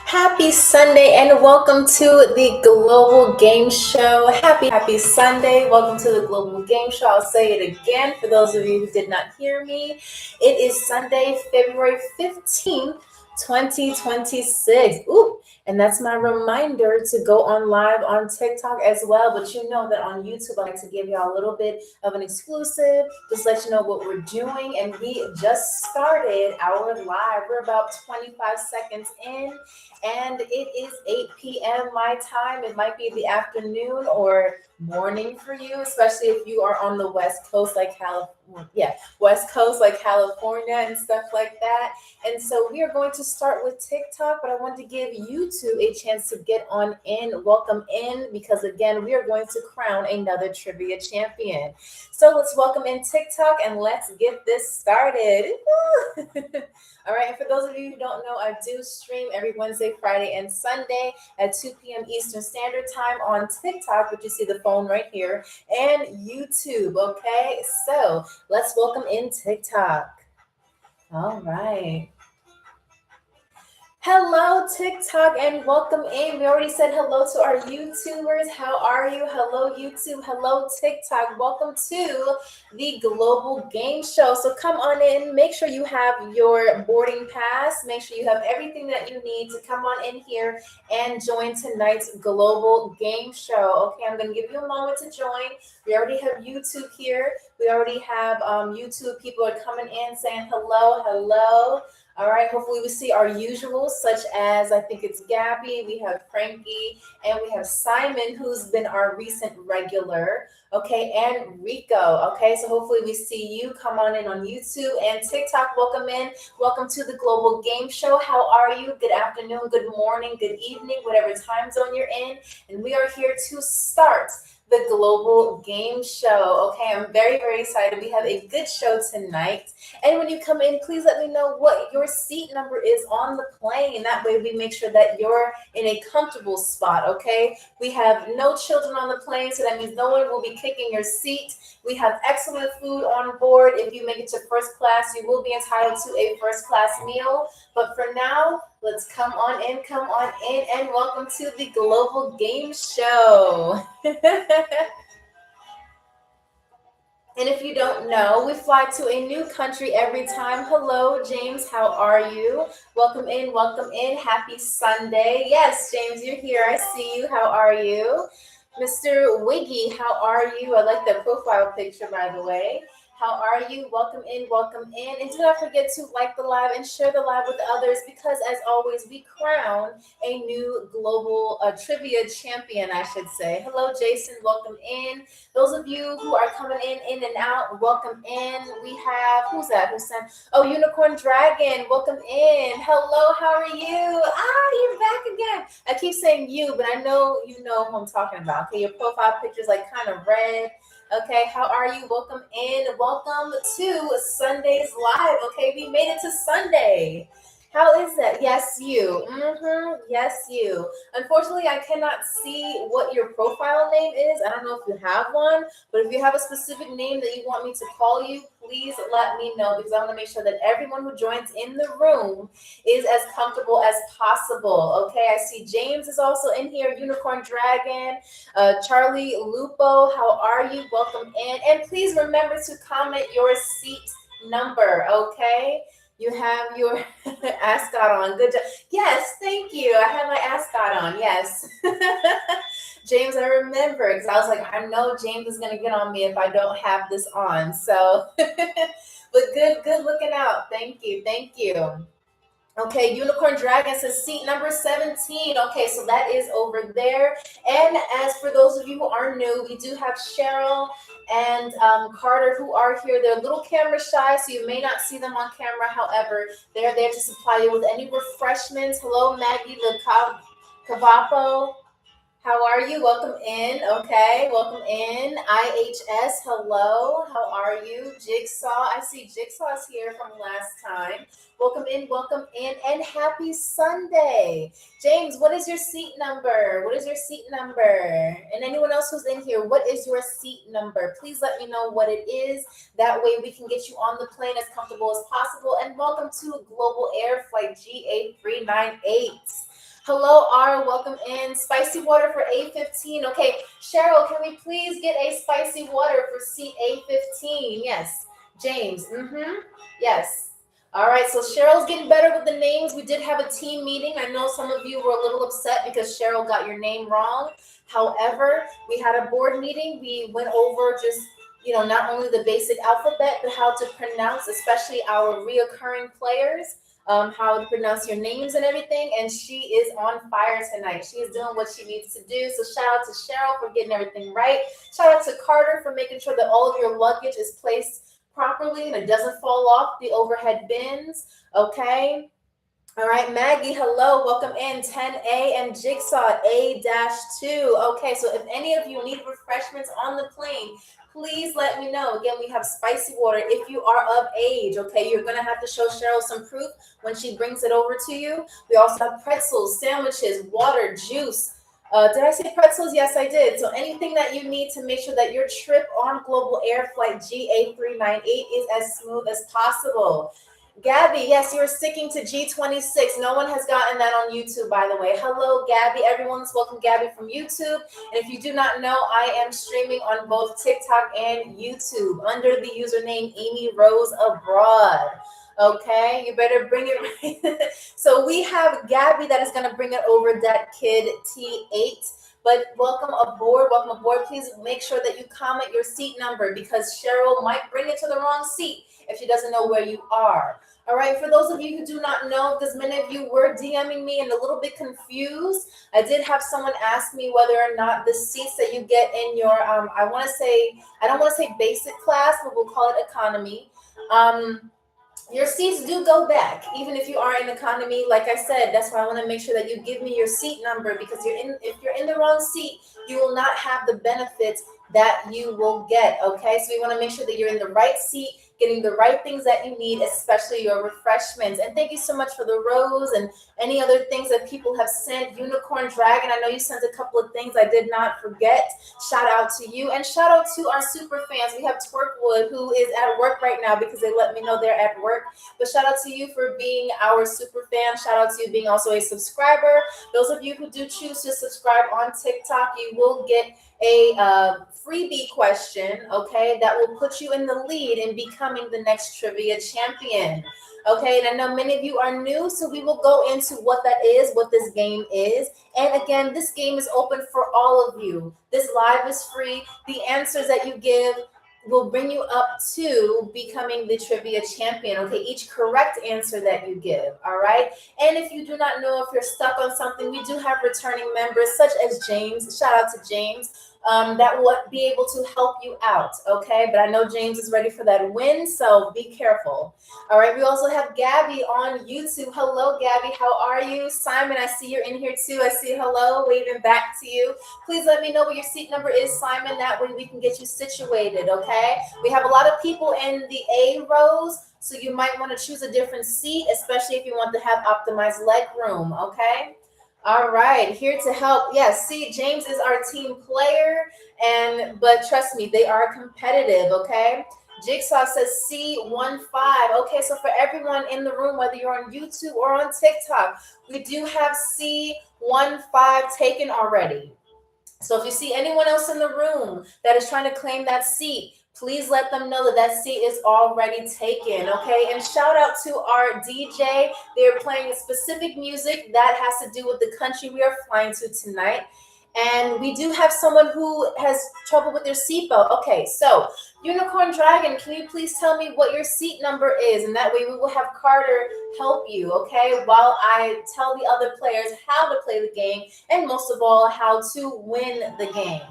Happy Sunday and welcome to the Global Game Show. Happy Sunday. Welcome to the Global Game Show. I'll say it again for those of you who did not hear me. It is Sunday, February 15th, 2026. Ooh, and that's my reminder to go on live on TikTok as well. But you know that on YouTube, I like to give y'all a little bit of an exclusive, just let you know what we're doing. And we just started our live. We're about 25 seconds in. And it is 8 p.m. my time. It might be the afternoon or morning for you, especially if you are on the West Coast like California. Yeah, West Coast like California and stuff like that. And so we are going to start with TikTok, but I want to give YouTube a chance to get on in, welcome in, because again, we are going to crown another trivia champion. So let's welcome in TikTok and let's get this started. All right, and for those of you who don't know, I do stream every Wednesday, Friday, and Sunday at 2 p.m. Eastern Standard Time on TikTok, which you see the phone right here, and YouTube, okay? So let's welcome in TikTok. All right. Hello, TikTok, and welcome in. We already said hello to our YouTubers. How are you? Hello, YouTube. Hello, TikTok. Welcome to the Global Game Show. So come on in. Make sure you have your boarding pass. Make sure you have everything that you need to come on in here and join tonight's Global Game Show. Okay, I'm going to give you a moment to join. We already have YouTube here. We already have YouTube. People are coming in saying hello, hello. All right, hopefully we see our usuals, such as I think it's Gabby, we have Frankie, and we have Simon, who's been our recent regular, okay, and Rico, okay, so hopefully we see you. Come on in on YouTube and TikTok. Welcome in. Welcome to the Global Game Show. How are you? Good afternoon, good morning, good evening, whatever time zone you're in, and we are here to start the Global Game Show. Okay, I'm very excited. We have a good show tonight. And when you come in, please let me know what your seat number is on the plane. That way we make sure that you're in a comfortable spot, okay? We have no children on the plane, so that means no one will be kicking your seat. We have excellent food on board. If you make it to first class, you will be entitled to a first class meal. But for now, let's come on in, and welcome to the Global Game Show. And if you don't know, we fly to a new country every time. Hello, James. How are you? Welcome in. Welcome in. Happy Sunday. Yes, James, you're here. I see you. How are you? Mr. Wiggy, how are you? I like that profile picture, by the way. How are you? Welcome in. Welcome in. And do not forget to like the live and share the live with others because, as always, we crown a new global trivia champion, I should say. Hello, Jason. Welcome in. Those of you who are coming in and out, welcome in. We have, who's that? Who sent? Oh, Unicorn Dragon, welcome in. Hello, how are you? You're back again. I keep saying you, but I know you know who I'm talking about. Okay, your profile picture's like kind of red. Okay, how are you? Welcome in. Welcome to Sunday's Live. Okay, we made it to Sunday. How is that? Yes, you. Yes, you. Unfortunately, I cannot see what your profile name is. I don't know if you have one, but if you have a specific name that you want me to call you, please let me know because I want to make sure that everyone who joins in the room is as comfortable as possible. Okay, I see James is also in here, Unicorn Dragon, Charlie Lupo, how are you? Welcome in. And please remember to comment your seat number, okay? You have your ascot on. Good job. Yes, thank you. I had my ascot on. Yes. James, I remember because I was like, I know James is going to get on me if I don't have this on. So, but good looking out. Thank you. Thank you. Okay, Unicorn Dragon says seat number 17. Okay, so that is over there. And as for those of you who are new, we do have Cheryl and Carter who are here. They're a little camera shy, so you may not see them on camera. However, they're there to supply you with any refreshments. Hello, Maggie the Cavapo. How are you? Welcome in. Okay, welcome in. IHS, hello. How are you? Jigsaw, I see Jigsaw's here from last time. Welcome in, and happy Sunday. James, what is your seat number? What is your seat number? And anyone else who's in here, what is your seat number? Please let me know what it is. That way we can get you on the plane as comfortable as possible. And welcome to Global Air Flight GA398. Hello, R. Welcome in. Spicy water for A15. Okay, Cheryl, can we please get a spicy water for CA15? Yes. James. Yes. All right, so Cheryl's getting better with the names. We did have a team meeting. I know some of you were a little upset because Cheryl got your name wrong. However, we had a board meeting. We went over just, not only the basic alphabet, but how to pronounce, especially our reoccurring players, how to pronounce your names and everything. And she is on fire tonight. She is doing what she needs to do. So shout out to Cheryl for getting everything right. Shout out to Carter for making sure that all of your luggage is placed properly and it doesn't fall off the overhead bins. Okay. All right, Maggie, hello, welcome in. 10A and Jigsaw A-2. Okay, so if any of you need refreshments on the plane, please let me know. Again, we have spicy water if you are of age. Okay, you're gonna have to show Cheryl some proof when she brings it over to you. We also have pretzels, sandwiches, water, juice. Did I say pretzels? Yes, I did. So anything that you need to make sure that your trip on Global Air Flight GA398 is as smooth as possible. Gabby, yes, you're sticking to G26. No one has gotten that on YouTube, by the way. Hello, Gabby. Everyone's welcome, Gabby, from YouTube. And if you do not know, I am streaming on both TikTok and YouTube under the username Amy Rose Abroad. Okay, you better bring it right. So we have Gabby that is going to bring it over that kid T8. But welcome aboard. Welcome aboard. Please make sure that you comment your seat number because Cheryl might bring it to the wrong seat if she doesn't know where you are. All right, for those of you who do not know, because many of you were DMing me and a little bit confused, I did have someone ask me whether or not the seats that you get in your, I don't want to say basic class, but we'll call it economy. Your seats do go back, even if you are in economy. Like I said, that's why I want to make sure that you give me your seat number because if you're in the wrong seat, you will not have the benefits that you will get. Okay, so we want to make sure that you're in the right seat, getting the right things that you need, especially your refreshments. And thank you so much for the rose and any other things that people have sent. Unicorn Dragon, I know you sent a couple of things I did not forget. Shout out to you and shout out to our super fans. We have Twerkwood who is at work right now because they let me know they're at work. But shout out to you for being our super fan. Shout out to you being also a subscriber. Those of you who do choose to subscribe on TikTok, you will get a freebie question, okay, that will put you in the lead in becoming the next trivia champion. Okay, and I know many of you are new, so we will go into what that is, what this game is. And again, this game is open for all of you. This live is free. The answers that you give will bring you up to becoming the trivia champion. Okay, each correct answer that you give. All right. And if you do not know, if you're stuck on something, we do have returning members such as James. Shout out to James. That will be able to help you out. Okay, but I know James is ready for that win, so be careful. All right, we also have Gabby on YouTube. Hello, Gabby. How are you? Simon, I see you're in here too. I see hello, waving back to you. Please let me know what your seat number is, Simon. That way we can get you situated, okay? We have a lot of people in the A rows, so you might want to choose a different seat, especially if you want to have optimized leg room, okay? All right, here to help. Yes, see, James is our team player, but trust me, they are competitive, okay? Jigsaw says C15. Okay, so for everyone in the room, whether you're on YouTube or on TikTok, we do have C15 taken already. So if you see anyone else in the room that is trying to claim that seat, please let them know that that seat is already taken, okay? And shout out to our DJ. They're playing specific music that has to do with the country we are flying to tonight. And we do have someone who has trouble with their seatbelt. Okay, so Unicorn Dragon, can you please tell me what your seat number is? And that way we will have Carter help you, okay? While I tell the other players how to play the game and most of all, how to win the game.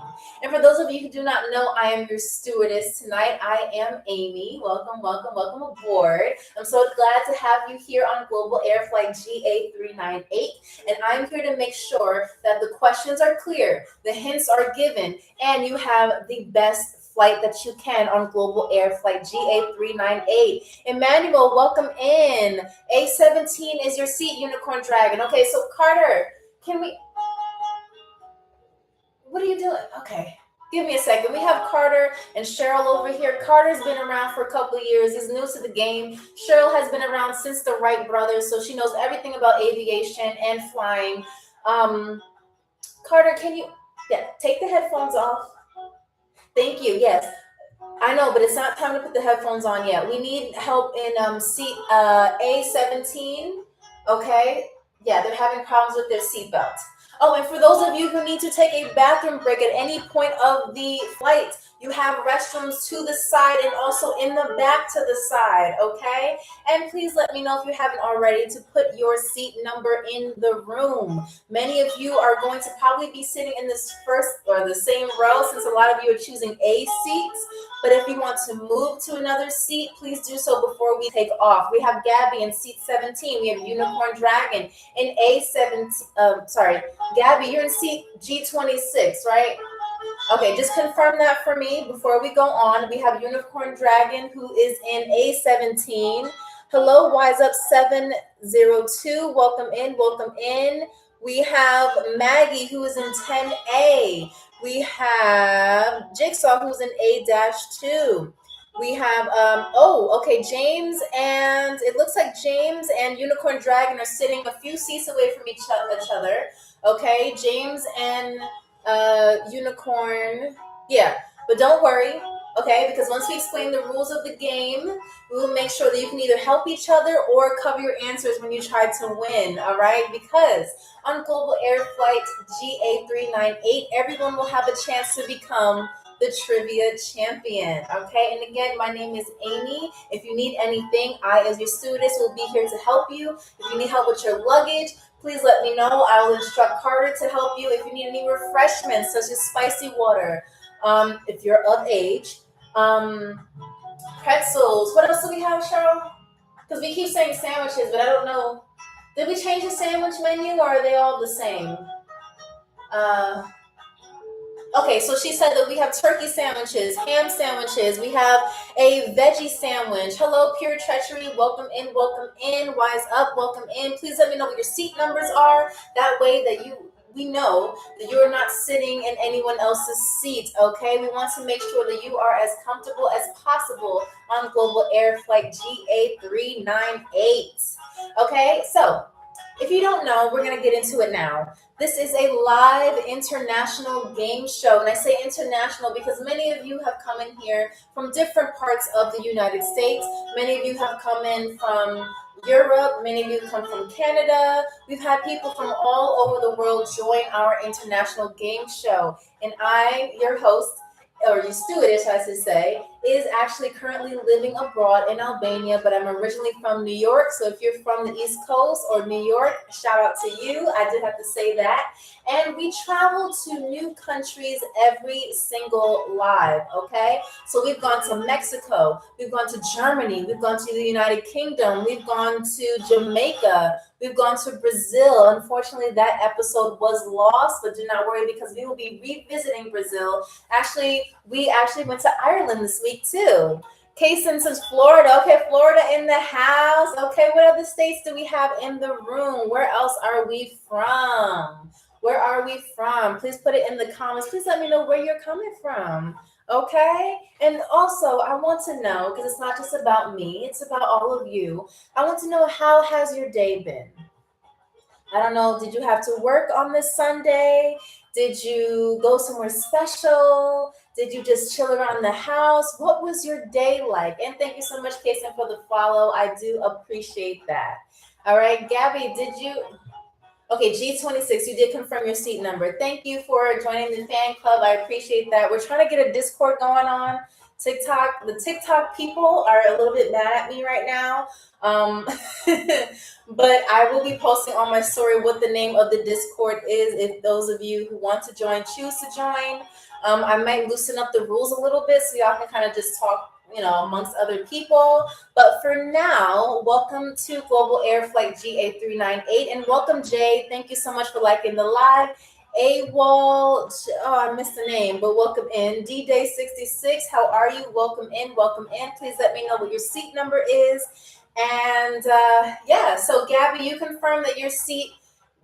And for those of you who do not know, I am your stewardess tonight. I am Amy. Welcome, welcome, welcome aboard. I'm so glad to have you here on Global Air Flight GA398. And I'm here to make sure that the questions are clear, the hints are given, and you have the best flight that you can on Global Air Flight GA398. Emmanuel, welcome in. A17 is your seat, Unicorn Dragon. Okay, so Carter, what are you doing? Okay, give me a second. We have Carter and Cheryl over here. Carter's been around for a couple of years. He's new to the game. Cheryl has been around since the Wright brothers, so she knows everything about aviation and flying. Carter, can you take the headphones off? Thank you. Yes. I know, but it's not time to put the headphones on yet. We need help in seat A17. Okay? Yeah, they're having problems with their seatbelt. Oh, and for those of you who need to take a bathroom break at any point of the flight, you have restrooms to the side and also in the back to the side, okay? And please let me know if you haven't already to put your seat number in the room. Many of you are going to probably be sitting in this first or the same row since a lot of you are choosing A seats. But if you want to move to another seat, please do so before we take off. We have Gabby in seat 17. We have Unicorn Dragon in A17. Sorry, Gabby, you're in seat G26, right? Okay, just confirm that for me before we go on. We have Unicorn Dragon who is in A17. Hello, Wise Up 702. Welcome in, welcome in. We have Maggie who is in 10A. We have Jigsaw who's in A-2. We have James, and it looks like James and Unicorn Dragon are sitting a few seats away from each other. Okay, James and Unicorn. Yeah, but don't worry, okay? Because once we explain the rules of the game, we will make sure that you can either help each other or cover your answers when you try to win, all right? Because on Global Air Flight GA398, everyone will have a chance to become the trivia champion, okay? And again, my name is Amy. If you need anything, I, as your stewardess, will be here to help you. If you need help with your luggage, please let me know. I will instruct Carter to help you. If you need any refreshments, such as spicy water, if you're of age, pretzels. What else do we have, Cheryl? Because we keep saying sandwiches, but I don't know. Did we change the sandwich menu, or are they all the same? Okay, so she said that we have turkey sandwiches, ham sandwiches. We have a veggie sandwich. Hello, Pure Treachery. Welcome in, welcome in. Wise Up, welcome in. Please let me know what your seat numbers are. That way that we know that you're not sitting in anyone else's seat, okay? We want to make sure that you are as comfortable as possible on Global Air Flight GA398. Okay, so if you don't know, we're going to get into it now. This is a live international game show. And I say international because many of you have come in here from different parts of the United States. Many of you have come in from Europe. Many of you come from Canada. We've had people from all over the world join our international game show. And I, your host, or your stewardess, I should say, is actually currently living abroad in Albania, but I'm originally from New York. So if you're from the East Coast or New York, shout out to you. I did have to say that. And we travel to new countries every single live, okay? So we've gone to Mexico, we've gone to Germany, we've gone to the United Kingdom, we've gone to Jamaica, we've gone to Brazil. Unfortunately, that episode was lost, but do not worry because we will be revisiting Brazil. We actually went to Ireland this week too. Kaysen says Florida. Okay, Florida in the house. Okay, what other states do we have in the room? Where else are we from? Where are we from? Please put it in the comments. Please let me know where you're coming from. Okay? And also, I want to know, because it's not just about me, it's about all of you. I want to know, how has your day been? I don't know, did you have to work on this Sunday? Did you go somewhere special? Did you just chill around the house? What was your day like? And thank you so much, Kason, for the follow. I do appreciate that. All right, Gabby, did you? Okay, G26, you did confirm your seat number. Thank you for joining the fan club. I appreciate that. We're trying to get a Discord going on. TikTok, the TikTok people are a little bit mad at me right now. But I will be posting on my story what the name of the Discord is. If those of you who want to join, choose to join. I might loosen up the rules a little bit so y'all can kind of just talk, amongst other people. But for now, welcome to Global Air Flight GA398, and welcome, Jay. Thank you so much for liking the live. AWOL, I missed the name, but welcome in. D-Day 66, how are you? Welcome in, welcome in. Please let me know what your seat number is. And so Gabby, you confirmed that your seat,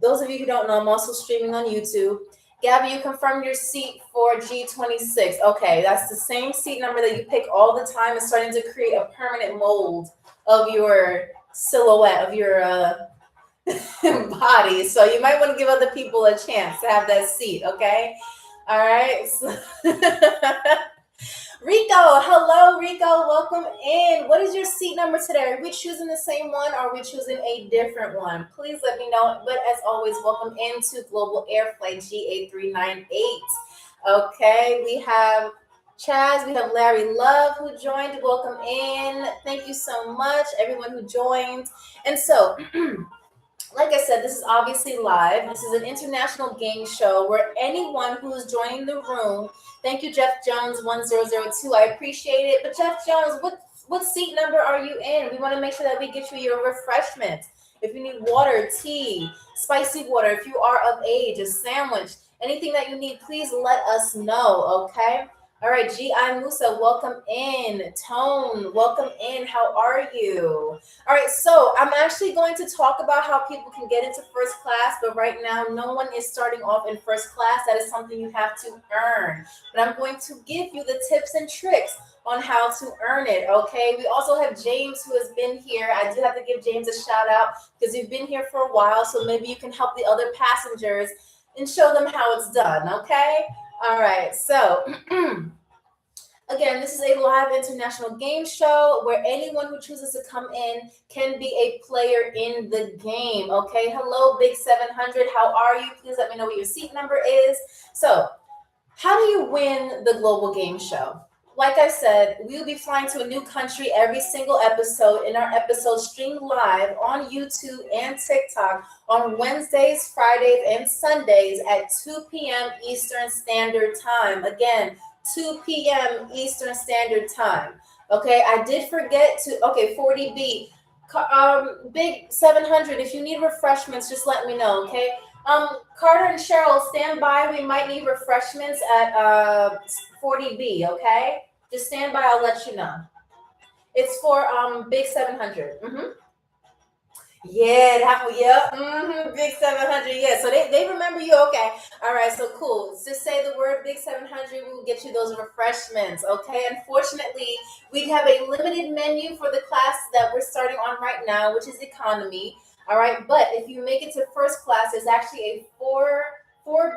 those of you who don't know, I'm also streaming on YouTube. Gabby, you confirmed your seat for G26. Okay, that's the same seat number that you pick all the time. It's starting to create a permanent mold of your silhouette, of your body. So you might want to give other people a chance to have that seat, okay? All right. So Rico, hello, Rico. Welcome in. What is your seat number today? Are we choosing the same one or are we choosing a different one? Please let me know. But as always, welcome into Global Air Flight GA398. Okay, we have Chaz, we have Larry Love who joined. Welcome in. Thank you so much, everyone who joined. And so, like I said, this is obviously live. This is an international game show where anyone who is joining the room, thank you, Jeff Jones 1002. I appreciate it. But Jeff Jones, what seat number are you in? We want to make sure that we get you your refreshments. If you need water, tea, spicy water, if you are of age, a sandwich, anything that you need, please let us know, okay? All right, G.I. Musa, welcome in. Tone, welcome in. How are you? All right, so I'm actually going to talk about how people can get into first class, but right now no one is starting off in first class. That is something you have to earn. But I'm going to give you the tips and tricks on how to earn it, okay? We also have James who has been here. I do have to give James a shout out because you've been here for a while, so maybe you can help the other passengers and show them how it's done, okay? All right, so again, this is a live international game show where anyone who chooses to come in can be a player in the game. Okay, hello, Big 700. How are you? Please let me know what your seat number is. So, how do you win the Global Game Show? Like I said, we'll be flying to a new country every single episode, and our episodes stream live on YouTube and TikTok on Wednesdays, Fridays, and Sundays at 2 p.m. Eastern Standard Time. Again, 2 p.m. Eastern Standard Time. Okay, I did forget to, okay, 40B. Big 700, if you need refreshments, just let me know, okay? Carter and Cheryl, stand by. We might need refreshments at 40B, okay? Just stand by, I'll let you know. It's for Big 700. Yeah, Big 700. Yeah, so they remember you. Okay. All right, so cool. Just say the word Big 700. We will get you those refreshments. Okay. Unfortunately, we have a limited menu for the class that we're starting on right now, which is economy. All right. But if you make it to first class, there's actually a four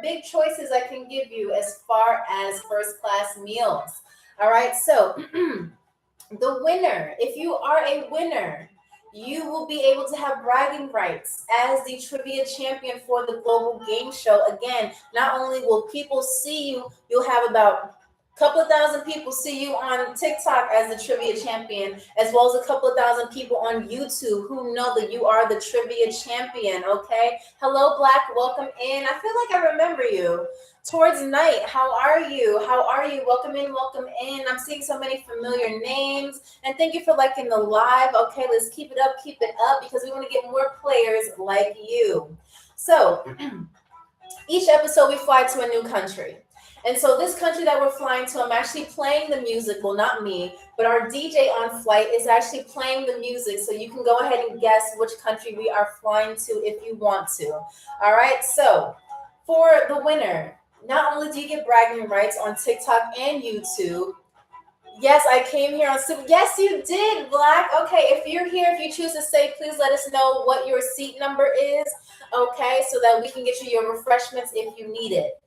big choices I can give you as far as first class meals. All right. So the winner, if you are a winner, you will be able to have bragging rights as the trivia champion for the Global Game Show. Again, not only will people see you, you'll have about a couple of thousand people see you on TikTok as the trivia champion, as well as a couple of thousand people on YouTube who know that you are the trivia champion, okay? Hello, Black, welcome in. I feel like I remember you. Towards Night, how are you? How are you? Welcome in, welcome in. I'm seeing so many familiar names. And thank you for liking the live. Okay, let's keep it up, because we want to get more players like you. So each episode we fly to a new country. And so this country that we're flying to, I'm actually playing the music. Well, not me, but our DJ on flight is actually playing the music. So you can go ahead and guess which country we are flying to if you want to. All right, so for the winner, not only do you get bragging rights on TikTok and YouTube. Yes, I came here on Super. Yes, you did, Black. Okay, if you're here, if you choose to stay, please let us know what your seat number is. Okay, so that we can get you your refreshments if you need it.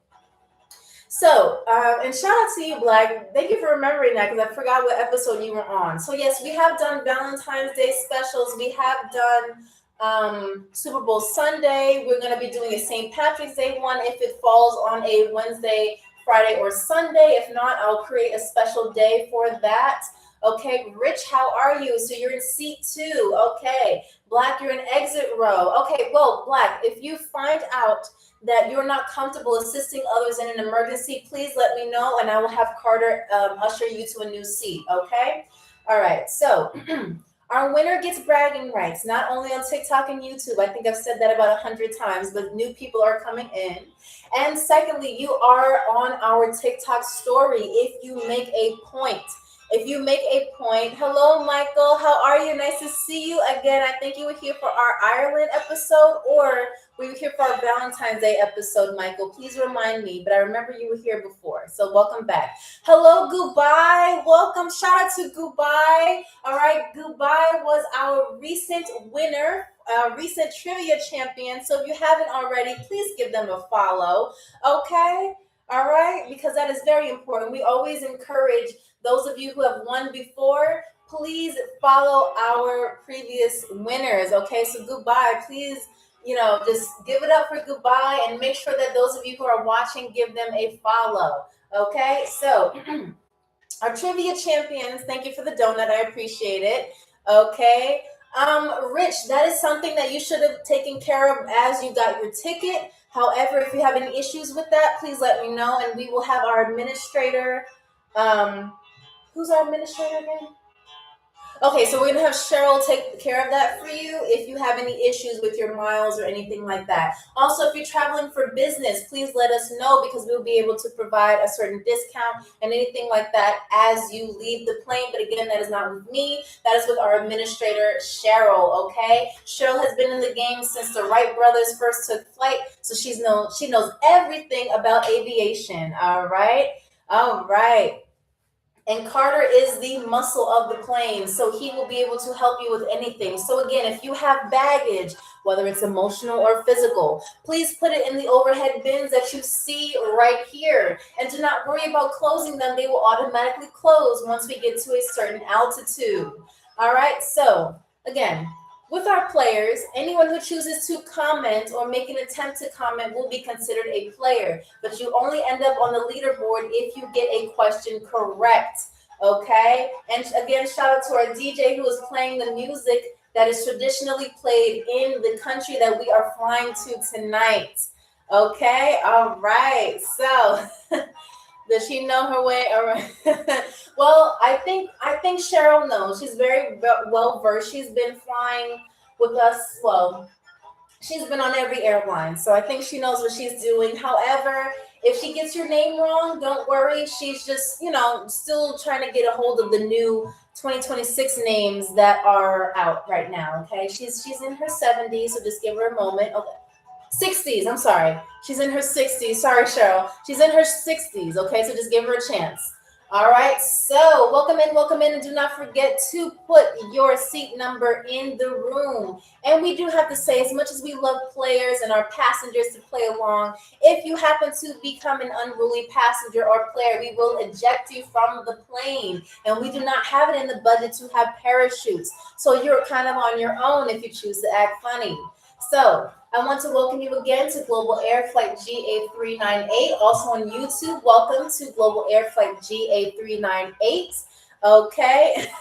So, and shout out to you, Black. Thank you for remembering that because I forgot what episode you were on. So, yes, we have done Valentine's Day specials. We have done Super Bowl Sunday. We're going to be doing a St. Patrick's Day one if it falls on a Wednesday, Friday, or Sunday. If not, I'll create a special day for that. Okay, Rich, how are you? So you're in seat 2. Okay, Black, you're in exit row. Okay, well, Black, if you find out that you're not comfortable assisting others in an emergency, please let me know and I will have Carter usher you to a new seat, okay? All right, so our winner gets bragging rights, not only on TikTok and YouTube. I think I've said that about 100 times, but new people are coming in. And secondly, you are on our TikTok story if you make a point. If you make a point, hello, Michael. How are you? Nice to see you again. I think you were here for our Ireland episode, or were you here for our Valentine's Day episode, Michael? Please remind me, but I remember you were here before, so welcome back. Hello, Goodbye. Welcome. Shout out to Goodbye. All right, Goodbye was our recent winner recent trivia champion. So if you haven't already, please give them a follow. Okay? All right? Because that is very important. We always encourage those of you who have won before, please follow our previous winners. Okay? So goodbye. Please, just give it up for goodbye and make sure that those of you who are watching give them a follow. Okay? So our trivia champions, thank you for the donut. I appreciate it. Okay. Rich, that is something that you should have taken care of as you got your ticket. However, if you have any issues with that, please let me know and we will have our administrator. Who's our administrator again? Okay, so we're gonna have Cheryl take care of that for you if you have any issues with your miles or anything like that. Also, if you're traveling for business, please let us know because we'll be able to provide a certain discount and anything like that as you leave the plane. But again, that is not with me. That is with our administrator, Cheryl, okay? Cheryl has been in the game since the Wright brothers first took flight, so she knows everything about aviation, all right? All right. And Carter is the muscle of the plane, so he will be able to help you with anything. So again, if you have baggage, whether it's emotional or physical, please put it in the overhead bins that you see right here. And do not worry about closing them. They will automatically close once we get to a certain altitude. All right, so again, with our players, anyone who chooses to comment or make an attempt to comment will be considered a player, but you only end up on the leaderboard if you get a question correct, okay? And again, shout out to our DJ who is playing the music that is traditionally played in the country that we are flying to tonight, okay? All right, so does she know her way around? Well, I think Cheryl knows. She's very well versed. She's been flying with us. Well, she's been on every airline, so I think she knows what she's doing. However, if she gets your name wrong, don't worry. She's just, still trying to get a hold of the new 2026 names that are out right now. Okay, she's in her 70s, so just give her a moment. Okay. 60s, I'm sorry. She's in her 60s. Sorry, Cheryl. She's in her 60s, okay? So just give her a chance. All right, so welcome in, and do not forget to put your seat number in the room. And we do have to say, as much as we love players and our passengers to play along, if you happen to become an unruly passenger or player, we will eject you from the plane. And we do not have it in the budget to have parachutes. So you're kind of on your own if you choose to act funny. So I want to welcome you again to Global Air Flight GA398. Also on YouTube, welcome to Global Air Flight GA398. Okay.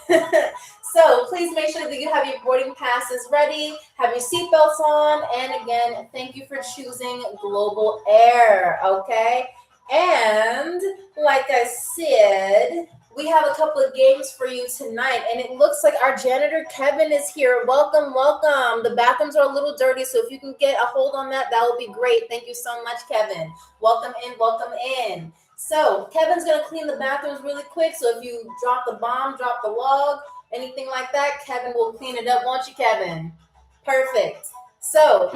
So please make sure that you have your boarding passes ready, have your seatbelts on, and again, thank you for choosing Global Air. Okay. And like I said, we have a couple of games for you tonight, and it looks like our janitor Kevin is here. Welcome. The bathrooms are a little dirty, so if you can get a hold on that would be great. Thank you so much, Kevin. Welcome in. So Kevin's gonna clean the bathrooms really quick. So if you drop the bomb, drop the log, anything like that, Kevin will clean it up, won't you, Kevin? Perfect. So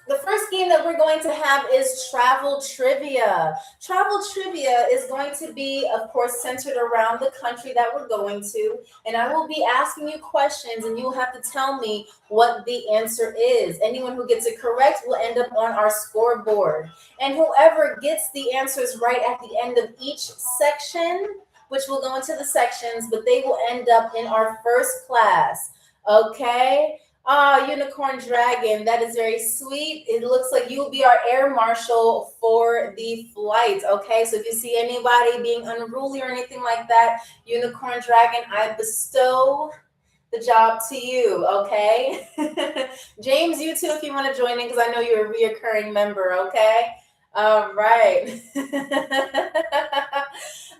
the first game that we're going to have is Travel Trivia. Travel Trivia is going to be, of course, centered around the country that we're going to. And I will be asking you questions, and you will have to tell me what the answer is. Anyone who gets it correct will end up on our scoreboard. And whoever gets the answers right at the end of each section, which will go into the sections, but they will end up in our first class. Okay? Unicorn Dragon, that is very sweet. It looks like you'll be our air marshal for the flight, okay? So if you see anybody being unruly or anything like that, Unicorn Dragon, I bestow the job to you, okay? James, you too, if you want to join in, because I know you're a reoccurring member, okay? All right.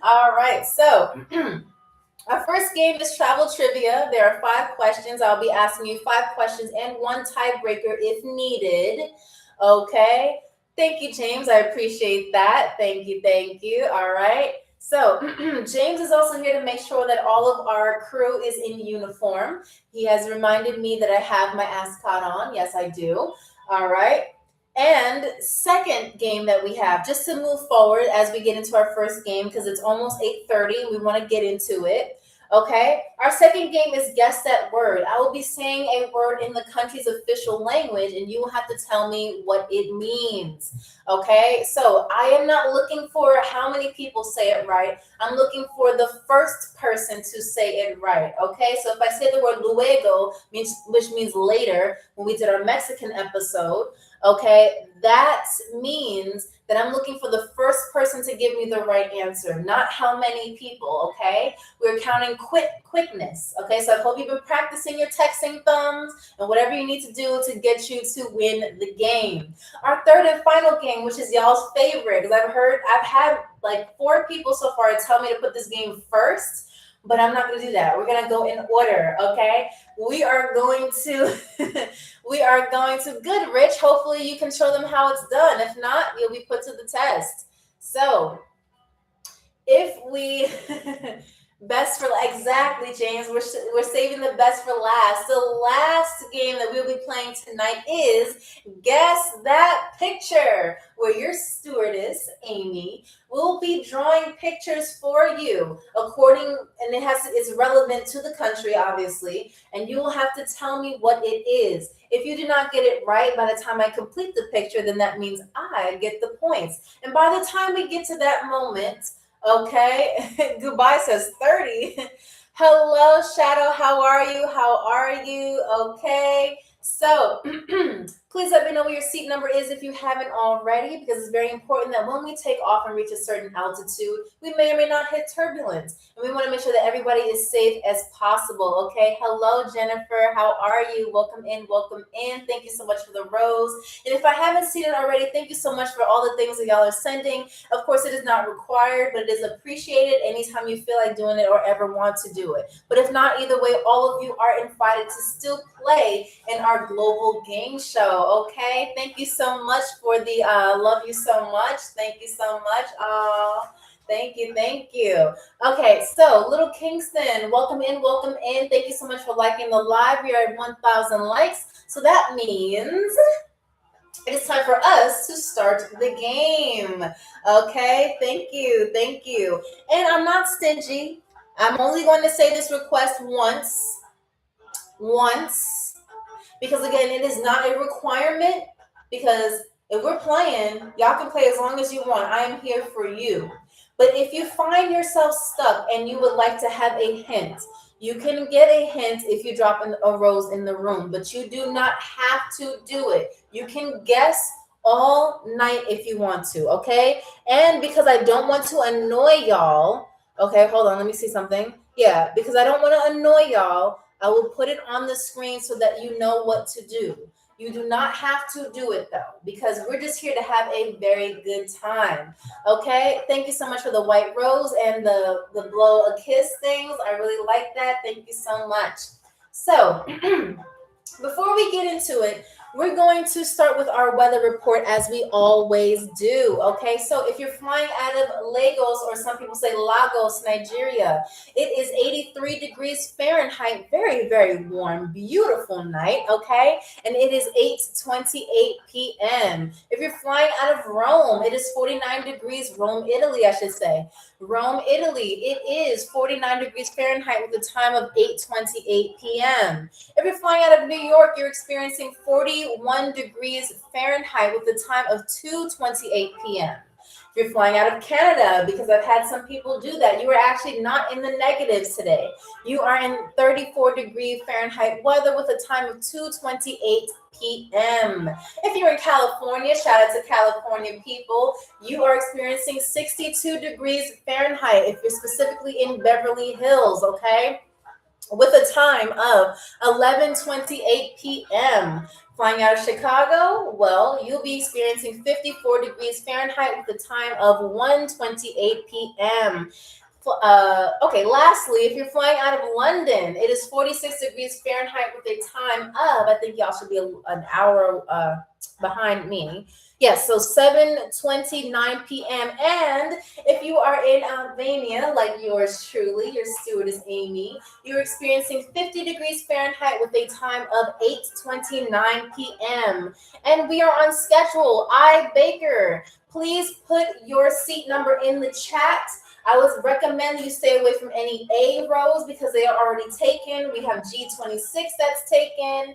All right, so our first game is Travel Trivia. There are 5 questions. I'll be asking you 5 questions and 1 tiebreaker if needed. Okay. Thank you, James. I appreciate that. Thank you. All right. So James is also here to make sure that all of our crew is in uniform. He has reminded me that I have my ascot on. Yes, I do. All right. And second game that we have, just to move forward as we get into our first game, because it's almost 8:30, we want to get into it. Okay, our second game is guess that word. I will be saying a word in the country's official language, and you will have to tell me what it means. Okay, so I am not looking for how many people say it right. I'm looking for the first person to say it right. Okay, so if I say the word luego, which means later, when we did our Mexican episode, okay, that means that I'm looking for the first person to give me the right answer, not how many people. Okay, we're counting quickness. Okay, so I hope you've been practicing your texting thumbs and whatever you need to do to get you to win the game. Our third and final game, which is y'all's favorite, because I've had like 4 people so far tell me to put this game first, but I'm not going to do that. We're going to go in order. Okay, we are going to good, Rich. Hopefully you can show them how it's done. If not, you'll be put to the test. So if we best for exactly, James, we're saving the best for last. The last game that we'll be playing tonight is guess that picture, where your stewardess Amy will be drawing pictures for you and it's relevant to the country, obviously, and you will have to tell me what it is. If you do not get it right by the time I complete the picture, then that means I get the points. And by the time we get to that moment, okay, goodbye says 30. Hello, Shadow. How are you? How are you? Okay. So please let me know what your seat number is if you haven't already, because it's very important that when we take off and reach a certain altitude, we may or may not hit turbulence. And we want to make sure that everybody is safe as possible. Okay. Hello, Jennifer. How are you? Welcome in. Welcome in. Thank you so much for the rose. And if I haven't seen it already, thank you so much for all the things that y'all are sending. Of course, it is not required, but it is appreciated anytime you feel like doing it or ever want to do it. But if not, either way, all of you are invited to still play in our global game show. Okay, thank you so much for the love you so much. Thank you so much. Thank you. Okay, so Little Kingston, welcome in. Thank you so much for liking the live. We are at 1,000 likes, so that means it is time for us to start the game. Okay, thank you. And I'm not stingy. I'm only going to say this request once, because again, it is not a requirement, because if we're playing, y'all can play as long as you want. I am here for you. But if you find yourself stuck and you would like to have a hint, you can get a hint if you drop a rose in the room, but you do not have to do it. You can guess all night if you want to, okay? And because I don't want to annoy y'all, okay, hold on, let me see something. Yeah, because I don't want to annoy y'all, I will put it on the screen so that you know what to do. You do not have to do it though, because we're just here to have a very good time. Okay, thank you so much for the white rose and the blow a kiss things. I really like that. Thank you so much. So before we get into it, we're going to start with our weather report as we always do. Okay, so if you're flying out of Lagos, or some people say Lagos, Nigeria, it is 83 degrees Fahrenheit. Very, very warm, beautiful night. Okay, and it is 8:28 p.m. If you're flying out of Rome, it is 49 degrees. Rome, Italy, I should say. Rome, Italy, it is 49 degrees Fahrenheit with a time of 8:28 p.m. If you're flying out of New York, you're experiencing 41 degrees Fahrenheit with a time of 2:28 p.m. If you're flying out of Canada, because I've had some people do that, you are actually not in the negatives today. You are in 34 degree Fahrenheit weather with a time of 2:28 p.m. If you're in California, shout out to California people, you are experiencing 62 degrees Fahrenheit if you're specifically in Beverly Hills, okay? With a time of 11:28 p.m. Flying out of Chicago, well, you'll be experiencing 54 degrees Fahrenheit with a time of 1:28 p.m. Okay, lastly, if you're flying out of London, it is 46 degrees Fahrenheit with a time of, I think y'all should be an hour behind me. Yes, so 7:29 p.m. And if you are in Albania, like yours truly, your stewardess Amy, you're experiencing 50 degrees Fahrenheit with a time of 8:29 p.m. And we are on schedule. Baker, please put your seat number in the chat. I would recommend you stay away from any A rows because they are already taken. We have G26 that's taken.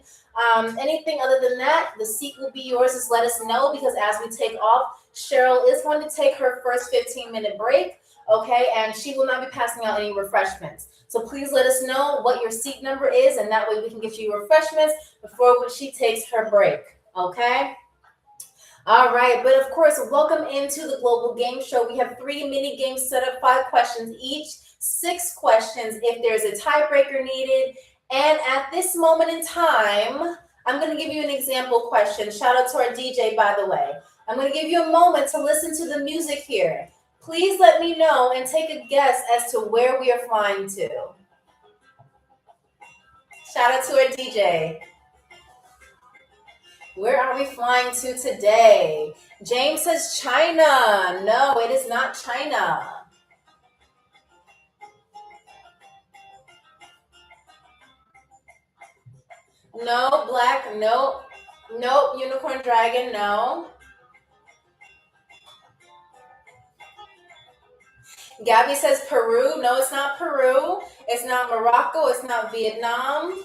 Anything other than that, the seat will be yours. Just let us know because as we take off, Cheryl is going to take her first 15-minute break, okay? And she will not be passing out any refreshments. So please let us know what your seat number is, and that way we can get you refreshments before she takes her break, okay? All right, but of course, welcome into the Global Game Show. We have 3 mini games set up, 5 questions each, 6 questions if there's a tiebreaker needed. And at this moment in time, I'm going to give you an example question. Shout out to our DJ, by the way. I'm going to give you a moment to listen to the music here. Please let me know and take a guess as to where we are flying to. Shout out to our DJ. Where are we flying to today? James says China. No, it is not China. No, black, no. Nope, unicorn dragon, no. Gabby says Peru. No, it's not Peru. It's not Morocco. It's not Vietnam.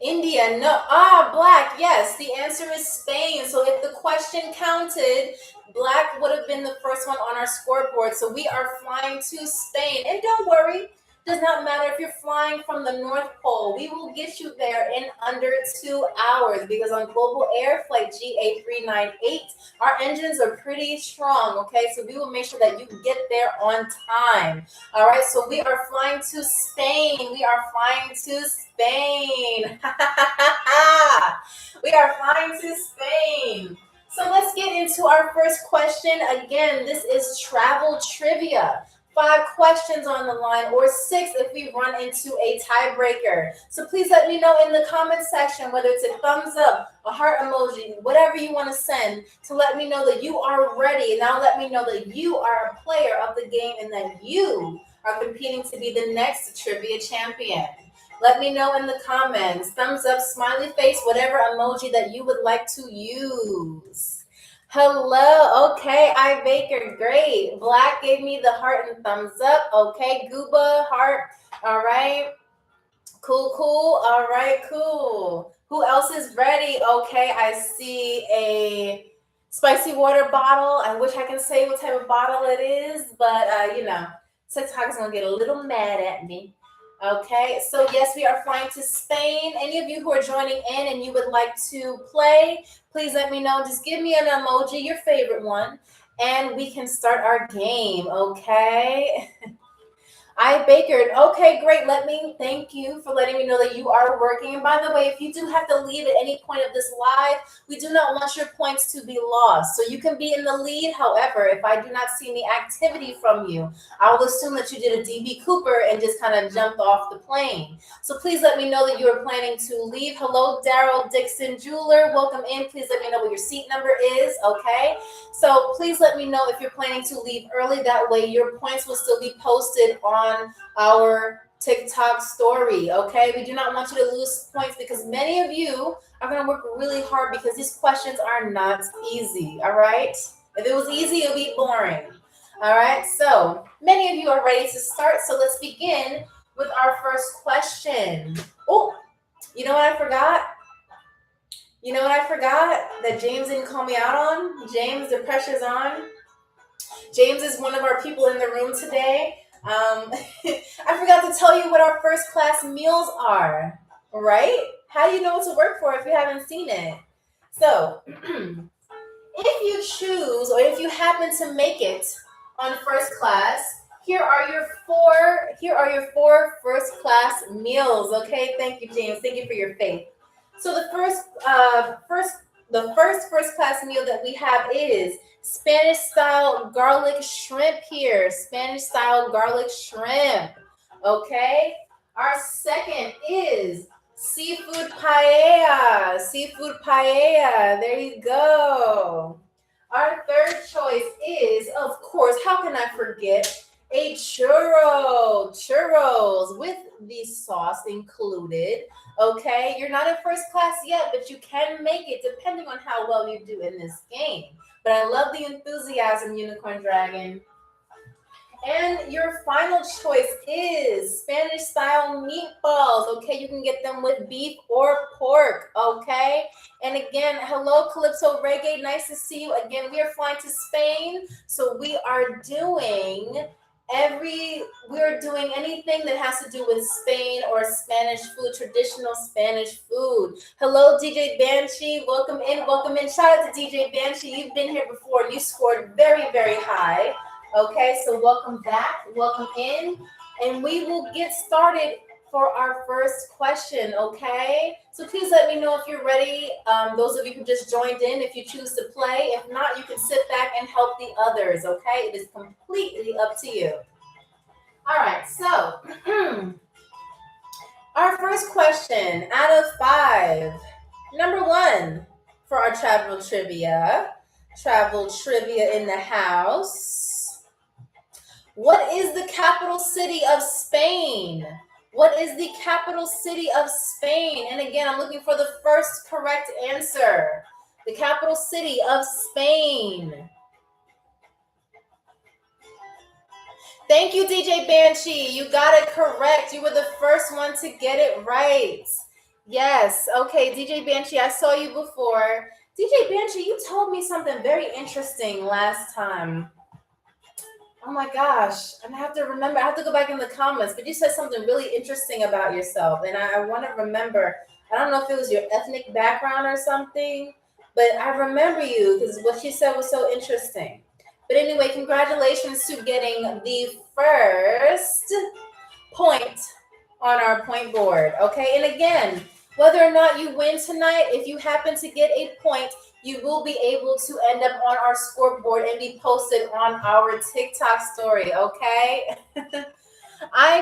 India, no. Black, yes. The answer is Spain. So if the question counted, black would have been the first one on our scoreboard. So we are flying to Spain. And don't worry, does not matter if you're flying from the North Pole. We will get you there in under 2 hours because on Global Air Flight GA398, our engines are pretty strong, okay? So we will make sure that you get there on time. All right, so we are flying to Spain. We are flying to Spain. We are flying to Spain. So let's get into our first question. Again, this is travel trivia. 5 questions on the line, or 6 if we run into a tiebreaker. So please let me know in the comment section whether it's a thumbs up, a heart emoji, whatever you want to send to let me know that you are ready. Now let me know that you are a player of the game and that you are competing to be the next trivia champion. Let me know in the comments. Thumbs up, smiley face, whatever emoji that you would like to use. Hello. Okay, I Baker. Great. Black gave me the heart and thumbs up. Okay, Gooba, heart. All right. Cool, cool. All right, cool. Who else is ready? Okay, I see a spicy water bottle. I wish I can say what type of bottle it is, but TikTok is going to get a little mad at me. Okay, so yes, we are flying to Spain. Any of you who are joining in and you would like to play, please let me know. Just give me an emoji, your favorite one, and we can start our game, okay? I Bakered. Okay, great. Thank you for letting me know that you are working. And by the way, if you do have to leave at any point of this live, we do not want your points to be lost. So you can be in the lead. However, if I do not see any activity from you, I will assume that you did a DB Cooper and just kind of jumped off the plane. So please let me know that you are planning to leave. Hello, Daryl Dixon Jeweler. Welcome in. Please let me know what your seat number is, okay? So please let me know if you're planning to leave early. That way your points will still be posted on our TikTok story, okay? We do not want you to lose points because many of you are going to work really hard because these questions are not easy, all right? If it was easy, it would be boring, all right? So many of you are ready to start, so let's begin with our first question. Oh, you know what I forgot? You know what I forgot that James didn't call me out on? James, the pressure's on. James is one of our people in the room today. I forgot to tell you what our first class meals are, right? How do you know what to work for if you haven't seen it? So, if you choose or if you happen to make it on first class, here are your four first class meals. Okay, thank you, James. Thank you for your faith. So the first class meal that we have is Spanish style garlic shrimp here. Spanish style garlic shrimp. Okay. Our second is seafood paella. Seafood paella. There you go. Our third choice is, of course, how can I forget? A churros with the sauce included. Okay, you're not in first class yet, but you can make it depending on how well you do in this game. But I love the enthusiasm, Unicorn Dragon. And your final choice is Spanish style meatballs. Okay, you can get them with beef or pork. Okay, and again, hello, Calypso Reggae. Nice to see you again. We are flying to Spain, so we are doing anything that has to do with Spain or Spanish food, traditional Spanish food. Hello, DJ Banshee. Welcome in, welcome in. Shout out to DJ Banshee. You've been here before and you scored very, very high. Okay, so welcome back, welcome in, and we will get started for our first question, okay? So please let me know if you're ready. Those of you who just joined in, if you choose to play. If not, you can sit back and help the others, okay? It is completely up to you. All right, so our first question out of 5. Number 1 for our travel trivia. Travel trivia in the house. What is the capital city of Spain? What is the capital city of Spain? And again, I'm looking for the first correct answer. The capital city of Spain. Thank you, DJ Banshee. You got it correct. You were the first one to get it right. Yes. Okay, DJ Banshee, I saw you before. DJ Banshee, you told me something very interesting last time. Oh my gosh, I have to remember. I have to go back in the comments, but you said something really interesting about yourself, and I want to remember. I don't know if it was your ethnic background or something, but I remember you because what you said was so interesting. But anyway, congratulations to getting the first point on our point board, okay? And again, whether or not you win tonight, if you happen to get a point, you will be able to end up on our scoreboard and be posted on our TikTok story, okay?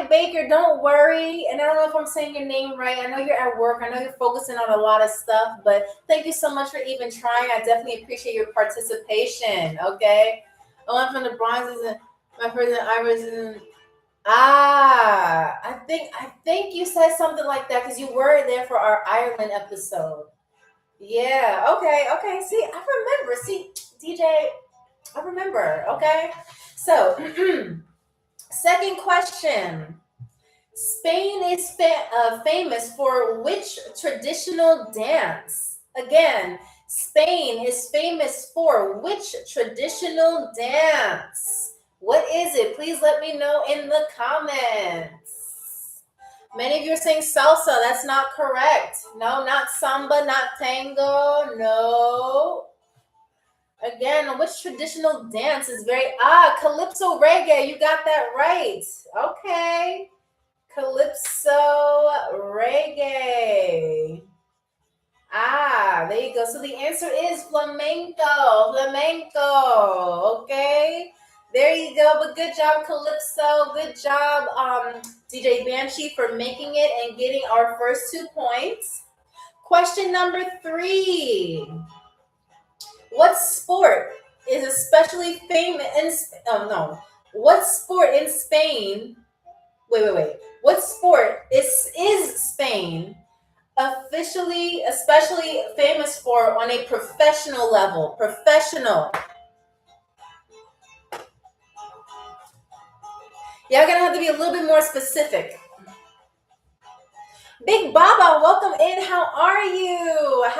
Baker, don't worry. And I don't know if I'm saying your name right. I know you're at work. I know you're focusing on a lot of stuff, but thank you so much for even trying. I definitely appreciate your participation, okay? I'm from the Bronx, my person Iris is I think you said something like that because you were there for our Ireland episode. Yeah, okay. See, I remember. See, DJ, I remember. Okay. So, second question. Spain is famous for which traditional dance? Again, Spain is famous for which traditional dance? What is it? Please let me know in the comments. Many of you are saying salsa. That's not correct. No, not samba, not tango. No. Again, which traditional dance is calypso reggae. You got that right. Okay. Calypso reggae. There you go. So the answer is flamenco. Okay. There you go. But good job, Calypso. Good job, DJ Banshee, for making it and getting our first 2 points. Question number 3. What sport is especially famous What sport in Spain? Wait. What sport is Spain especially famous for on a professional level? Professional. Y'all gonna have to be a little bit more specific. Big Baba, welcome in. How are you?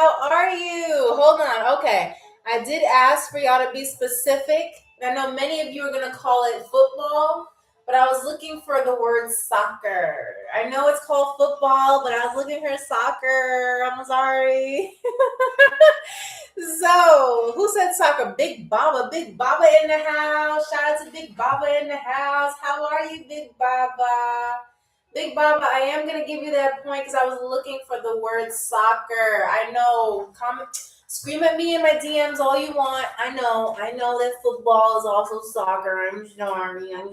Hold on. Okay. I did ask for y'all to be specific. I know many of you are gonna call it football, but I was looking for the word soccer. I know it's called football, but I was looking for soccer. I'm sorry. So, who said soccer? Big Baba in the house. Shout out to Big Baba in the house. How are you, Big Baba? Big Baba, I am going to give you that point because I was looking for the word soccer. I know. Scream at me in my DMs all you want. I know that football is also soccer. I'm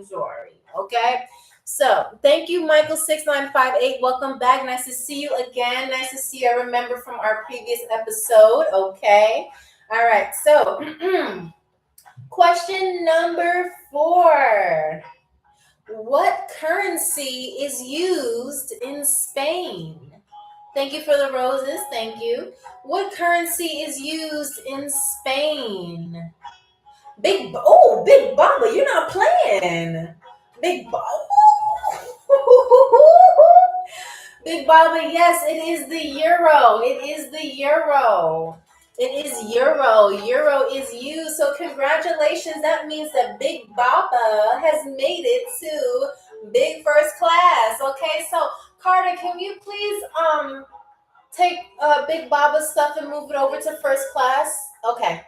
sorry. Okay? So, thank you, Michael6958. Welcome back. Nice to see you again. Nice to see you. I remember from our previous episode. Okay? All right. So, question number 4. What currency is used in Spain? Thank you for the roses. Thank you. What currency is used in Spain? Big Baba, you're not playing. Big Baba. Big Baba, yes, it is the euro. It is the euro. It is euro. Euro is you. So congratulations. That means that Big Baba has made it to big first class. Okay, so Carter, can you please take Big Baba's stuff and move it over to first class? Okay.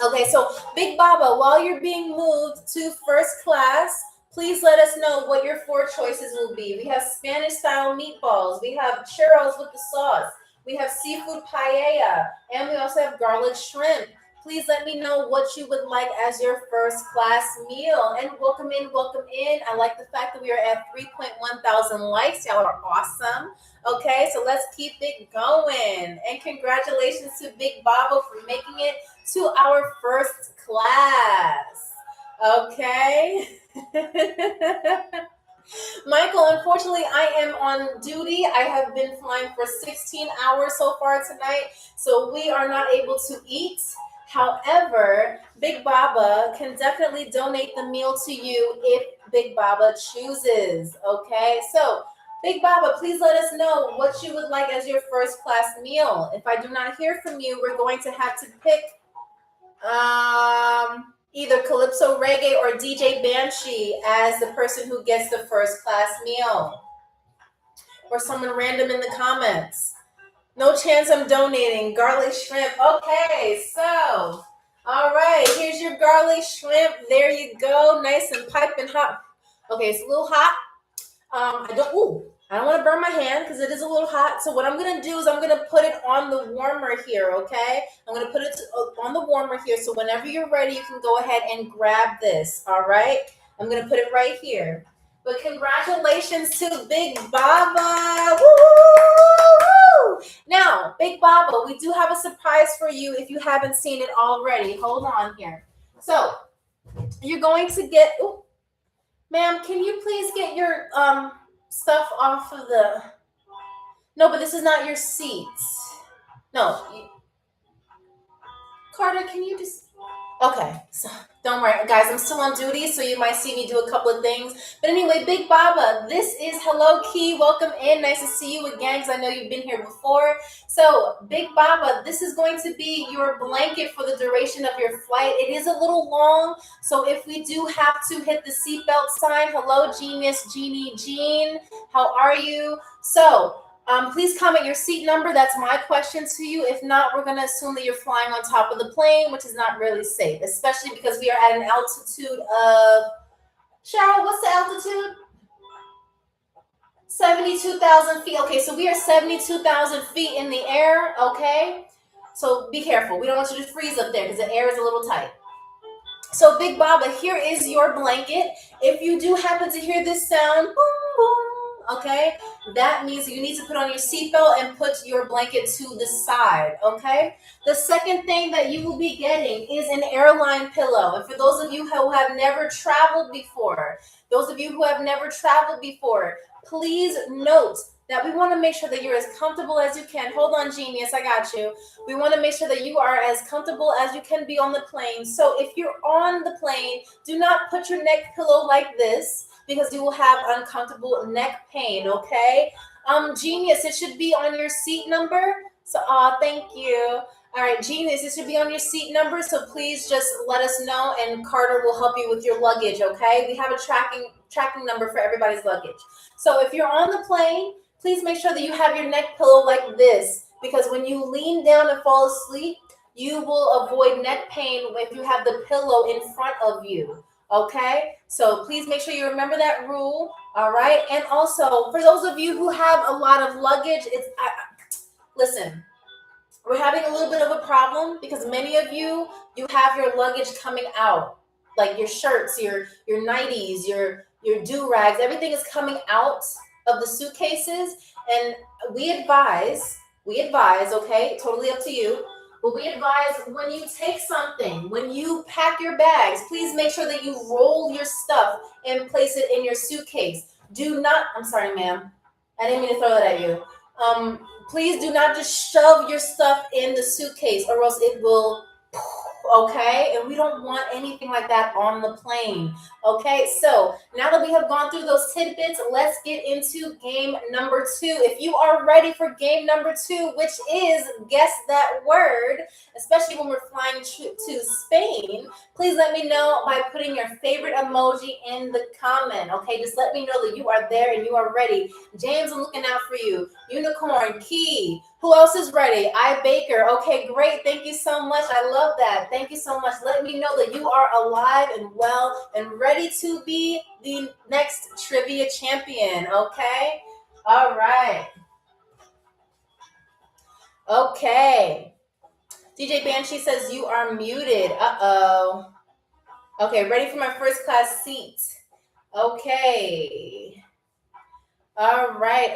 Okay, so Big Baba, while you're being moved to first class, please let us know what your four choices will be. We have Spanish style meatballs, we have churros with the sauce, we have seafood paella, and we also have garlic shrimp. Please let me know what you would like as your first class meal. And welcome in, welcome in. I like the fact that we are at 3.1 thousand likes. Y'all are awesome. Okay, so let's keep it going. And congratulations to Big Baba for making it to our first class. Okay. Michael, unfortunately, I am on duty. I have been flying for 16 hours so far tonight, so we are not able to eat. However, Big Baba can definitely donate the meal to you if Big Baba chooses. Okay, so Big Baba, please let us know what you would like as your first class meal. If I do not hear from you, we're going to have to pick either Calypso Reggae or DJ Banshee as the person who gets the first class meal. Or someone random in the comments. No chance I'm donating. Garlic shrimp. Okay, so, all right, here's your garlic shrimp. There you go. Nice and piping hot. Okay, it's a little hot. I don't want to burn my hand because it is a little hot. So what I'm going to do is I'm going to put it on the warmer here, okay? I'm going to put it on the warmer here. So whenever you're ready, you can go ahead and grab this, all right? I'm going to put it right here. But congratulations to Big Baba. Woo! Now, Big Baba, we do have a surprise for you if you haven't seen it already. Hold on here. So you're going to get... Ma'am, can you please get your stuff off of the... No, but this is not your seats. No. Carter, can you just... Okay, so don't worry. Guys, I'm still on duty, so you might see me do a couple of things. But anyway, Big Baba, this is Hello Key. Welcome in. Nice to see you again, because I know you've been here before. So, Big Baba, this is going to be your blanket for the duration of your flight. It is a little long, so if we do have to hit the seatbelt sign, hello, Genius, Jeannie, Jean, how are you? So, please comment your seat number. That's my question to you. If not, we're going to assume that you're flying on top of the plane, which is not really safe, especially because we are at an altitude of... Cheryl, what's the altitude? 72,000 feet. Okay, so we are 72,000 feet in the air, okay? So be careful. We don't want you to freeze up there because the air is a little tight. So Big Baba, here is your blanket. If you do happen to hear this sound, boom, boom, okay, that means you need to put on your seatbelt and put your blanket to the side, okay? The second thing that you will be getting is an airline pillow. And for those of you who have never traveled before, please note that we want to make sure that you're as comfortable as you can. Hold on, Genius, I got you. We want to make sure that you are as comfortable as you can be on the plane. So if you're on the plane, do not put your neck pillow like this because you will have uncomfortable neck pain, okay? Genius, it should be on your seat number. So, thank you. All right, Genius, it should be on your seat number. So please just let us know and Carter will help you with your luggage, okay? We have a tracking number for everybody's luggage. So if you're on the plane, please make sure that you have your neck pillow like this because when you lean down and fall asleep, you will avoid neck pain if you have the pillow in front of you, okay? So please make sure you remember that rule, all right? And also, for those of you who have a lot of luggage, listen, we're having a little bit of a problem because many of you have your luggage coming out, like your shirts, your nighties, your do-rags, everything is coming out of the suitcases, and we advise, okay, totally up to you, But we advise when you take something, when you pack your bags, please make sure that you roll your stuff and place it in your suitcase. Do not, I'm sorry, ma'am. I didn't mean to throw that at you. Please do not just shove your stuff in the suitcase or else it will, okay? And we don't want anything like that on the plane, okay? So now that we have gone through those tidbits, let's get into game number 2. If you are ready for game number 2, which is guess that word, especially when we're flying to Spain, please let me know by putting your favorite emoji in the comment, okay? Just let me know that you are there and you are ready. James, I'm looking out for you. Unicorn, Key. Who else is ready? I Baker. Okay, great. Thank you so much. I love that. Thank you so much. Let me know that you are alive and well and ready to be the next trivia champion, okay? All right. Okay. DJ Banshee says you are muted. Uh-oh. Okay, ready for my first class seat. Okay. All right.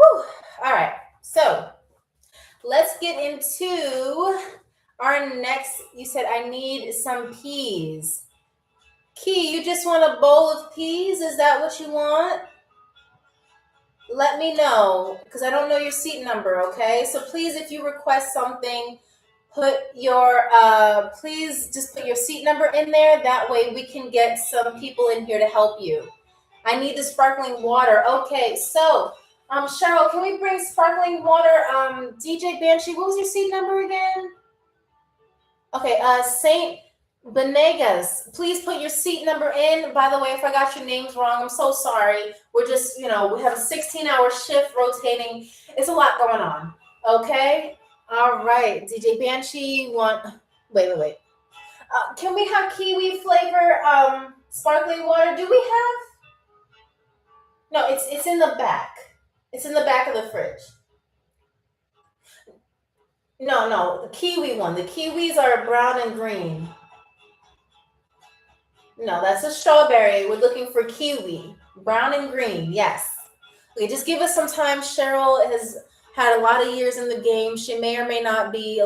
Whew. All right. So let's get into our next. You said I need some peas. Key, you just want a bowl of peas? Is that what you want? Let me know because I don't know your seat number, okay? So please, if you request something, put your please just put your seat number in there. That way we can get some people in here to help you. I need the sparkling water. Okay, so Cheryl, can we bring sparkling water? DJ Banshee, what was your seat number again? Okay, Saint Benegas, please put your seat number in. By the way, if I got your names wrong, I'm so sorry. We're just, we have a 16-hour shift rotating. It's a lot going on. Okay? All right. DJ Banshee, wait. Can we have kiwi flavor sparkling water? Do we have? No, it's in the back. It's in the back of the fridge. No, the kiwi one. The kiwis are brown and green. No, that's a strawberry. We're looking for kiwi. Brown and green, yes. Okay, just give us some time. Cheryl has had a lot of years in the game. She may or may not be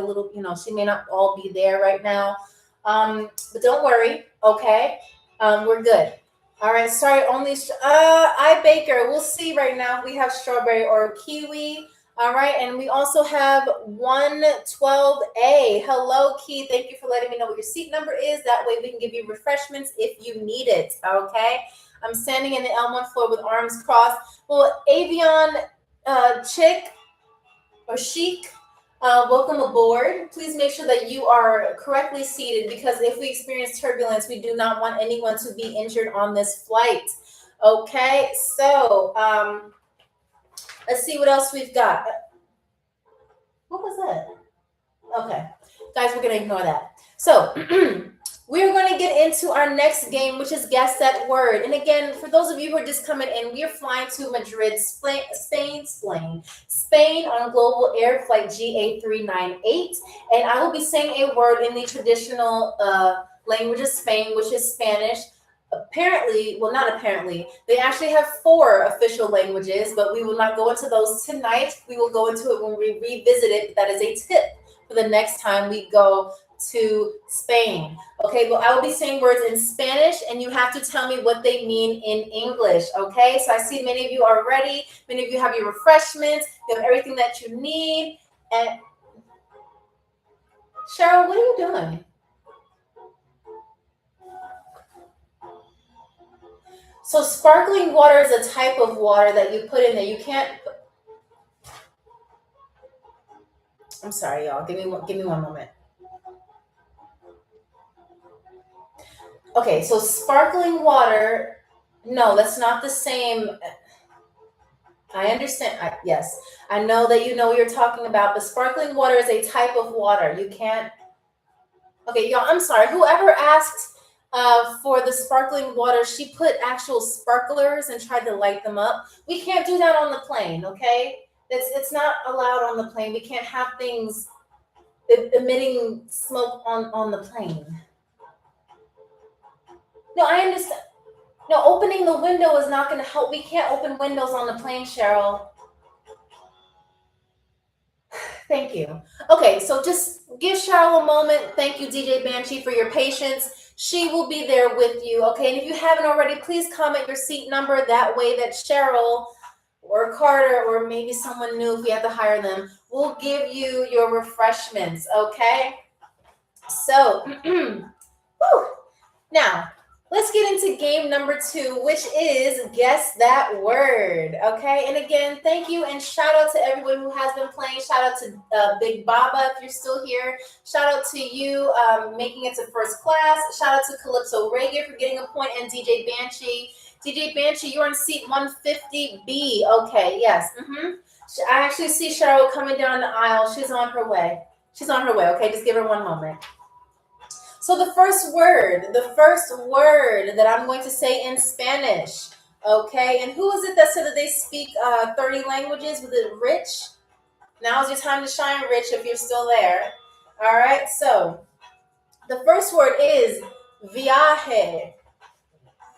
she may not all be there right now. But don't worry, okay? We're good. All right, sorry, only I Baker. We'll see right now if we have strawberry or kiwi. All right, and we also have 112A. Hello, Key. Thank you for letting me know what your seat number is. That way we can give you refreshments if you need it, okay? I'm standing in the L1 floor with arms crossed. Well, Avion Chick or Chic, welcome aboard. Please make sure that you are correctly seated because if we experience turbulence, we do not want anyone to be injured on this flight. Okay, so let's see what else we've got. What was that? Okay, guys, we're going to ignore that. So we're going to get into our next game, which is Guess That Word. And again, for those of you who are just coming in, we are flying to Madrid, Spain on Global Air Flight GA398. And I will be saying a word in the traditional language of Spain, which is Spanish. They actually have 4 official languages, but we will not go into those tonight. We will go into it when we revisit it. That is a tip for the next time we go to Spain. Okay, well, I will be saying words in Spanish and you have to tell me what they mean in English. Okay, so I see many of you are ready. Many of you have your refreshments. You have everything that you need. And Cheryl, what are you doing? So sparkling water is a type of water that you put in there. You can't. I'm sorry, y'all. Give me one moment. Okay, so sparkling water. No, that's not the same. I understand. Yes, I know that you know what you're talking about, but sparkling water is a type of water. You can't. Okay, y'all. I'm sorry. Whoever asked for the sparkling water, she put actual sparklers and tried to light them up. We can't do that on the plane, okay? It's not allowed on the plane. We can't have things emitting smoke on the plane. No, I understand. No, opening the window is not going to help. We can't open windows on the plane, Cheryl. Thank you. Okay, so just give Cheryl a moment. Thank you, DJ Banshee, for your patience. She will be there with you, okay? And if you haven't already, please comment your seat number. That way that Cheryl or Carter or maybe someone new, if we have to hire them, will give you your refreshments, okay? So, whew. Now, let's get into game number 2, which is Guess That Word, okay? And again, thank you and shout out to everyone who has been playing. Shout out to Big Baba if you're still here. Shout out to you making it to first class. Shout out to Calypso Reggae for getting a point and DJ Banshee. DJ Banshee, you're in seat 150B. Okay, yes. I actually see Cheryl coming down the aisle. She's on her way. She's on her way, okay? Just give her one moment. So the first word that I'm going to say in Spanish, okay? And who is it that said that they speak 30 languages? Was it Rich? Now's your time to shine, Rich, if you're still there. All right, so the first word is viaje.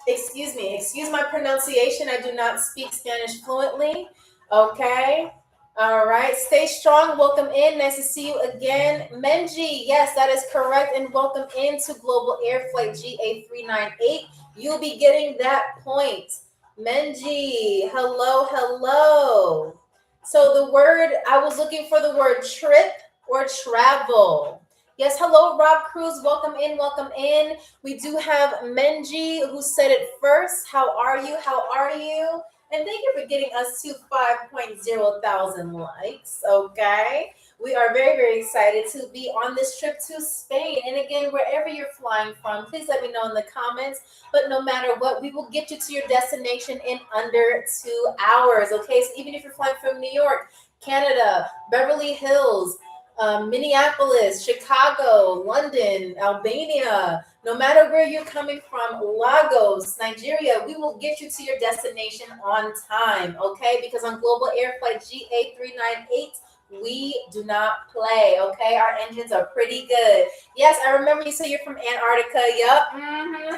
Excuse me, excuse my pronunciation. I do not speak Spanish fluently, okay? All right, stay strong. Welcome in. Nice to see you again. Menji, yes, that is correct. And welcome into Global Air Flight GA398. You'll be getting that point. Menji, hello, hello. So the word, I was looking for the word trip or travel. Yes, hello, Rob Cruz. Welcome in, welcome in. We do have Menji who said it first. How are you? How are you? And thank you for getting us to 5.0 thousand likes, okay? We are very, very excited to be on this trip to Spain. And again, wherever you're flying from, please let me know in the comments. But no matter what, we will get you to your destination in under 2 hours, okay? So even if you're flying from New York, Canada, Beverly Hills, Minneapolis, Chicago, London, Albania, no matter where you're coming from, Lagos, Nigeria, we will get you to your destination on time, okay? Because on Global Air Flight GA398, we do not play, okay? Our engines are pretty good. Yes, I remember you said you're from Antarctica. Yup.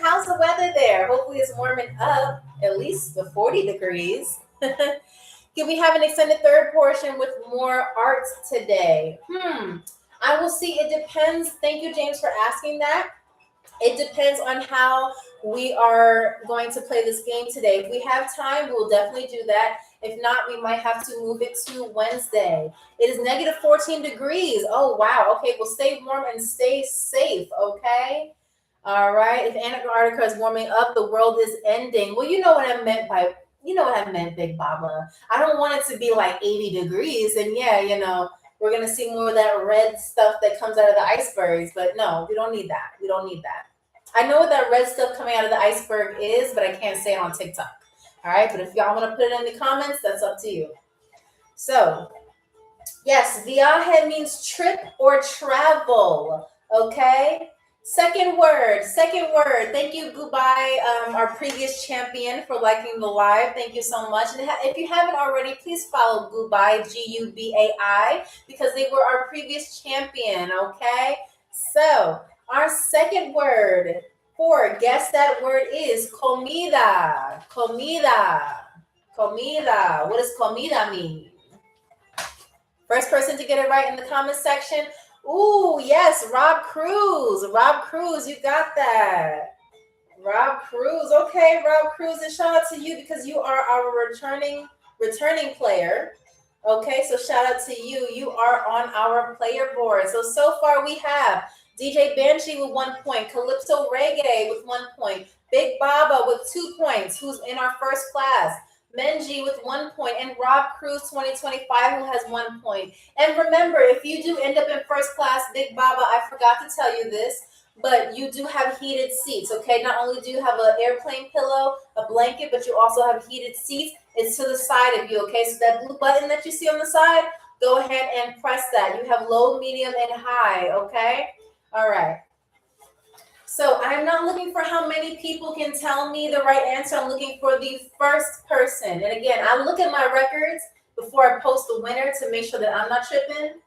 How's the weather there? Hopefully it's warming up at least to 40 degrees. Can we have an extended third portion with more art today? I will see. It depends. Thank you, James, for asking that. It depends on how we are going to play this game today. If we have time, we'll definitely do that. If not, we might have to move it to Wednesday. It is negative 14 degrees. Oh, wow. Okay, well, stay warm and stay safe, okay? All right. If Antarctica is warming up, the world is ending. Well, you know what I meant by... You know what I meant, Big Baba. I don't want it to be like 80 degrees. And yeah, you know, we're going to see more of that red stuff that comes out of the icebergs. But no, we don't need that. We don't need that. I know what that red stuff coming out of the iceberg is, but I can't say it on TikTok. All right. But if y'all want to put it in the comments, that's up to you. So, yes, viaje means trip or travel. Okay. Second word. Thank you, Goodbye, our previous champion, for liking the live. Thank you so much. And if you haven't already, please follow Goodbye, Gubai, because they were our previous champion, okay? So, our second word for Guess That Word is comida. Comida. What does comida mean? First person to get it right in the comment section. Ooh, yes, Rob Cruz. Rob Cruz, you got that. Rob Cruz. Okay, Rob Cruz, and shout out to you because you are our returning player. Okay, so shout out to you. You are on our player board. So far we have DJ Banshee with 1 point, Calypso Reggae with 1 point, Big Baba with 2 points, who's in our first class, Menji with 1 point, and Rob Cruz 2025, who has 1 point. And remember, if you do end up in first class, Big Baba, I forgot to tell you this, but you do have heated seats, okay? Not only do you have an airplane pillow, a blanket, but you also have heated seats. It's to the side of you, okay? So that blue button that you see on the side, go ahead and press that. You have low, medium, and high, okay? All right. So I'm not looking for how many people can tell me the right answer. I'm looking for the first person. And again, I look at my records before I post the winner to make sure that I'm not tripping.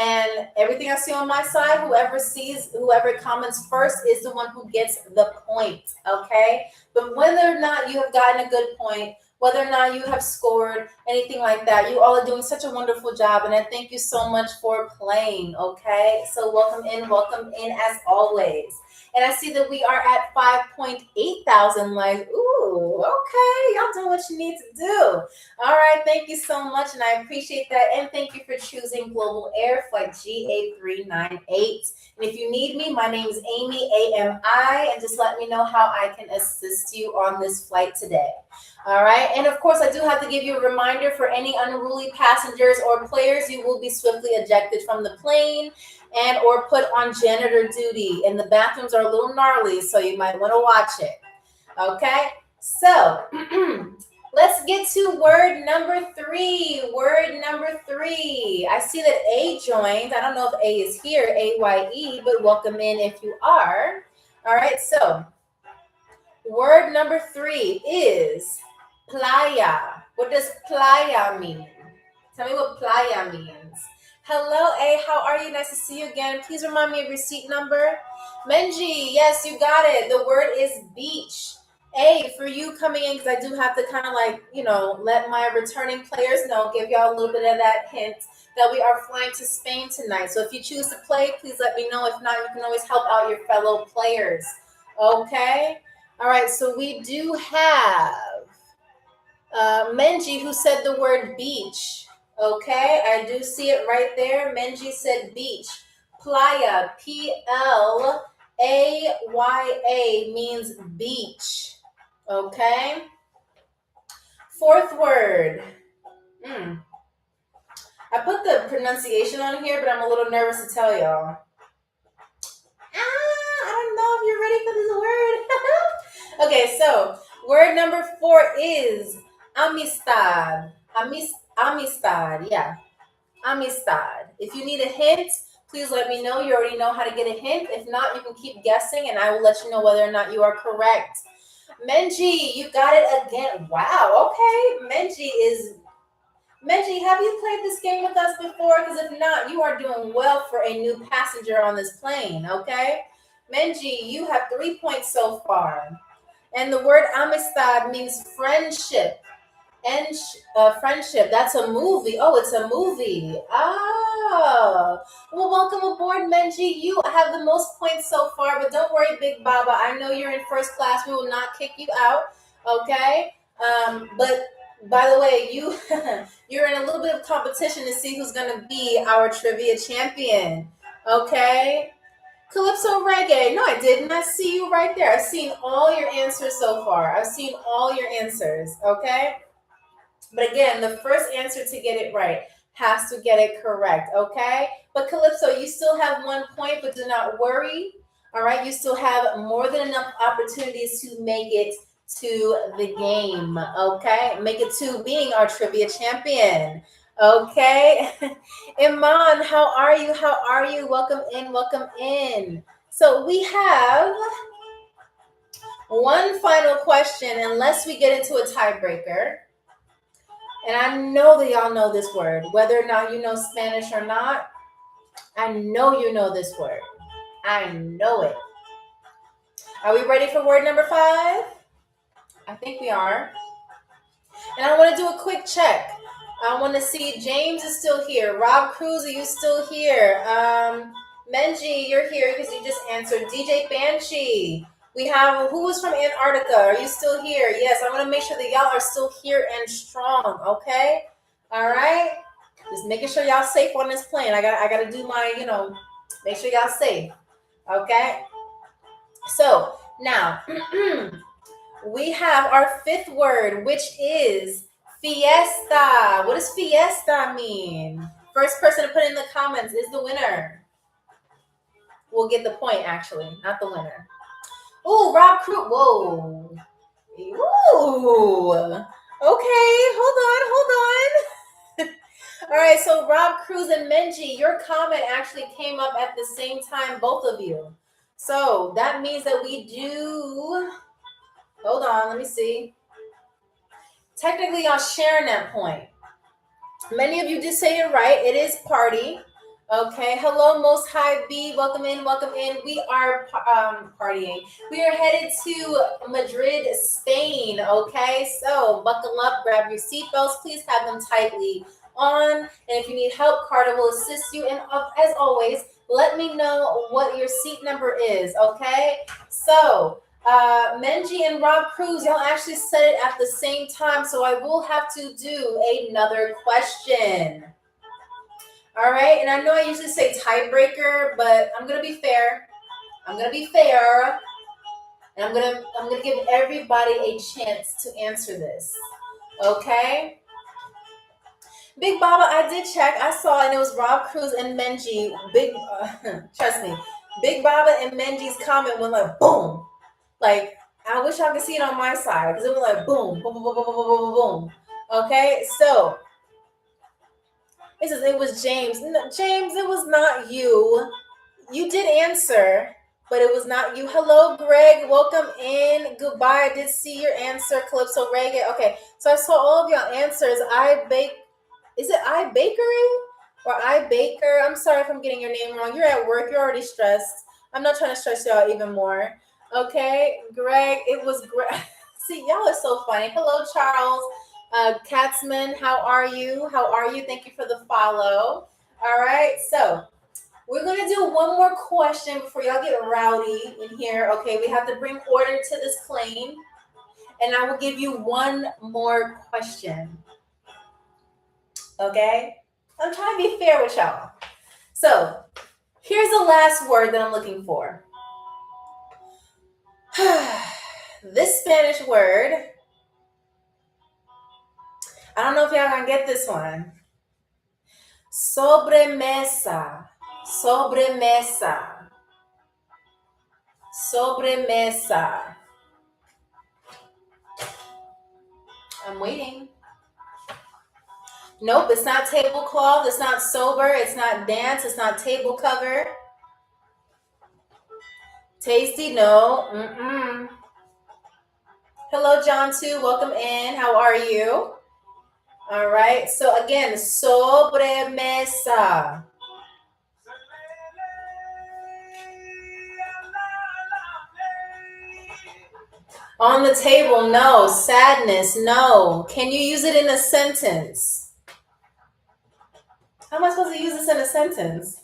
And everything I see on my side, whoever comments first is the one who gets the point, okay? But whether or not you have gotten a good point, whether or not you have scored, anything like that. You all are doing such a wonderful job, and I thank you so much for playing, okay? So welcome in as always. And I see that we are at 5.8 thousand likes. Ooh, okay. Y'all doing what you need to do. All right. Thank you so much. And I appreciate that. And thank you for choosing Global Air Flight GA398. And if you need me, my name is Amy, AMI, and just let me know how I can assist you on this flight today. All right. And of course, I do have to give you a reminder for any unruly passengers or players, you will be swiftly ejected from the plane and or put on janitor duty. And the bathrooms are a little gnarly, so you might want to watch it. Okay. So let's get to word number 3. Word number 3. I see that A joined. I don't know if A is here, AYE, but welcome in if you are. All right. So word number 3 is playa. What does playa mean? Tell me what playa means. Hello, A. How are you? Nice to see you again. Please remind me of your seat number. Menji, yes, you got it. The word is beach. A, for you coming in, because I do have to kind of let my returning players know, give y'all a little bit of that hint that we are flying to Spain tonight. So if you choose to play, please let me know. If not, you can always help out your fellow players. Okay? All right, so we do have Menji who said the word beach. Okay, I do see it right there. Menji said beach. Playa, Playa, means beach. Okay. 4th word. I put the pronunciation on here, but I'm a little nervous to tell y'all. I don't know if you're ready for this word. Okay, so word number 4 is amistad. Amistad, yeah. Amistad. If you need a hint, please let me know. You already know how to get a hint. If not, you can keep guessing, and I will let you know whether or not you are correct. Menji, you got it again. Wow, okay. Menji, have you played this game with us before? Because if not, you are doing well for a new passenger on this plane, okay? Menji, you have 3 points so far. And the word amistad means friendship. And friendship, that's a movie. Oh, it's a movie. Oh, well, welcome aboard, Menji. You have the most points so far, but don't worry, Big Baba. I know you're in first class. We will not kick you out, okay? But by the way, you're in a little bit of competition to see who's going to be our trivia champion, okay? Calypso Reggae. No, I didn't. I see you right there. I've seen all your answers so far. I've seen all your answers, okay? But again, the first answer to get it right has to get it correct, okay? But Calypso, you still have 1 point, but do not worry, all right? You still have more than enough opportunities to make it to the game, okay? Make it to being our trivia champion, okay? Iman, how are you? How are you? Welcome in, welcome in. So we have one final question, unless we get into a tiebreaker. And I know that y'all know this word, whether or not you know Spanish or not. I know you know this word. I know it. Are we ready for word number 5? I think we are. And I want to do a quick check. I want to see James is still here. Rob Cruz, are you still here? Menji, you're here because you just answered. DJ Banshee. We have, who was from Antarctica? Are you still here? Yes, I want to make sure that y'all are still here and strong, okay? All right? Just making sure y'all safe on this plane. I gotta do my, make sure y'all safe, okay? So, now, we have our 5th word, which is fiesta. What does fiesta mean? First person to put in the comments is the winner. We'll get the point, actually, not the winner. Oh, Rob Cruz. Whoa. Ooh. Okay, hold on. All right, so Rob Cruz and Menji, your comment actually came up at the same time, both of you. So that means that we do. Hold on, let me see. Technically, y'all sharing that point. Many of you did say it right. It is party. Okay, hello, Most High B. Welcome in, welcome in. We are partying. We are headed to Madrid, Spain. Okay, so buckle up, grab your seatbelts. Please have them tightly on. And if you need help, Carter will assist you. And as always, let me know what your seat number is. Okay, so Menji and Rob Cruz, y'all actually said it at the same time, so I will have to do another question. All right, and I know I usually say tiebreaker, but I'm gonna be fair. I'm gonna be fair, and I'm gonna give everybody a chance to answer this. Okay. Big Baba, I did check. I saw, and it was Rob Cruz and Menji. Trust me, Big Baba and Menji's comment went like boom. Like I wish I could see it on my side because it was like boom, boom, boom, boom, boom, boom, boom, boom. Okay, so it says it was James. No, James, it was not you. You did answer, but it was not you. Hello, Greg. Welcome in. Goodbye. I did see your answer, Calypso Reggae. Okay, so I saw all of y'all answers. Is it I Bakery or I Baker? I'm sorry if I'm getting your name wrong. You're at work. You're already stressed. I'm not trying to stress you out even more. Okay, Greg. It was Greg. See, y'all are so funny. Hello, Charles. Katzman, how are you? How are you? Thank you for the follow. All right, so we're going to do one more question before y'all get rowdy in here. Okay, we have to bring order to this claim. And I will give you one more question. Okay? I'm trying to be fair with y'all. So, here's the last word that I'm looking for. This Spanish word, I don't know if y'all gonna get this one. Sobremesa. Sobremesa. Sobremesa. I'm waiting. Nope, it's not tablecloth. It's not sober. It's not dance. It's not table cover. Tasty, no. Mm-mm. Hello, John, too. Welcome in. How are you? All right. So, again, sobremesa. On the table, no. Sadness, no. Can you use it in a sentence? How am I supposed to use this in a sentence?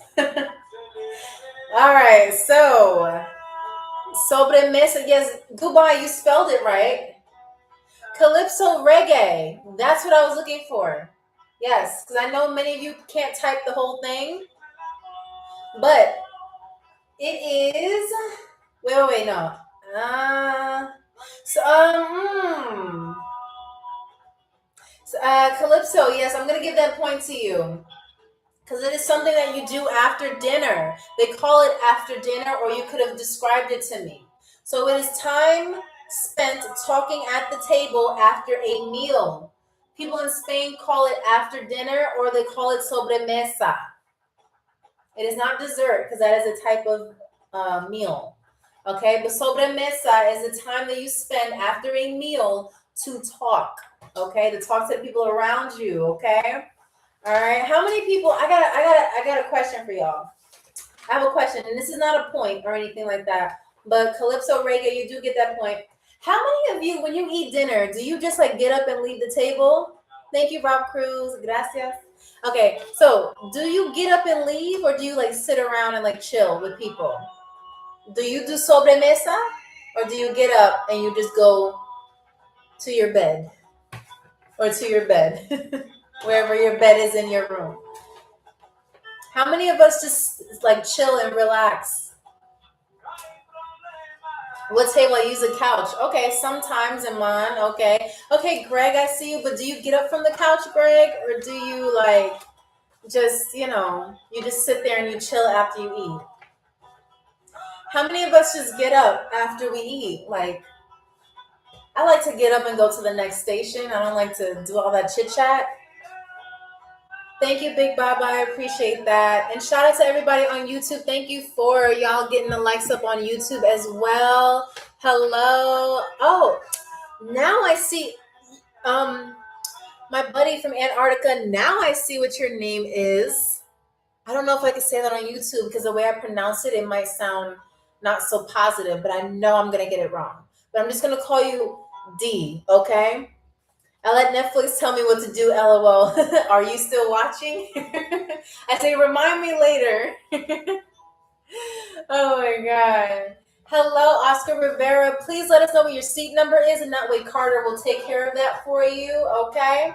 All right, so sobremesa, yes, goodbye, you spelled it right. Calypso reggae, that's what I was looking for. Yes, because I know many of you can't type the whole thing, but it is, wait, no. Calypso, yes, I'm going to give that point to you. Because it is something that you do after dinner. They call it after dinner, or you could have described it to me. So it is time spent talking at the table after a meal. People in Spain call it after dinner, or they call it sobremesa. It is not dessert, because that is a type of meal. Okay, but sobremesa is the time that you spend after a meal to talk. Okay, to talk to the people around you. Okay. All right. How many people? I got a question for y'all. I have a question, and this is not a point or anything like that. But Calypso Reggae, you do get that point. How many of you, when you eat dinner, do you just like get up and leave the table? Thank you, Rob Cruz. Gracias. Okay. So, do you get up and leave, or do you like sit around and like chill with people? Do you do sobremesa, or do you get up and you just go to your bed, or to your bed? Wherever your bed is in your room. How many of us just like chill and relax? What table? I use a couch. Okay, sometimes, Iman. Okay, Greg, I see you. But do you get up from the couch, Greg, or do you like just you just sit there and you chill after you eat? How many of us just get up after we eat? Like, I like to get up and go to the next station. I don't like to do all that chit chat. Thank you, Big Baba. I appreciate that. And shout out to everybody on YouTube. Thank you for y'all getting the likes up on YouTube as well. Hello. Oh, now I see my buddy from Antarctica. Now I see what your name is. I don't know if I can say that on YouTube because the way I pronounce it, it might sound not so positive, but I know I'm gonna get it wrong. But I'm just gonna call you D, okay? I let Netflix tell me what to do, LOL. Are you still watching? I say, remind me later. Oh my God. Hello, Oscar Rivera. Please let us know what your seat number is, and that way Carter will take care of that for you, okay?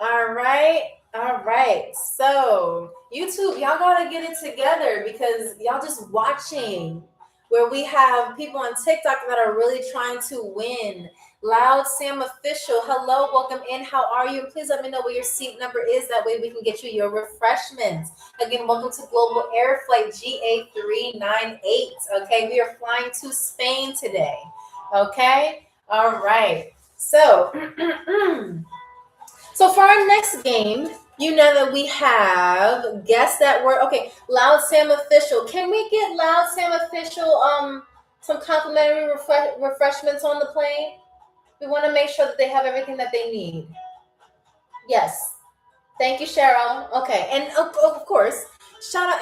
All right. All right. So, YouTube, y'all got to get it together because y'all just watching where we have people on TikTok that are really trying to win. Loud Sam Official, hello, welcome in. How are you? Please let me know what your seat number is. That way we can get you your refreshments. Again, welcome to Global Air Flight GA398. Okay, we are flying to Spain today. Okay. All right. So, So for our next game, you know that we have guess that word. Okay, Loud Sam Official. Can we get Loud Sam Official some complimentary refreshments on the plane? We want to make sure that they have everything that they need. Yes. Thank you, Cheryl. Okay, and of course, shout out,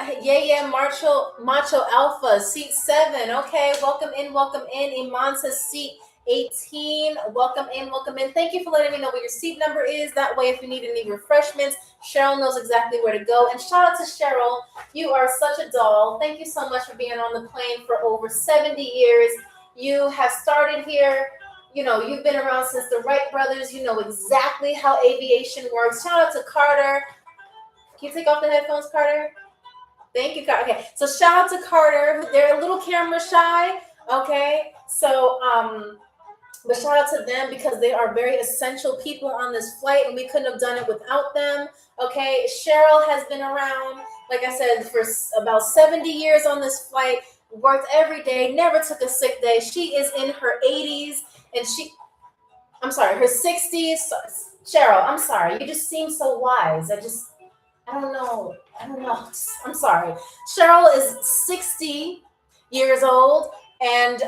Macho Alpha, seat 7. Okay, welcome in, welcome in. Iman says seat 18. Welcome in, welcome in. Thank you for letting me know what your seat number is. That way, if you need any refreshments, Cheryl knows exactly where to go. And shout out to Cheryl. You are such a doll. Thank you so much for being on the plane for over 70 years. You have started here. You know, you've been around since the Wright brothers. You know exactly how aviation works. Shout out to Carter. Can you take off the headphones, Carter? Thank you, Carter. Okay, so shout out to Carter. They're a little camera shy. Okay, so but shout out to them because they are very essential people on this flight, and we couldn't have done it without them. Okay, Cheryl has been around, like I said, for about 70 years on this flight. Worked every day, never took a sick day. She is in her 80s. And I'm sorry, her 60s. Cheryl, I'm sorry. You just seem so wise. I don't know. I'm sorry. Cheryl is 60 years old. And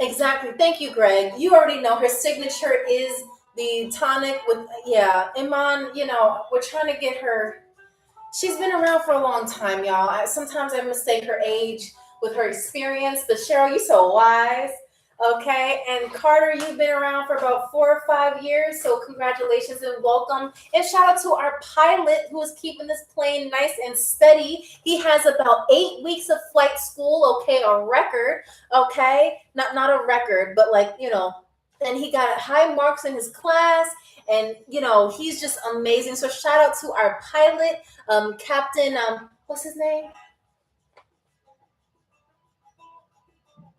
exactly. Thank you, Greg. You already know her signature is the tonic with, yeah, Iman, you know, we're trying to get her. She's been around for a long time, y'all. Sometimes I mistake her age with her experience, but Cheryl, you're so wise. Okay, and Carter, you've been around for about 4 or 5 years, so congratulations and welcome. And shout out to our pilot who is keeping this plane nice and steady. He has about 8 weeks of flight school, okay, a record, okay, not a record, but like, you know, and he got high marks in his class, and you know, he's just amazing. So shout out to our pilot, Captain, what's his name?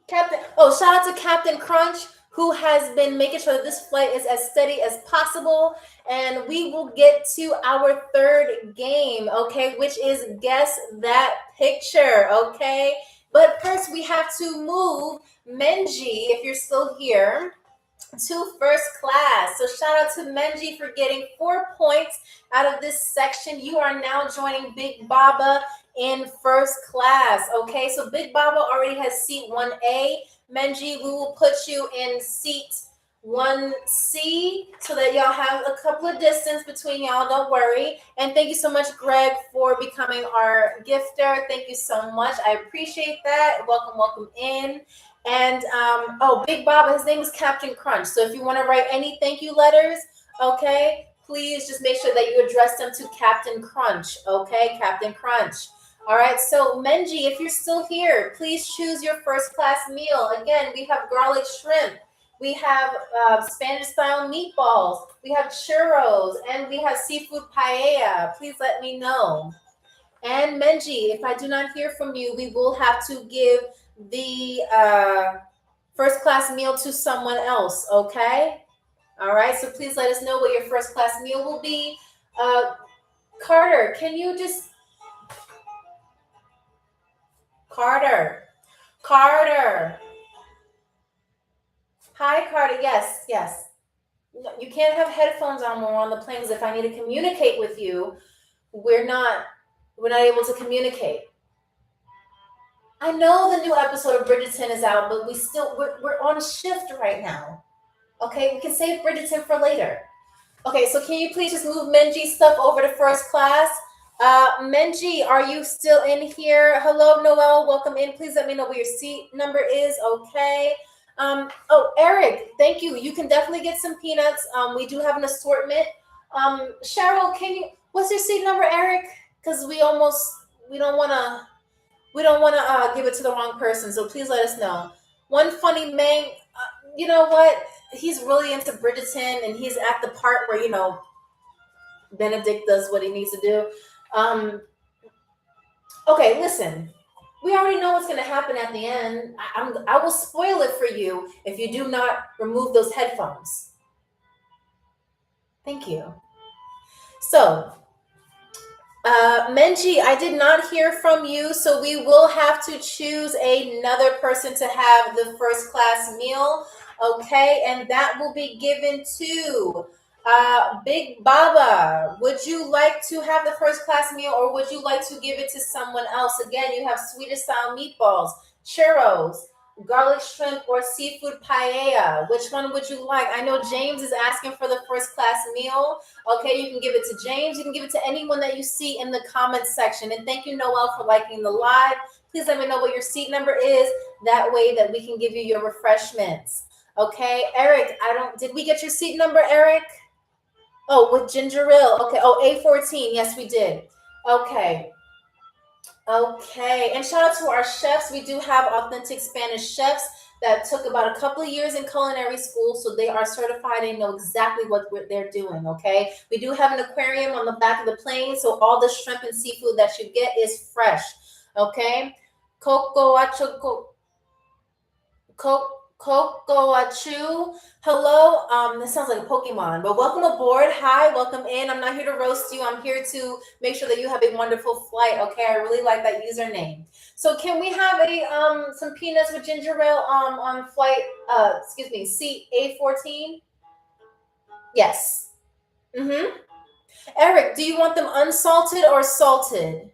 Shout out to Captain Crunch, who has been making sure that this flight is as steady as possible. And we will get to our third game, okay, which is Guess That Picture, okay? But first, we have to move Menji, if you're still here, to first class. So shout out to Menji for getting 4 points out of this section. You are now joining Big Baba in first class. Okay, so Big Baba already has seat 1A. Menji, we will put you in seat 1C so that y'all have a couple of distance between y'all. Don't worry. And thank you so much, Greg, for becoming our gifter. Thank you so much. I appreciate that. Welcome, welcome in. And Big Baba, his name is Captain Crunch. So if you want to write any thank you letters, okay, please just make sure that you address them to Captain Crunch. Okay, Captain Crunch. All right, so Menji, if you're still here, please choose your first class meal. Again, we have garlic shrimp. We have Spanish style meatballs. We have churros, and we have seafood paella. Please let me know. And Menji, if I do not hear from you, we will have to give the first class meal to someone else, okay? All right, so please let us know what your first class meal will be. Carter, can you just... Carter. Hi, Carter. Yes. No, you can't have headphones on when we're on the plane because if I need to communicate with you, we're not able to communicate. I know the new episode of Bridgerton is out, but we're on shift right now. Okay, we can save Bridgerton for later. Okay, so can you please just move Menji's stuff over to first class? Menji, are you still in here? Hello, Noel. Welcome in. Please let me know what your seat number is. Okay. Oh, Eric, thank you. You can definitely get some peanuts. We do have an assortment. Cheryl, what's your seat number, Eric? Because we don't want to, give it to the wrong person. So please let us know. One funny man, you know what? He's really into Bridgerton, and he's at the part where, Benedict does what he needs to do. Okay, listen. We already know what's going to happen at the end. I will spoil it for you if you do not remove those headphones. Thank you. So, Menji, I did not hear from you, so we will have to choose another person to have the first class meal. Okay, and that will be given to Big Baba. Would you like to have the first class meal, or would you like to give it to someone else? Again, you have Swedish style meatballs, churros, garlic shrimp, or seafood paella. Which one would you like? I know James is asking for the first class meal. Okay, you can give it to James. You can give it to anyone that you see in the comments section. And thank you, Noel, for liking the live. Please let me know what your seat number is. That way that we can give you your refreshments. Okay, Eric, did we get your seat number, Eric? Oh, with ginger ale. Okay. Oh, A14. Yes, we did. Okay. Okay. And shout out to our chefs. We do have authentic Spanish chefs that took about a couple of years in culinary school, so they are certified and know exactly what they're doing. Okay. We do have an aquarium on the back of the plane, so all the shrimp and seafood that you get is fresh. Okay. Coco Acho Cocoachu. Hello. This sounds like a Pokemon, but welcome aboard. Hi, welcome in. I'm not here to roast you. I'm here to make sure that you have a wonderful flight. Okay, I really like that username. So can we have some peanuts with ginger ale on flight seat A14? Yes. Mm-hmm. Eric, do you want them unsalted or salted?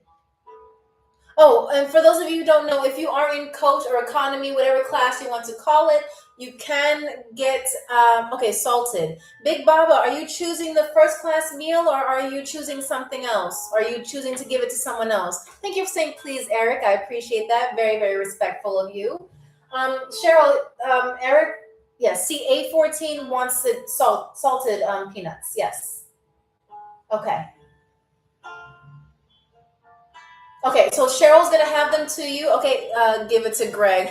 Oh, and for those of you who don't know, if you are in coach or economy, whatever class you want to call it, you can get, salted. Big Baba, are you choosing the first class meal, or are you choosing something else? Are you choosing to give it to someone else? Thank you for saying please, Eric. I appreciate that. Very, very respectful of you. Cheryl, Eric, yes, CA14 wants the salted peanuts. Yes. Okay. Okay, so Cheryl's gonna have them to you. Okay, give it to Greg.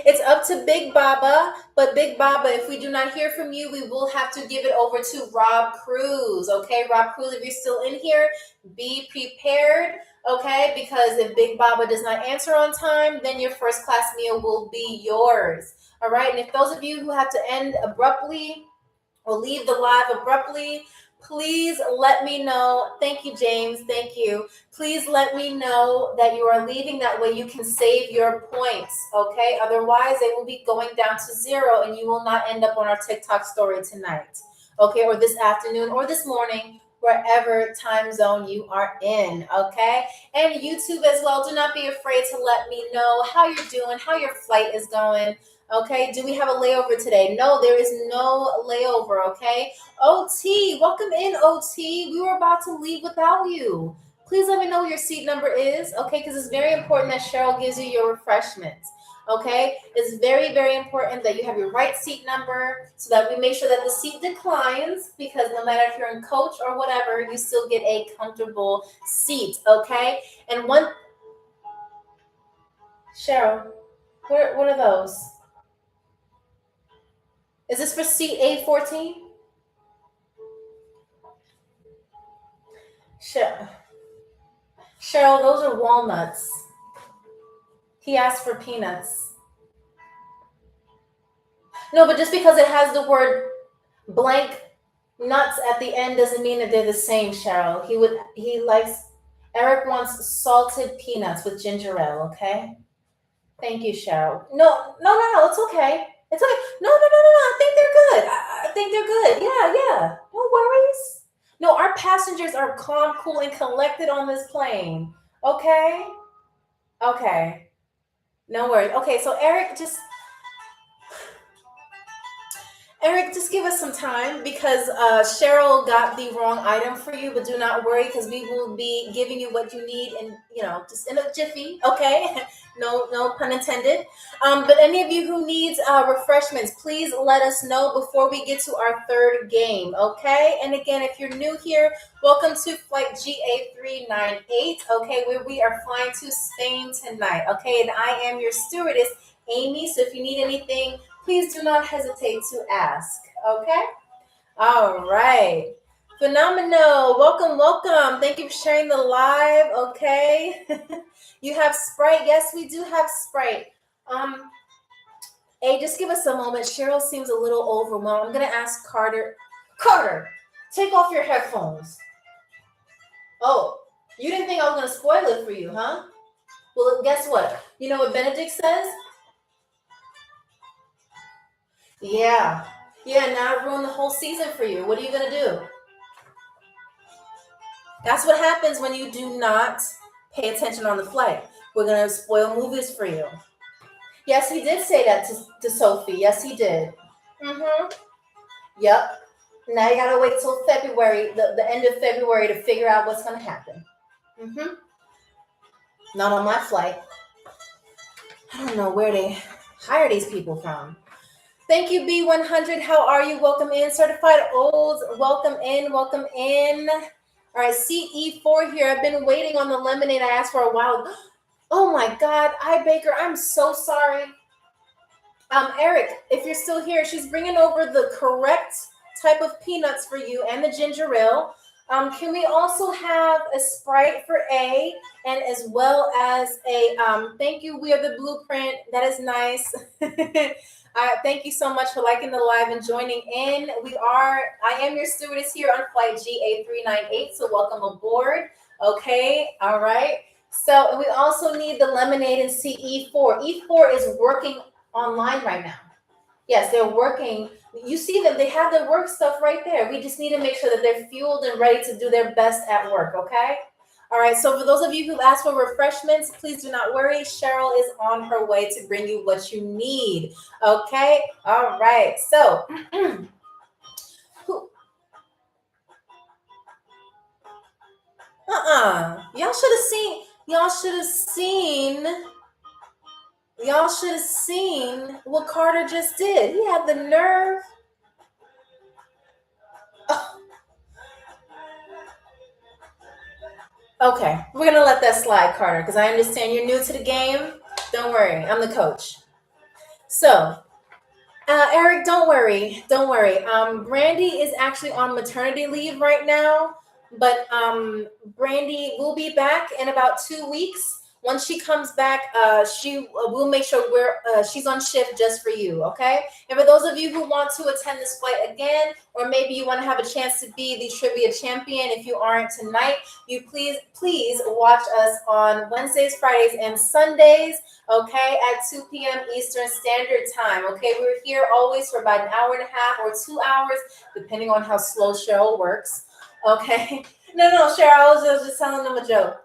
It's up to Big Baba, but Big Baba, if we do not hear from you, we will have to give it over to Rob Cruz. Okay, Rob Cruz, if you're still in here, be prepared. Okay, because if Big Baba does not answer on time, then your first class meal will be yours. All right, and if those of you who have to end abruptly or leave the live abruptly, please let me know. Thank you, James. Thank you. Please let me know that you are leaving. That way you can save your points, okay? Otherwise, they will be going down to zero and you will not end up on our TikTok story tonight, okay? Or this afternoon or this morning, wherever time zone you are in, okay? And YouTube as well. Do not be afraid to let me know how you're doing, how your flight is going. Okay, do we have a layover today? No, there is no layover, okay? OT, welcome in, OT. We were about to leave without you. Please let me know what your seat number is, okay? Because it's very important that Cheryl gives you your refreshments, okay? It's very, very important that you have your right seat number so that we make sure that the seat declines, because no matter if you're in coach or whatever, you still get a comfortable seat, okay? And Cheryl, what are those? Is this for seat A14? Cheryl, those are walnuts. He asked for peanuts. No, but just because it has the word blank nuts at the end doesn't mean that they're the same, Cheryl. Eric wants salted peanuts with ginger ale, okay? Thank you, Cheryl. No, it's okay. It's okay. No. I think they're good. I think they're good. Yeah. No worries. No, our passengers are calm, cool, and collected on this plane. Okay? Okay. No worries. Okay, so Eric, Eric, just give us some time because Cheryl got the wrong item for you, but do not worry because we will be giving you what you need and just in a jiffy, okay? No pun intended. But any of you who needs refreshments, please let us know before we get to our third game, okay? And again, if you're new here, welcome to flight GA398, okay, where we are flying to Spain tonight, okay? And I am your stewardess, Amy, so if you need anything, please do not hesitate to ask. Okay? All right. Phenomenal. Welcome. Thank you for sharing the live. Okay. You have Sprite. Yes, we do have Sprite. Hey, just give us a moment. Cheryl seems a little overwhelmed. I'm going to ask Carter. Carter, take off your headphones. Oh, you didn't think I was going to spoil it for you, huh? Well, guess what? You know what Benedict says? Yeah, now I ruined the whole season for you. What are you going to do? That's what happens when you do not pay attention on the flight. We're going to spoil movies for you. Yes, he did say that to Sophie. Yes, he did. Yep. Now you got to wait till February, the end of February to figure out what's going to happen. Not on my flight. I don't know where they hire these people from. Thank you, B100. How are you? Welcome in. Certified Olds, welcome in. All right, CE4 here. I've been waiting on the lemonade I asked for a while. Oh my God, Baker, I'm so sorry. Eric, if you're still here, she's bringing over the correct type of peanuts for you and the ginger ale. Can we also have a Sprite for A and as well as a, thank you, We Are the Blueprint. That is nice. Thank you so much for liking the live and joining in. I am your stewardess here on flight GA398, so welcome aboard. Okay, all right. So we also need the lemonade and CE4. E4 is working online right now. Yes, they're working. You see them, they have their work stuff right there. We just need to make sure that they're fueled and ready to do their best at work, okay? All right, so for those of you who've asked for refreshments, please do not worry. Cheryl is on her way to bring you what you need, okay? All right, so y'all should have seen what Carter just did. He had the nerve. Okay, we're going to let that slide, Carter, because I understand you're new to the game. Don't worry, I'm the coach. So, Eric, don't worry. Brandy is actually on maternity leave right now, but Brandy will be back in about 2 weeks. Once she comes back, she will make sure she's on shift just for you, okay? And for those of you who want to attend this flight again, or maybe you want to have a chance to be the trivia champion if you aren't tonight, you please watch us on Wednesdays, Fridays, and Sundays, okay, at 2 p.m. Eastern Standard Time, okay? We're here always for about an hour and a half or 2 hours, depending on how slow Cheryl works, okay? No, Cheryl, I was just telling them a joke.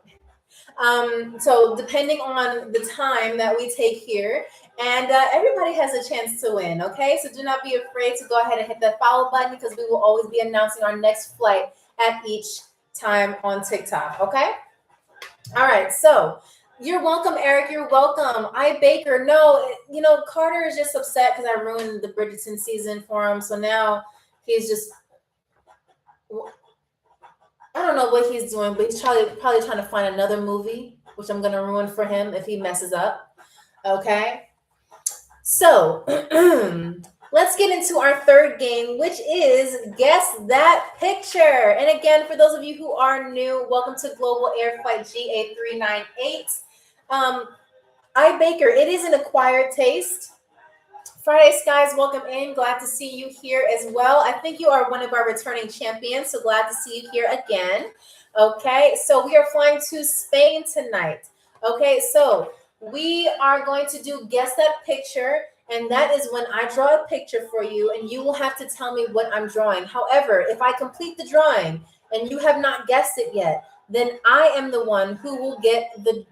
So depending on the time that we take here, and everybody has a chance to win, okay? So do not be afraid to go ahead and hit that follow button because we will always be announcing our next flight at each time on TikTok, okay? All right, so you're welcome, Eric. You're welcome. Baker. No, Carter is just upset because I ruined the Bridgerton season for him. So now he's just... I don't know what he's doing, but he's probably trying to find another movie, which I'm going to ruin for him if he messes up. Okay? So, let's get into our third game, which is Guess That Picture. And again, for those of you who are new, welcome to Global Air Flight GA398. Baker, it is an acquired taste. Friday Skies, welcome in. Glad to see you here as well. I think you are one of our returning champions, so glad to see you here again. Okay, so we are flying to Spain tonight. Okay, so we are going to do Guess That Picture, and that is when I draw a picture for you, and you will have to tell me what I'm drawing. However, if I complete the drawing and you have not guessed it yet, then I am the one who will get the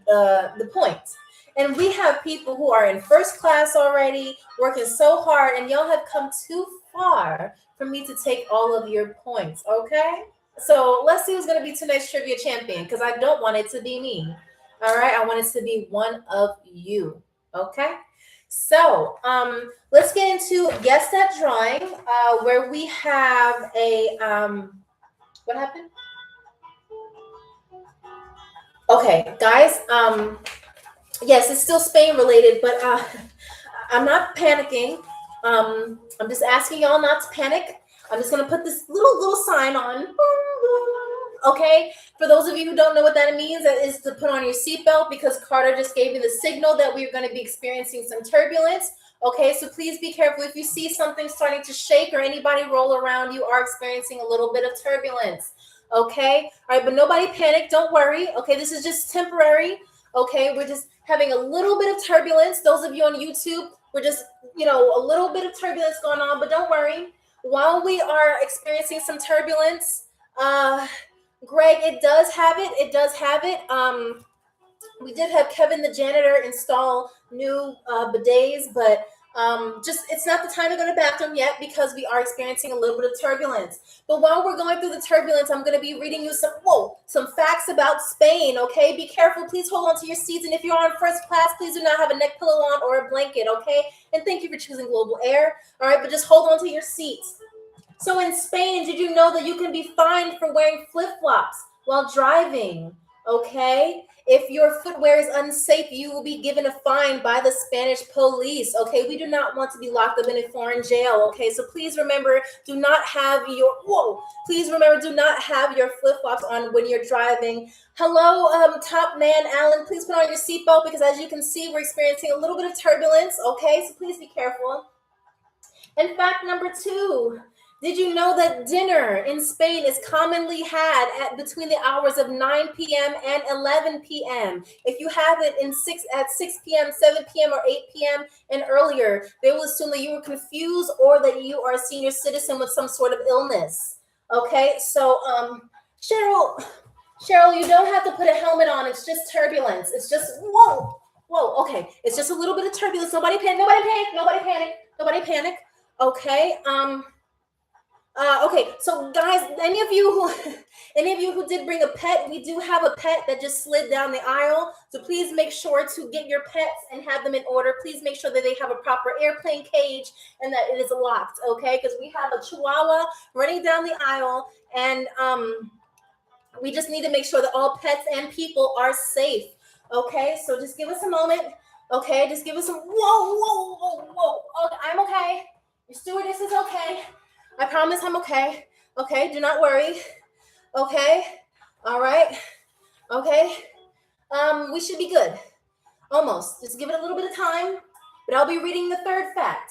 points. And we have people who are in first class already, working so hard, and y'all have come too far for me to take all of your points, okay? So let's see who's going to be tonight's trivia champion, because I don't want it to be me. All right, I want it to be one of you, okay? So let's get into Guess That Drawing, where we have a, what happened? Okay, guys, yes, it's still Spain related, but I'm not panicking. I'm just asking y'all not to panic. I'm just gonna put this little sign on. Okay, for those of you who don't know what that means, that is to put on your seatbelt, because Carter just gave me the signal that we're going to be experiencing some turbulence. Okay, so please be careful. If you see something starting to shake or anybody roll around, you are experiencing a little bit of turbulence. Okay, all right, but nobody panic. Don't worry. Okay, this is just temporary. Okay, we're just having a little bit of turbulence. Those of you on YouTube, we're just, a little bit of turbulence going on, but don't worry. While we are experiencing some turbulence, Greg, it does have it. It does have it. We did have Kevin the janitor install new bidets, but just it's not the time to go to the bathroom yet, because we are experiencing a little bit of turbulence. But while we're going through the turbulence, I'm going to be reading you some facts about Spain. Okay, be careful. Please hold on to your seats, and if you're on first class, please do not have a neck pillow on or a blanket. Okay, and thank you for choosing Global Air. All right, but just hold on to your seats. So in Spain, did you know that you can be fined for wearing flip-flops while driving? Okay? If your footwear is unsafe, you will be given a fine by the Spanish police. Okay? We do not want to be locked up in a foreign jail. Okay? So please remember, do not have your flip-flops on when you're driving. Hello, top man Alan. Please put on your seatbelt, because as you can see, we're experiencing a little bit of turbulence. Okay? So please be careful. And fact number 2. Did you know that dinner in Spain is commonly had at between the hours of 9 p.m. and 11 p.m.? If you have it at 6 p.m., 7 p.m., or 8 p.m. and earlier, they will assume that you were confused or that you are a senior citizen with some sort of illness. Okay, so Cheryl, you don't have to put a helmet on. It's just turbulence. It's just whoa. Okay, it's just a little bit of turbulence. Nobody panic. Okay. Okay, so guys, any of you who did bring a pet, we do have a pet that just slid down the aisle. So please make sure to get your pets and have them in order. Please make sure that they have a proper airplane cage and that it is locked, okay? Because we have a Chihuahua running down the aisle, and we just need to make sure that all pets and people are safe. Okay, so just give us a moment. Okay, just give us some whoa. Okay, I'm okay. Your stewardess is okay. I promise I'm okay. Okay, do not worry. Okay, all right. Okay, we should be good. Almost. Just give it a little bit of time. But I'll be reading the third fact.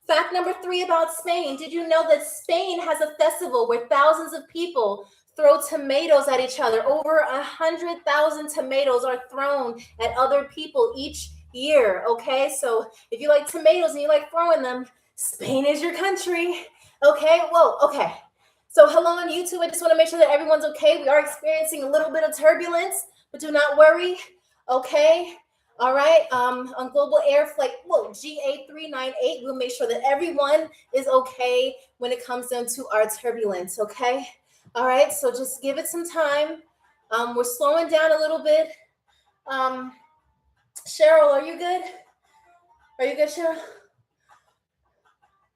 Fact number 3 about Spain. Did you know that Spain has a festival where thousands of people throw tomatoes at each other? Over 100,000 tomatoes are thrown at other people each year. Okay, so if you like tomatoes and you like throwing them, Spain is your country. Okay, okay. So hello on YouTube. I just want to make sure that everyone's okay. We are experiencing a little bit of turbulence, but do not worry. Okay, all right. On Global Air Flight GA398, we'll make sure that everyone is okay when it comes down to our turbulence. Okay, all right. So just give it some time. We're slowing down a little bit. Cheryl, are you good? Are you good, Cheryl?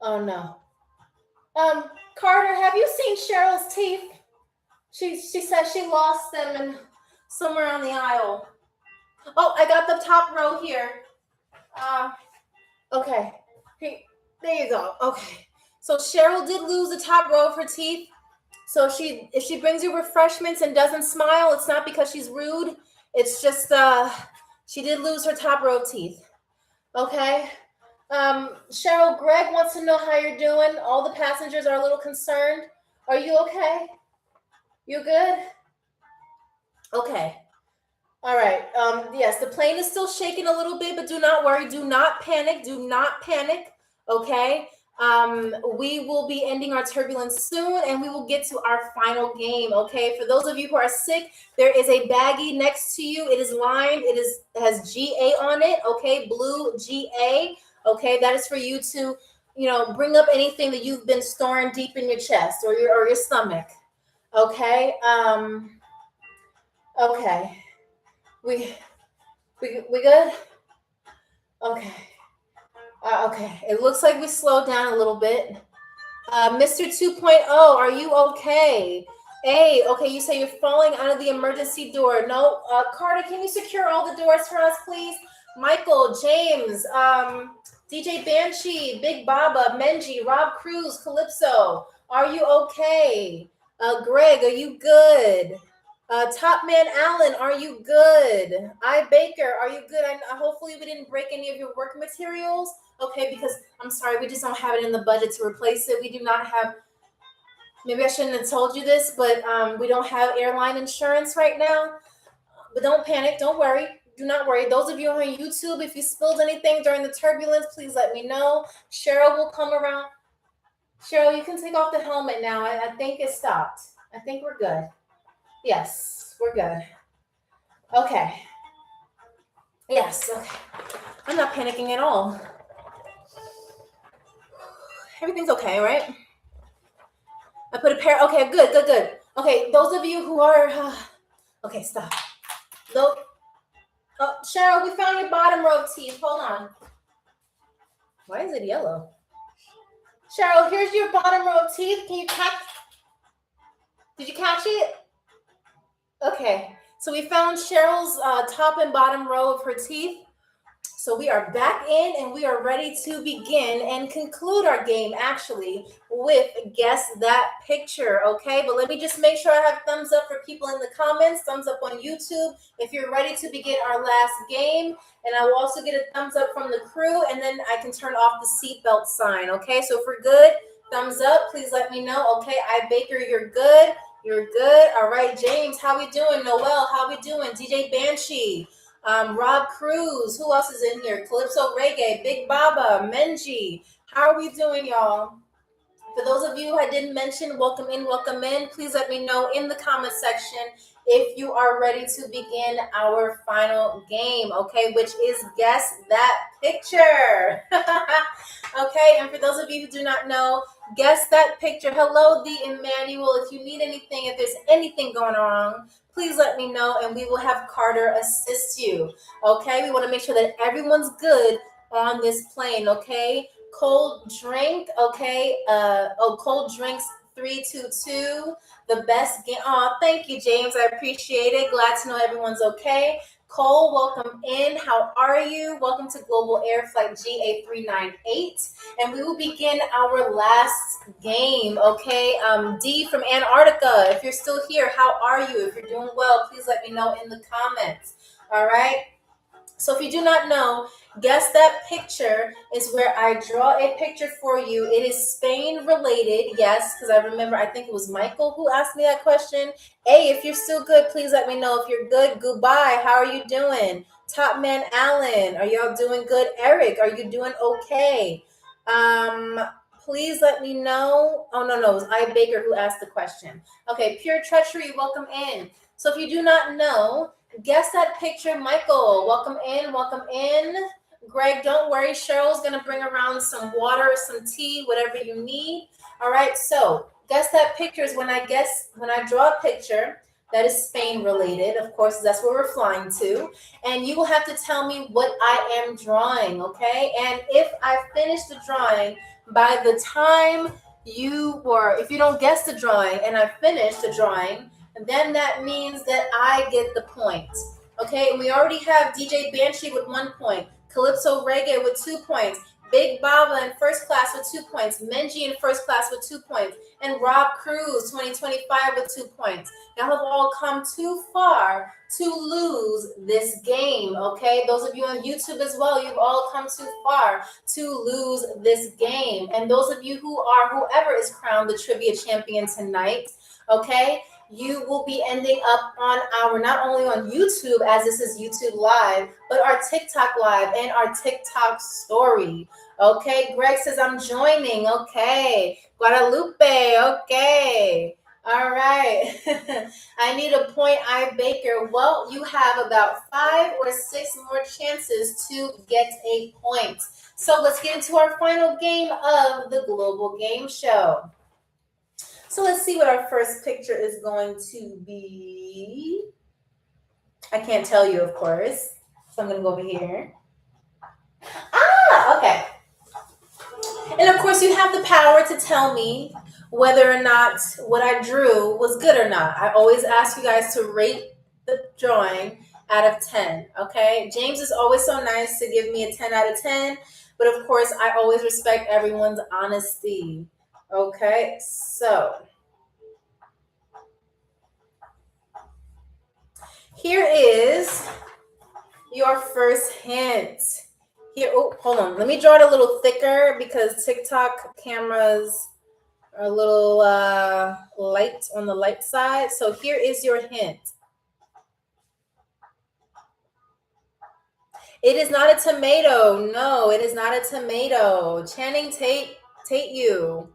Oh no. Carter, have you seen Cheryl's teeth? She says she lost them in somewhere on the aisle. Oh, I got the top row here. Okay. Hey, there you go. Okay. So Cheryl did lose the top row of her teeth. So if she brings you refreshments and doesn't smile, it's not because she's rude. It's just she did lose her top row of teeth. Okay. Cheryl, Greg wants to know how you're doing. All the passengers are a little concerned. Are you okay? You good? Okay. All right. Yes, the plane is still shaking a little bit, but do not worry. Do not panic. Do not panic. Okay. We will be ending our turbulence soon, and we will get to our final game. Okay. For those of you who are sick, there is a baggie next to you. It is lined. It has GA on it. Okay. Blue GA. Okay, that is for you to bring up anything that you've been storing deep in your chest or your stomach. Okay. Okay. We good? Okay. Okay. It looks like we slowed down a little bit. Mr. 2.0, are you okay? Hey, okay, you say you're falling out of the emergency door. No, Carter, can you secure all the doors for us, please? Michael, James, DJ Banshee, Big Baba, Menji, Rob Cruz, Calypso, are you okay? Greg, are you good? Top Man Allen, are you good? I Baker, are you good? Hopefully we didn't break any of your work materials. Okay, because I'm sorry, we just don't have it in the budget to replace it. We do not have, maybe I shouldn't have told you this, but we don't have airline insurance right now. But don't panic, don't worry. Do not worry. Those of you on YouTube, if you spilled anything during the turbulence, please let me know. Cheryl will come around. Cheryl, you can take off the helmet now. I think it stopped. I think we're good. Yes, we're good. Okay. Yes, okay. I'm not panicking at all. Everything's okay, right? I put a pair. Okay, good. Okay, those of you who are... okay, stop. Cheryl, we found your bottom row of teeth. Hold on. Why is it yellow? Cheryl, here's your bottom row of teeth. Can you catch... Did you catch it? Okay, so we found Cheryl's top and bottom row of her teeth. So we are back in and we are ready to begin and conclude our game actually with Guess That Picture, okay? But let me just make sure I have thumbs up for people in the comments, thumbs up on YouTube if you're ready to begin our last game. And I will also get a thumbs up from the crew and then I can turn off the seatbelt sign, okay? So if we're good, thumbs up, please let me know. Okay, I Baker, you're good. You're good. All right, James, how we doing? Noel, how we doing? DJ Banshee. Rob Cruz, who else is in here? Calypso Reggae, Big Baba, Menji. How are we doing, y'all? For those of you who I didn't mention, welcome in, welcome in. Please let me know in the comment section if you are ready to begin our final game, okay, which is Guess That Picture. Okay, and for those of you who do not know, Guess That Picture. Hello, the Emmanuel. If you need anything, if there's anything going wrong, please let me know and we will have Carter assist you. Okay, we want to make sure that everyone's good on this plane, okay? Cold drink, okay? Cold drinks 322. The best game. Oh, thank you, James. I appreciate it. Glad to know everyone's okay. Cole, welcome in. How are you? Welcome to Global Air Flight GA398. And we will begin our last game, okay? D from Antarctica, if you're still here, how are you? If you're doing well, please let me know in the comments, all right? So if you do not know, Guess That Picture is where I draw a picture for you. It is Spain related, yes, because I remember, I think it was Michael who asked me that question. Hey, if you're still good, please let me know. If you're good, goodbye. How are you doing? Top Man Allen, are y'all doing good? Eric, are you doing okay? Please let me know. Oh, no, it was I Baker who asked the question. Okay, Pure Treachery, welcome in. So if you do not know, Guess That Picture. Michael, welcome in, welcome in. Greg, don't worry. Cheryl's going to bring around some water, some tea, whatever you need. All right, so Guess That Picture is when I draw a picture that is Spain related. Of course, that's where we're flying to. And you will have to tell me what I am drawing, okay? And if I finish the drawing by the time if you don't guess the drawing and I finish the drawing, then that means that I get the point. Okay, and we already have DJ Banshee with 1 point, Calypso Reggae with 2 points, Big Baba in first class with 2 points, Menji in first class with 2 points, and Rob Cruz 2025 with 2 points. Y'all have all come too far to lose this game, okay? Those of you on YouTube as well, you've all come too far to lose this game. And those of you whoever is crowned the trivia champion tonight, okay? You will be ending up on not only on YouTube, as this is YouTube Live, but our TikTok Live and our TikTok story. Okay, Greg says, I'm joining. Okay. Guadalupe, okay. All right. I need a point I Baker. Well, you have about 5 or 6 more chances to get a point. So let's get into our final game of the Global Game Show. So let's see what our first picture is going to be. I can't tell you, of course. So I'm going to go over here. Ah, okay. And of course, you have the power to tell me whether or not what I drew was good or not. I always ask you guys to rate the drawing out of 10, okay? James is always so nice to give me a 10 out of 10, but of course, I always respect everyone's honesty, okay? So, here is your first hint. Here, oh, hold on. Let me draw it a little thicker because TikTok cameras are a little light on the light side. So here is your hint. It is not a tomato. No, it is not a tomato. Channing Tate you.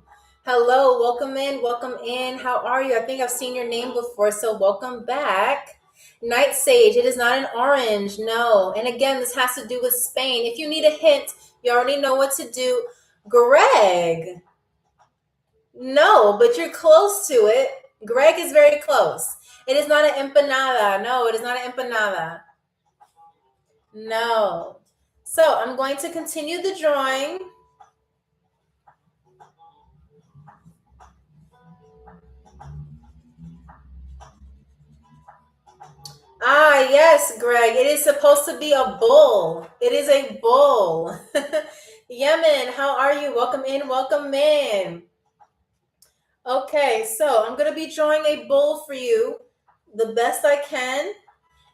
Hello, welcome in, welcome in. How are you? I think I've seen your name before, so welcome back. Night Sage, it is not an orange, no. And again, this has to do with Spain. If you need a hint, you already know what to do. Greg. No, but you're close to it. Greg is very close. It is not an empanada. No, it is not an empanada. No. So I'm going to continue the drawing. Ah, yes, Greg. It is supposed to be a bull. It is a bull. Yemen, how are you? Welcome in, welcome in. Okay, so I'm going to be drawing a bull for you the best I can.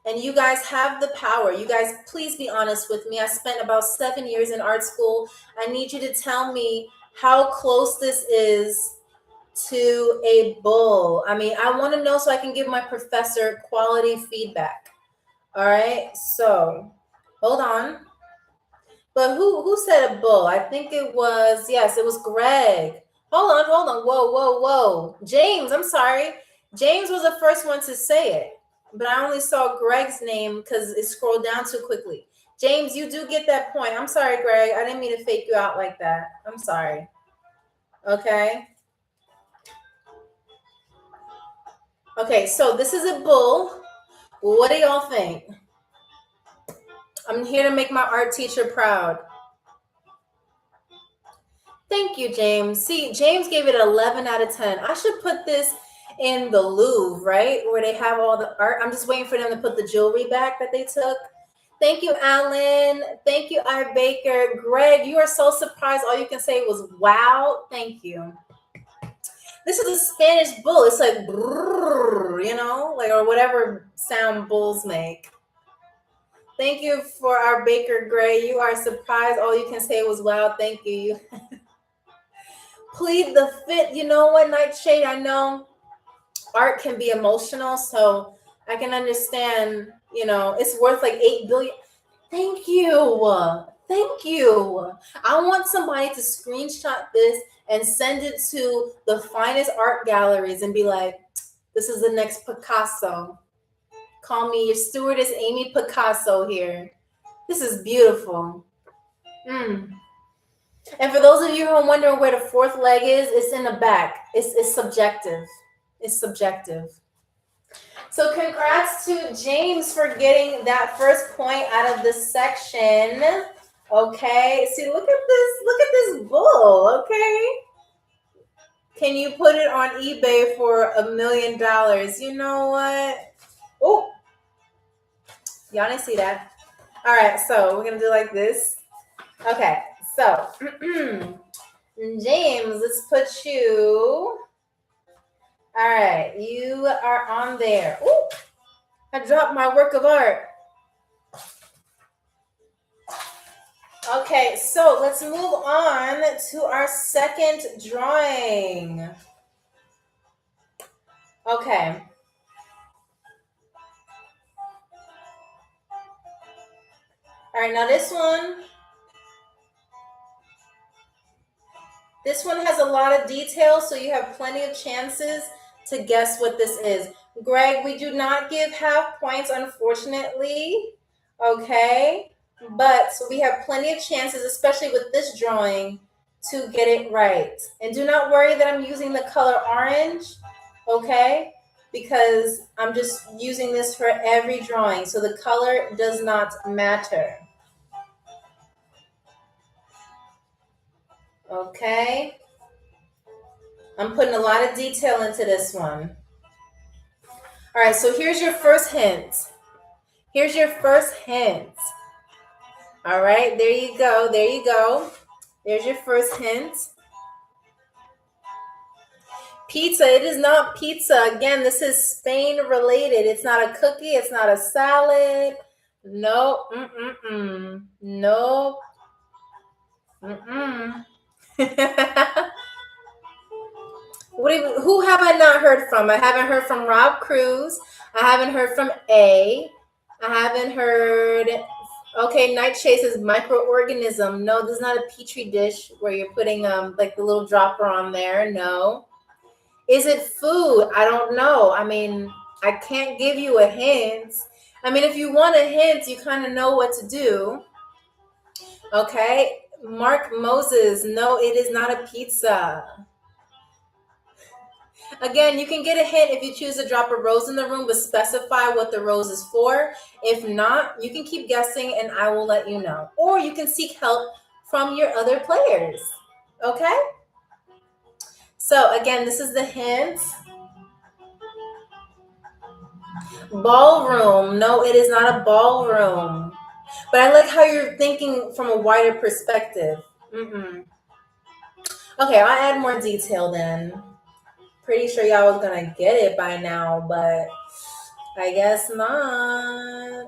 And you guys have the power. You guys, please be honest with me. I spent about 7 years in art school. I need you to tell me how close this is to a bull. I mean, I want to know so I can give my professor quality feedback. All right, so hold on. But who said a bull? I think it was, yes, it was Greg. Hold on. Whoa. James, I'm sorry. James was the first one to say it, but I only saw Greg's name because it scrolled down too quickly. James, you do get that point. I'm sorry, Greg. I didn't mean to fake you out like that. I'm sorry. Okay. Okay, so this is a bull. What do y'all think? I'm here to make my art teacher proud. Thank you, James. See, James gave it 11 out of 10. I should put this in the Louvre, right? Where they have all the art. I'm just waiting for them to put the jewelry back that they took. Thank you, Alan. Thank you, I Baker. Greg, you are so surprised. All you can say was, wow. Thank you. This is a Spanish bull. It's like, brrr, you know, like, or whatever sound bulls make. Thank you for our Baker Gray. You are surprised. All you can say was, wow. Thank you. Plead the fifth. You know what, Nightshade? I know art can be emotional, so I can understand, you know, it's worth like 8 billion. Thank you. Thank you. I want somebody to screenshot this and send it to the finest art galleries and be like, this is the next Picasso. Call me your stewardess, Amy Picasso here. This is beautiful. And for those of you who are wondering where the fourth leg is, it's in the back. It's subjective. It's subjective. So congrats to James for getting that first point out of this section. Okay. See, look at this. Look at this bull. Okay. Can you put it on eBay for $1 million? You know what? Oh, y'all didn't see that. All right. So we're going to do like this. Okay. So, James, let's put you. All right, you are on there. Ooh, I dropped my work of art. Okay, so let's move on to our second drawing. Okay. All right, now this one has a lot of detail, so you have plenty of chances to guess what this is. Greg, we do not give half points, unfortunately. Okay. But so we have plenty of chances, especially with this drawing, to get it right. And do not worry that I'm using the color orange, okay? Because I'm just using this for every drawing. So the color does not matter. Okay. I'm putting a lot of detail into this one. All right, so here's your first hint. Here's your first hint. All right, there you go. There you go. There's your first hint. Pizza. It is not pizza. Again, this is Spain related. It's not a cookie. It's not a salad. No. No. Who have I not heard from? I haven't heard from Rob Cruz. I haven't heard from A. I haven't heard. Okay, Night Chase is microorganism. No, this is not a petri dish where you're putting like the little dropper on there. No. Is it food? I don't know. I mean, I can't give you a hint. I mean, if you want a hint, you kind of know what to do. Okay. Mark Moses. No, it is not a pizza. Again, you can get a hint if you choose to drop a rose in the room, but specify what the rose is for. If not, you can keep guessing and I will let you know. Or you can seek help from your other players. Okay? So again, this is the hint. Ballroom. No, it is not a ballroom. But I like how you're thinking from a wider perspective. Okay, I'll add more detail then. Pretty sure y'all was gonna get it by now, but I guess not.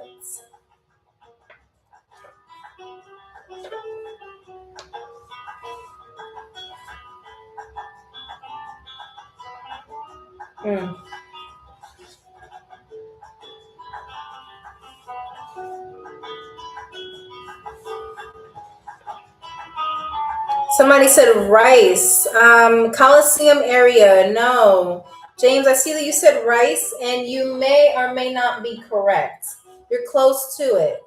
Somebody said rice. Coliseum area. No. James, I see that you said rice, and you may or may not be correct. You're close to it.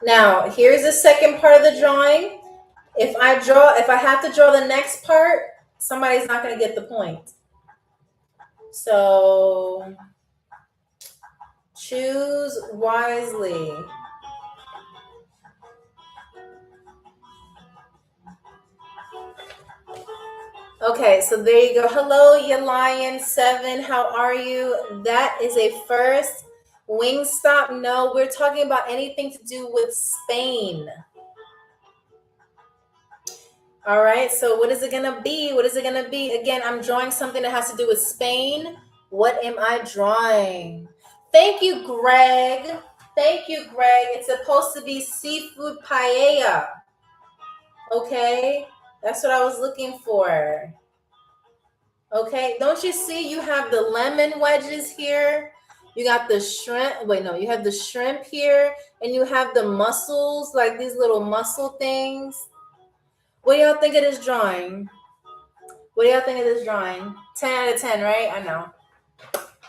Now, here's the second part of the drawing. If I have to draw the next part, somebody's not going to get the point. So choose wisely. Okay, so there you go. Hello, Lion7. How are you? That is a first. Wingstop. No, we're talking about anything to do with Spain. All right, so what is it going to be? What is it going to be? Again, I'm drawing something that has to do with Spain. What am I drawing? Thank you, Greg. Thank you, Greg. It's supposed to be seafood paella. Okay, that's what I was looking for. Okay, don't you see you have the lemon wedges here? You got the shrimp. Wait, no, you have the shrimp here, and you have the mussels, like these little mussel things. What do y'all think of this drawing? What do y'all think of this drawing? 10 out of 10, right? I know.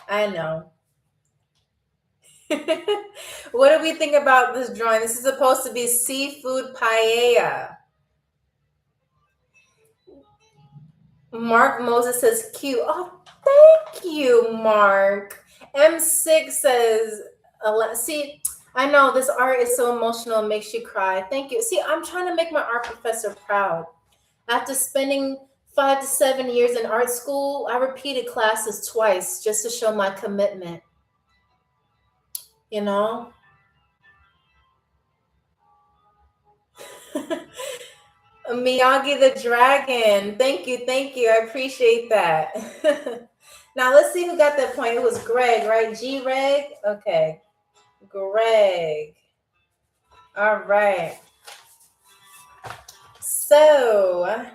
I know. What do we think about this drawing? This is supposed to be seafood paella. Mark Moses says cute. Oh, thank you, Mark. M6 says, see, I know this art is so emotional, it makes you cry. Thank you. See, I'm trying to make my art professor proud. After spending 5 to 7 years in art school, I repeated classes twice just to show my commitment. You know? Miyagi the Dragon. Thank you. Thank you. I appreciate that. Now, let's see who got that point. It was Greg, right? G-Reg? Okay. Greg. All right. So,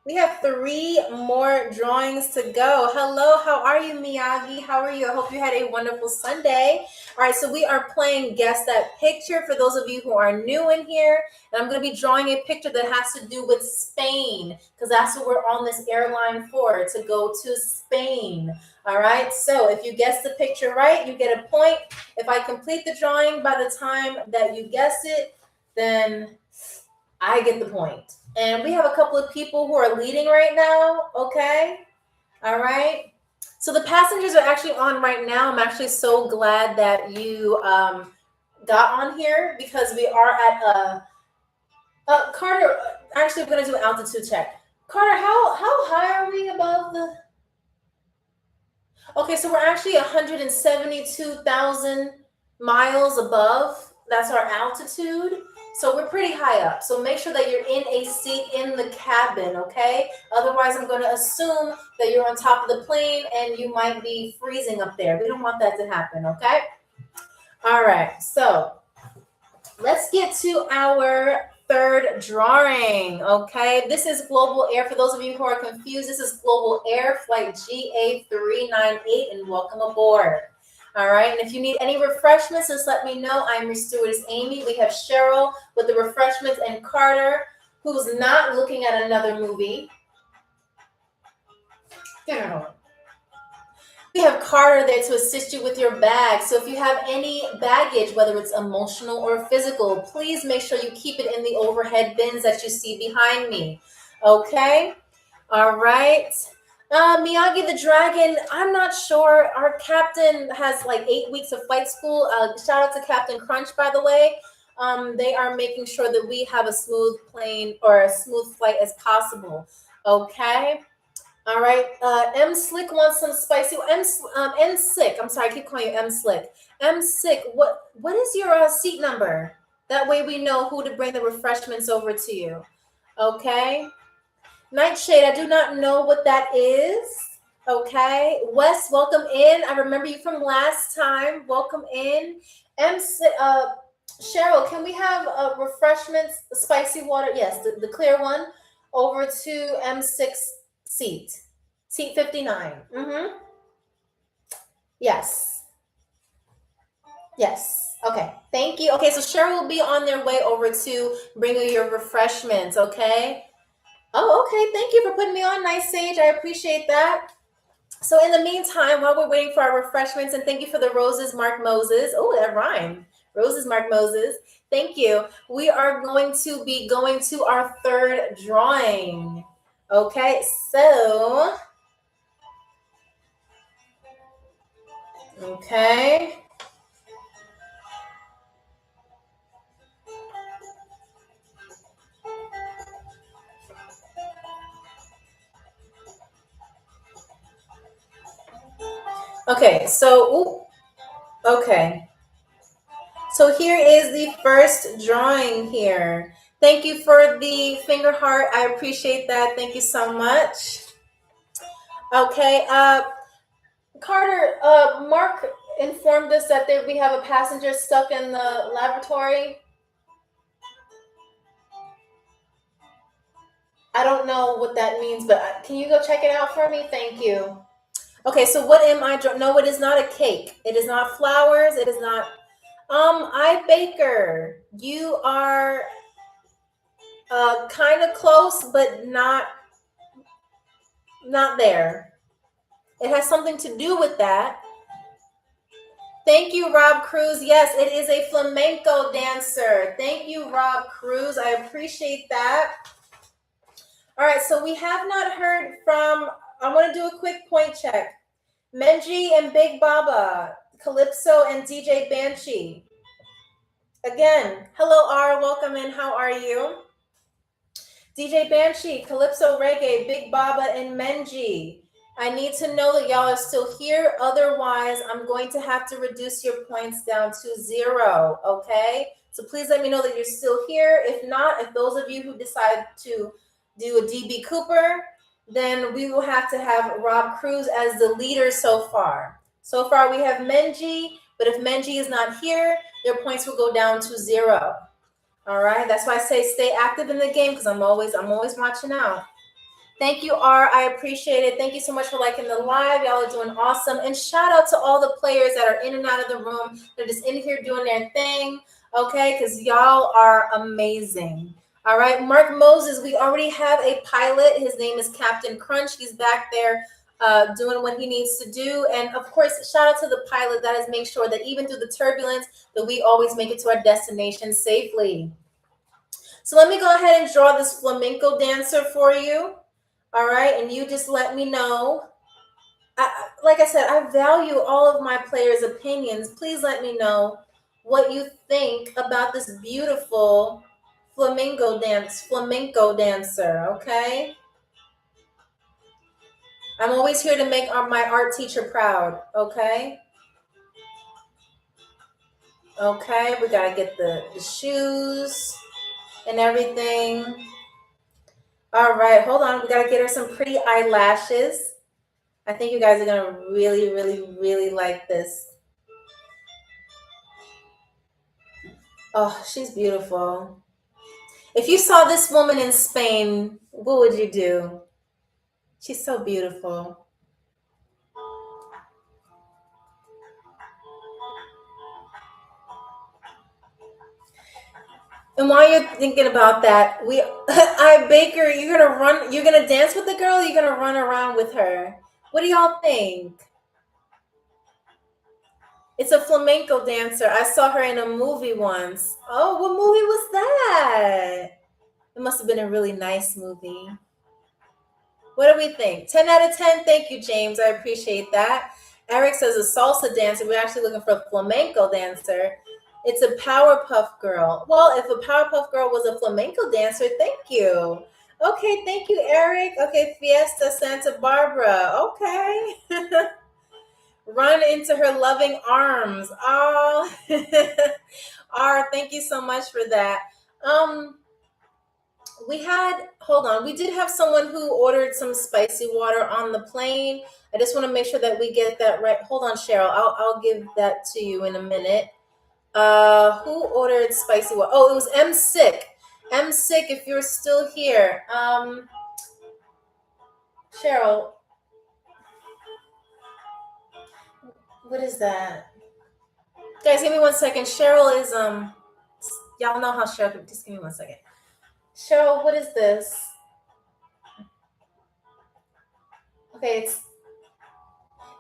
We have 3 more drawings to go. Hello, how are you, Miyagi? How are you? I hope you had a wonderful Sunday. All right, so we are playing Guess That Picture for those of you who are new in here. And I'm going to be drawing a picture that has to do with Spain because that's what we're on this airline for, to go to Spain. All right, so if you guess the picture right, you get a point. If I complete the drawing by the time that you guess it, then I get the point. And we have a couple of people who are leading right now. Okay. All right. So the passengers are actually on right now. I'm actually so glad that you got on here because we are at Carter. Actually, we're going to do an altitude check. Carter, how high are we above the? Okay, so we're actually 172,000 miles above. That's our altitude. So we're pretty high up. So make sure that you're in a seat in the cabin, okay? Otherwise, I'm going to assume that you're on top of the plane and you might be freezing up there. We don't want that to happen, okay? All right, so let's get to our third drawing, okay? This is Global Air. For those of you who are confused, this is Global Air Flight GA398, and welcome aboard. All right, and if you need any refreshments, just let me know. I'm your stewardess, Amy. We have Cheryl with the refreshments and Carter, who's not looking at another movie. We have Carter there to assist you with your bag. So if you have any baggage, whether it's emotional or physical, please make sure you keep it in the overhead bins that you see behind me. Okay? All right. Miyagi the Dragon, I'm not sure. Our captain has like 8 weeks of flight school. Shout out to Captain Crunch, by the way. They are making sure that we have a smooth plane or a smooth flight as possible. Okay? All right. M Slick wants some spicy. M Slick. I'm sorry, I keep calling you M Slick. M Slick. What is your seat number? That way we know who to bring the refreshments over to you. Okay. Nightshade. I do not know what that is. Okay. Wes, welcome in. I remember you from last time. Welcome in. Cheryl, can we have refreshments, spicy water? Yes, the clear one over to M6 seat 59. Yes. Okay, thank you. Okay, so Cheryl will be on their way over to bring you your refreshments. Okay. Oh, okay, thank you for putting me on, Nice Sage. I appreciate that. So in the meantime, while we're waiting for our refreshments, and thank you for the roses, Mark Moses. Oh, that rhymed. Roses, Mark Moses. Thank you. We are going to be going to our third drawing. Okay, so okay. Okay, so okay. So here is the first drawing here. Thank you for the finger heart. I appreciate that. Thank you so much. Okay, Carter, Mark informed us that we have a passenger stuck in the laboratory. I don't know what that means, but can you go check it out for me? Thank you. Okay, so what am I? No, it is not a cake. It is not flowers. It is not. I Baker. You are kind of close, but not there. It has something to do with that. Thank you, Rob Cruz. Yes, it is a flamenco dancer. Thank you, Rob Cruz. I appreciate that. All right, so we have not heard from, I want to do a quick point check. Menji and Big Baba, Calypso and DJ Banshee. Again, hello, R. Welcome in. How are you? DJ Banshee, Calypso Reggae, Big Baba, and Menji. I need to know that y'all are still here. Otherwise, I'm going to have to reduce your points down to 0, okay? So please let me know that you're still here. If not, if those of you who decide to do a DB Cooper, then we will have to have Rob Cruz as the leader so far. So far, we have Menji, but if Menji is not here, their points will go down to 0. All right, that's why I say stay active in the game because I'm always watching out. Thank you, R. I appreciate it. Thank you so much for liking the live. Y'all are doing awesome. And shout out to all the players that are in and out of the room. They're just in here doing their thing, okay? Because y'all are amazing. All right, Mark Moses, we already have a pilot. His name is Captain Crunch. He's back there doing what he needs to do. And of course, shout out to the pilot that has made sure that even through the turbulence, that we always make it to our destination safely. So let me go ahead and draw this flamenco dancer for you. All right, and you just let me know. Like I said, I value all of my players' opinions. Please let me know what you think about this beautiful flamenco dancer, okay? I'm always here to make my art teacher proud, okay? Okay, we gotta get the shoes and everything. All right, hold on. We gotta get her some pretty eyelashes. I think you guys are gonna really, really, really like this. Oh, she's beautiful. If you saw this woman in Spain, what would you do? She's so beautiful. And while you're thinking about that, Baker, you're gonna dance with the girl, you're gonna run around with her. What do y'all think? It's a flamenco dancer. I saw her in a movie once. Oh, what movie was that? It must have been a really nice movie. What do we think? 10 out of 10? Thank you, James. I appreciate that. Eric says a salsa dancer. We're actually looking for a flamenco dancer. It's a Powerpuff Girl. Well, if a Powerpuff Girl was a flamenco dancer, thank you. Okay, thank you, Eric. Okay, Fiesta Santa Barbara. Okay. Run into her loving arms. Oh, R, thank you so much for that. We did have someone who ordered some spicy water on the plane. I just want to make sure that we get that right. Hold on, Cheryl. I'll give that to you in a minute. Who ordered spicy water? Oh, it was M Sick. M Sick, if you're still here. Cheryl, what is that? Guys, give me 1 second. Cheryl is y'all know how Cheryl. Just give me 1 second. Cheryl, what is this? Okay,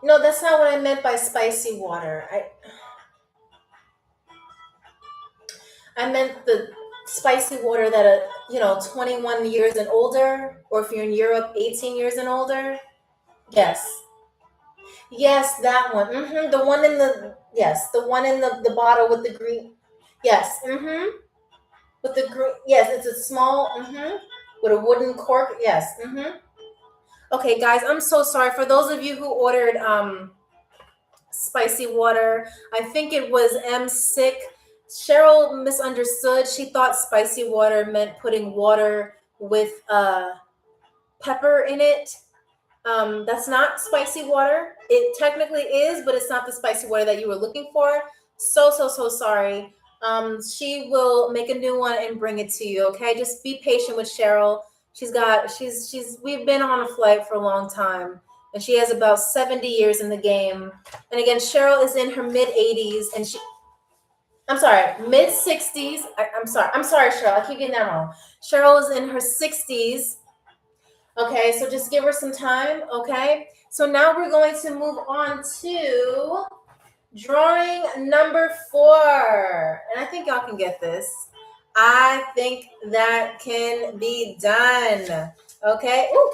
no, that's not what I meant by spicy water. I meant the spicy water that are 21 years and older, or if you're in Europe, 18 years and older. Yes, that one. The one in the one in the bottle with the green. Yes. With the green. Yes, it's a small. With a wooden cork. Yes. Okay, guys, I'm so sorry for those of you who ordered spicy water. I think it was M Sick. Cheryl misunderstood. She thought spicy water meant putting water with pepper in it. That's not spicy water. It technically is, but it's not the spicy water that you were looking for. So sorry. She will make a new one and bring it to you. Okay, just be patient with Cheryl. We've been on a flight for a long time, and she has about 70 years in the game. And again, Cheryl is in her mid 80s, and I'm sorry, mid 60s. I'm sorry, Cheryl. I keep getting that wrong. Cheryl is in her 60s. Okay, so just give her some time. Okay, so now we're going to move on to drawing number 4. And I think y'all can get this. I think that can be done. Okay. Ooh.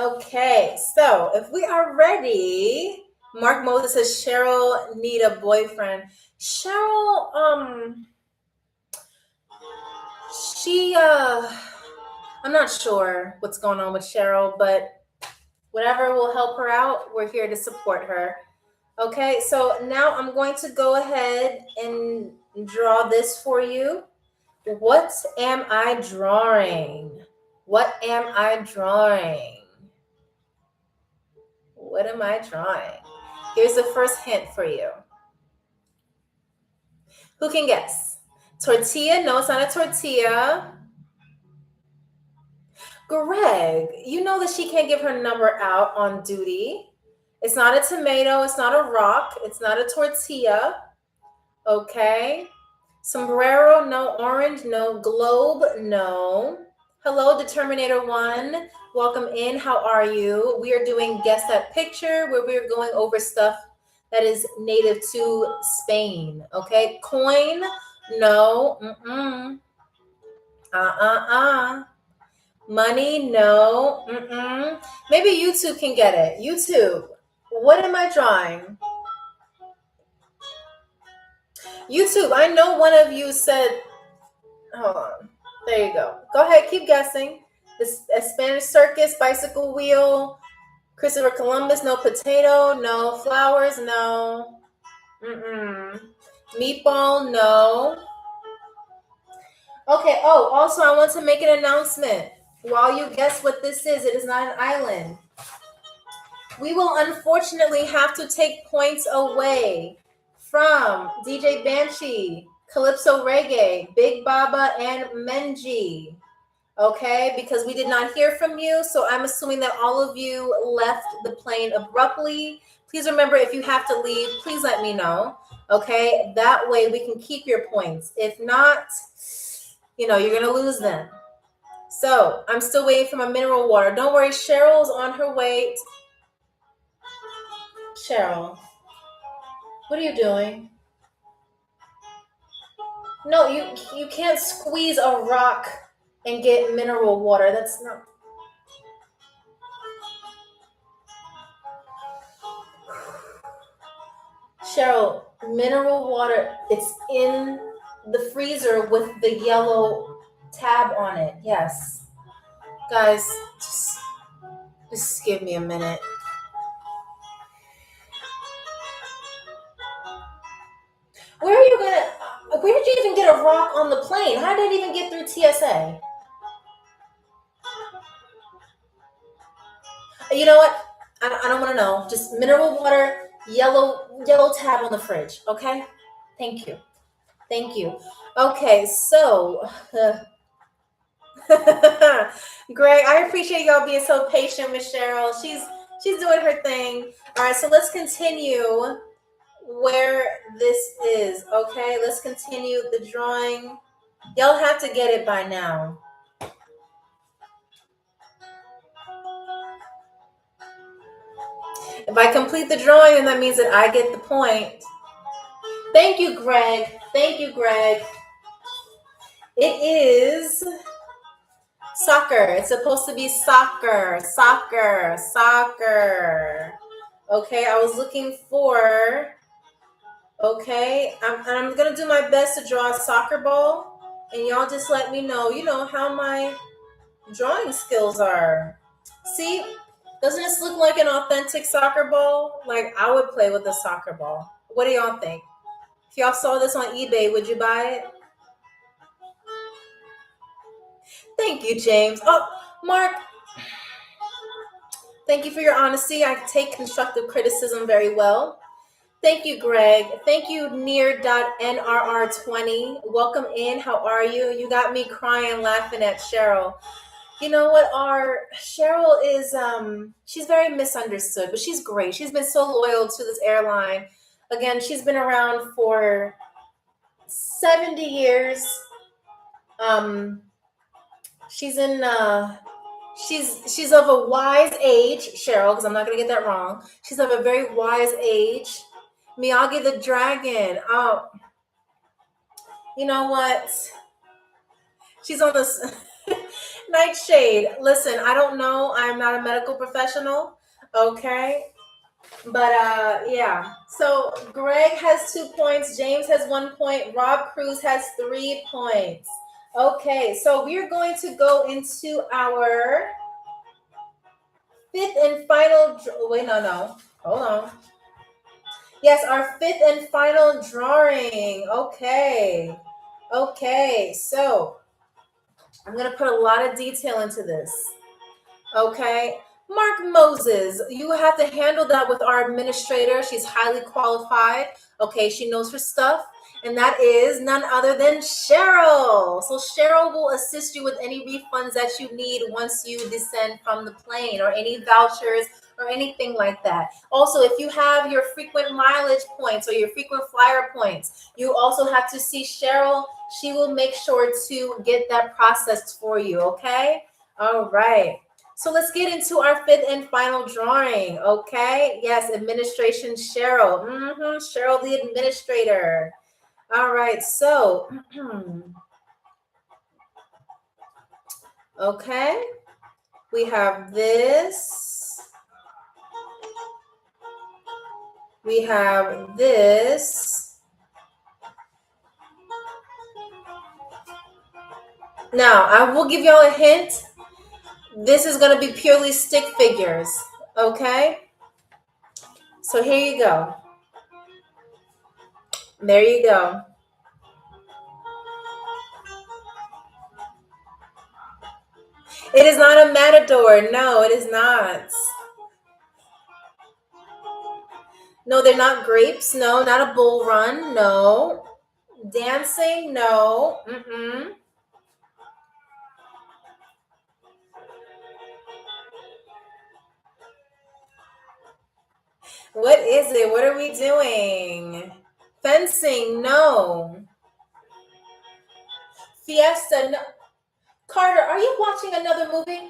Okay, so if we are ready, Mark Moses says Cheryl need a boyfriend. Cheryl, I'm not sure what's going on with Cheryl, but whatever will help her out, we're here to support her. Okay, so now I'm going to go ahead and draw this for you. What am I drawing? What am I drawing? What am I drawing? Here's the first hint for you. Who can guess? Tortilla? No, it's not a tortilla. Greg, you know that she can't give her number out on duty. It's not a tomato. It's not a rock. It's not a tortilla. Okay. Sombrero, no. Orange, no. Globe, no. Hello, Determinator 1. Welcome in. How are you? We are doing Guess That Picture, where we're going over stuff that is native to Spain. Okay. Coin, no. Money, no. Maybe YouTube can get it. YouTube, what am I drawing? YouTube, I know one of you said, hold on. There you go. Go ahead, keep guessing. A Spanish circus, bicycle wheel, Christopher Columbus, no. Potato, no. Flowers, no. Meatball, no. Okay, oh, also I want to make an announcement. While you guess what this is, it is not an island. We will unfortunately have to take points away from DJ Banshee, Calypso Reggae, Big Baba, and Menji. Okay, because we did not hear from you, so I'm assuming that all of you left the plane abruptly. Please remember, if you have to leave, please let me know. Okay, that way we can keep your points. If not, you're gonna lose them. So I'm still waiting for my mineral water. Don't worry, Cheryl's on her way. Cheryl, what are you doing? No, you can't squeeze a rock and get mineral water. That's not. Cheryl, mineral water, it's in the freezer with the yellow tab on it. Yes. Guys, just give me a minute. Where did you even get a rock on the plane? How did it even get through TSA? You know what? I don't want to know. Just mineral water, yellow tab on the fridge. Okay? Thank you. Okay, so Greg, I appreciate y'all being so patient with Cheryl. She's doing her thing. All right, so let's continue where this is. Okay, let's continue the drawing. Y'all have to get it by now. If I complete the drawing, then that means that I get the point. Thank you, Greg. It is soccer. It's supposed to be soccer. Okay, I was looking for. Okay, I'm gonna do my best to draw a soccer ball, and y'all just let me know. How my drawing skills are. See, doesn't this look like an authentic soccer ball? Like I would play with a soccer ball. What do y'all think? If y'all saw this on eBay, would you buy it? Thank you, James. Oh, Mark, thank you for your honesty. I take constructive criticism very well. Thank you, Greg. Thank you, near.nrr20. Welcome in. How are you? You got me crying, laughing at Cheryl. You know what? Cheryl is, she's very misunderstood, but she's great. She's been so loyal to this airline. Again, she's been around for 70 years. She's of a wise age, Cheryl, because I'm not going to get that wrong. She's of a very wise age. Miyagi the Dragon. Oh, you know what? She's on this Nightshade. Listen, I don't know. I'm not a medical professional. Okay. But yeah. So Greg has 2 points. James has 1 point. Rob Cruz has 3 points. Okay. So we're going to go into our fifth and final. Wait, no. Hold on. Yes, our fifth and final drawing. Okay. So I'm going to put a lot of detail into this. Okay. Mark Moses, you have to handle that with our administrator. She's highly qualified. Okay. She knows her stuff. And that is none other than Cheryl. So Cheryl will assist you with any refunds that you need once you descend from the plane, or any vouchers or anything like that. Also, if you have your frequent mileage points or your frequent flyer points, you also have to see Cheryl. She will make sure to get that processed for you, okay? All right. So let's get into our fifth and final drawing, okay? Yes, administration Cheryl. Cheryl, the administrator. All right, so, okay, we have this. We have this. Now, I will give y'all a hint. This is going to be purely stick figures, okay? So here you go. There you go. It is not a matador. No, it is not. No, they're not grapes. No, not a bull run. No. Dancing. No. What is it? What are we doing? Fencing. No. Fiesta. No. Carter, are you watching another movie?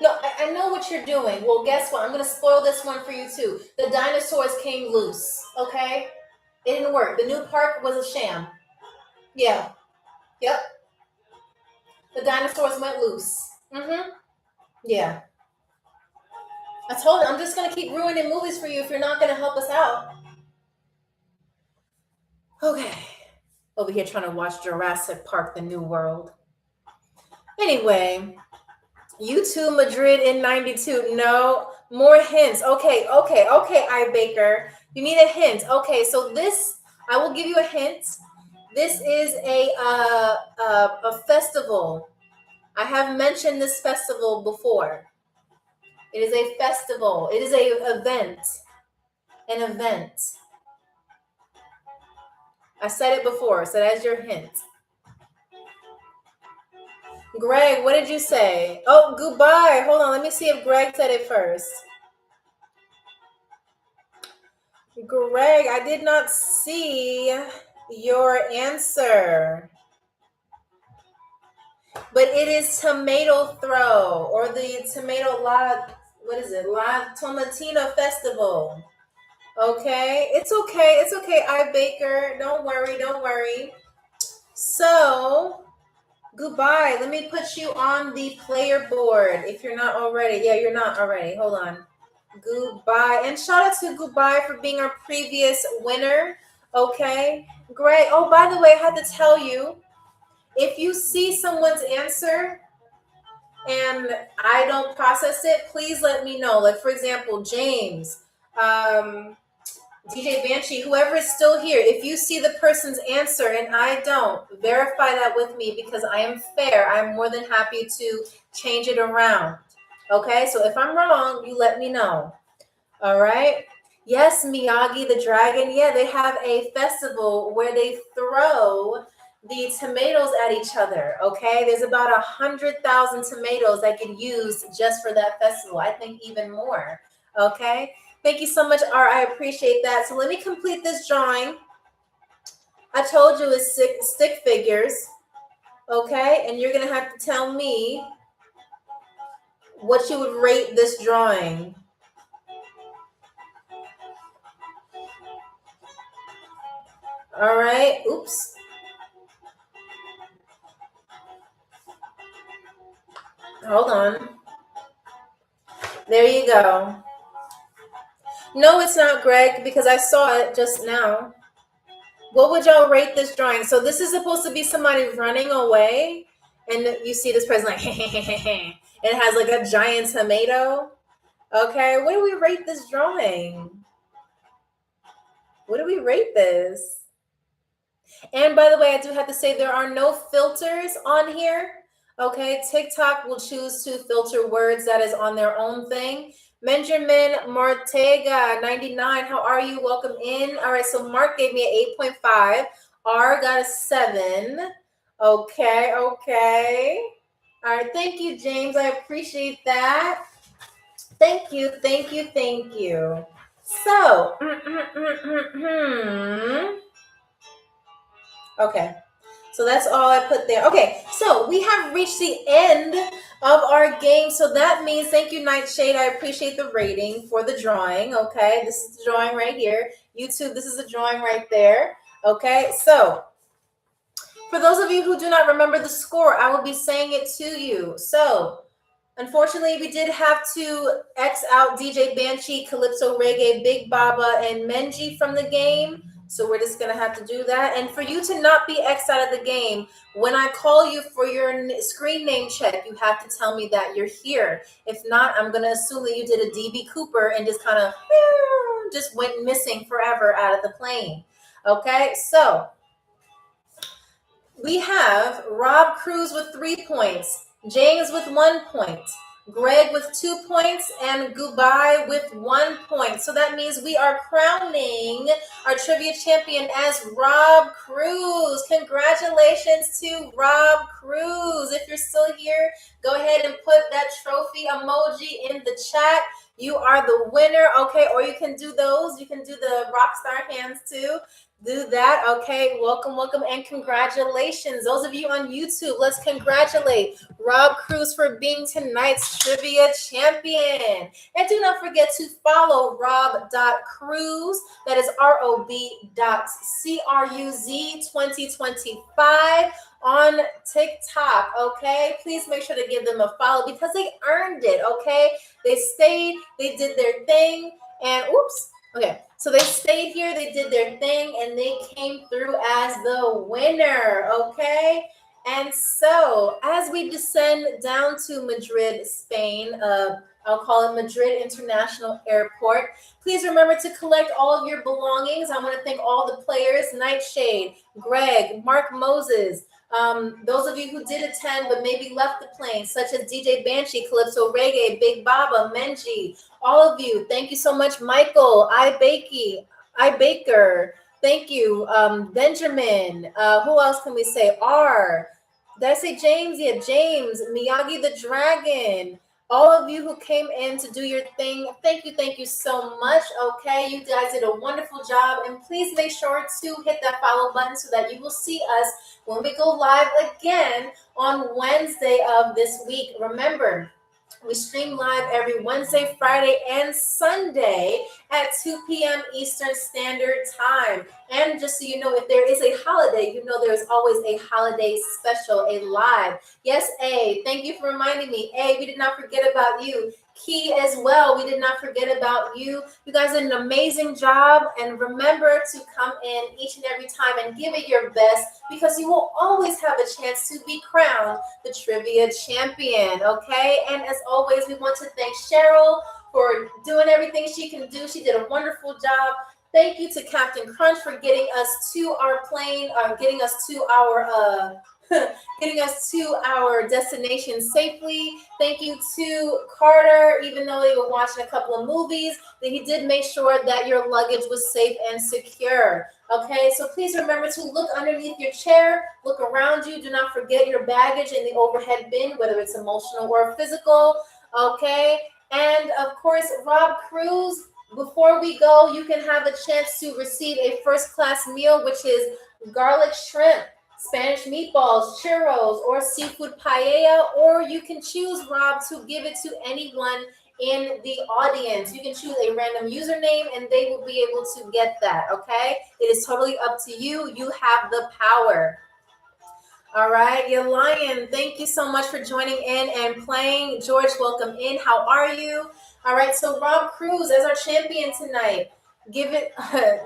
No, I know what you're doing. Well, guess what? I'm going to spoil this one for you too. The dinosaurs came loose, okay? It didn't work. The new park was a sham. Yeah. Yep. The dinosaurs went loose. Yeah. I told you, I'm just going to keep ruining movies for you if you're not going to help us out. Okay. Over here trying to watch Jurassic Park, The New World. Anyway, YouTube Madrid in 92. No, more hints. Okay, I Baker. You need a hint. Okay, so this, I will give you a hint. This is a festival. I have mentioned this festival before. It is a festival. It is a event. An event. I said it before, so that's your hint. Greg, what did you say? Oh, goodbye. Hold on. Let me see if Greg said it first. Greg, I did not see your answer. But it is tomato throw, or the tomato La Tomatina Festival. Okay. It's okay, I Baker. Don't worry. So, goodbye. Let me put you on the player board if you're not already. Yeah, you're not already. Hold on. Goodbye. And shout out to Goodbye for being our previous winner. Okay. Great. Oh, by the way, I had to tell you, if you see someone's answer and I don't process it, please let me know. Like, for example, James, DJ Banshee, whoever is still here, if you see the person's answer and I don't, verify that with me, because I am fair. I'm more than happy to change it around. Okay, so if I'm wrong, you let me know. All right. Yes, Miyagi the Dragon. Yeah, they have a festival where they throw the tomatoes at each other. Okay, there's about 100,000 tomatoes that get used just for that festival. I think even more. Okay. Thank you so much, R. I appreciate that. So let me complete this drawing. I told you it's stick figures. Okay, and you're going to have to tell me what you would rate this drawing. All right. Oops. Hold on. There you go. No, it's not, Greg, because I saw it just now. What would y'all rate this drawing? So this is supposed to be somebody running away, and you see this person like, and it has like a giant tomato. Okay, what do we rate this drawing? What do we rate this? And by the way, I do have to say there are no filters on here. Okay, TikTok will choose to filter words that is on their own thing. Benjamin Martega, 99. How are you? Welcome in. All right, so Mark gave me an 8.5. R got a 7. Okay. All right, thank you, James. I appreciate that. Thank you. So, okay. So that's all I put there. Okay, so we have reached the end of our game. So that means, thank you, Nightshade. I appreciate the rating for the drawing. Okay, this is the drawing right here. YouTube, this is the drawing right there. Okay, so for those of you who do not remember the score, I will be saying it to you. So unfortunately, we did have to X out DJ Banshee, Calypso Reggae, Big Baba, and Menji from the game. So we're just going to have to do that. And for you to not be X out of the game, when I call you for your screen name check, you have to tell me that you're here. If not, I'm going to assume that you did a DB Cooper and just kind of just went missing forever out of the plane. Okay, so we have Rob Cruz with 3 points, James with 1 point, Greg with 2 points, and Goodbye with 1 point. So that means we are crowning our trivia champion as Rob Cruz. Congratulations to Rob Cruz. If you're still here, go ahead and put that trophy emoji in the chat. You are the winner. Okay, or you can do those. You can do the rock star hands too. Do that. Okay, welcome, and congratulations. Those of you on YouTube, let's congratulate Rob Cruz for being tonight's trivia champion. And do not forget to follow rob.cruz, that is rob.cruz2025 on TikTok. Okay, please make sure to give them a follow because they earned it. Okay, they stayed, they did their thing, and okay, so they stayed here, they did their thing, and they came through as the winner, okay? And so, as we descend down to Madrid, Spain, I'll call it Madrid International Airport, please remember to collect all of your belongings. I want to thank all the players, Nightshade, Greg, Mark Moses, those of you who did attend but maybe left the plane, such as DJ Banshee, Calypso Reggae, Big Baba, Menji, all of you. Thank you so much, Michael, I Baker. Thank you, Benjamin. Who else can we say? R. Did I say James? Yeah, James, Miyagi the Dragon. All of you who came in to do your thing, thank you so much. Okay, you guys did a wonderful job, and please make sure to hit that follow button so that you will see us when we go live again on Wednesday of this week. Remember, we stream live every Wednesday, Friday, and Sunday at 2 p.m. Eastern Standard Time. And just so you know, if there is a holiday, you know there's always a holiday special, a live. Yes, A, thank you for reminding me. A, we did not forget about you. Key as well, we did not forget about you. You guys did an amazing job, and remember to come in each and every time and give it your best because you will always have a chance to be crowned the trivia champion. Okay, and as always, we want to thank Cheryl for doing everything she can do. She did a wonderful job. Thank you to Captain Crunch for getting us to our plane, getting us to our getting us to our destination safely. Thank you to Carter, even though they were watching a couple of movies, that he did make sure that your luggage was safe and secure. Okay, so please remember to look underneath your chair, look around you. Do not forget your baggage in the overhead bin, whether it's emotional or physical. Okay, and of course, Rob Cruz, before we go, you can have a chance to receive a first class meal, which is garlic shrimp, Spanish meatballs, churros, or seafood paella, or you can choose, Rob, to give it to anyone in the audience. You can choose a random username and they will be able to get that, okay? It is totally up to you. You have the power. All right, your lion, thank you so much for joining in and playing. George, welcome in. How are you? All right, so Rob Cruz as our champion tonight. Give it,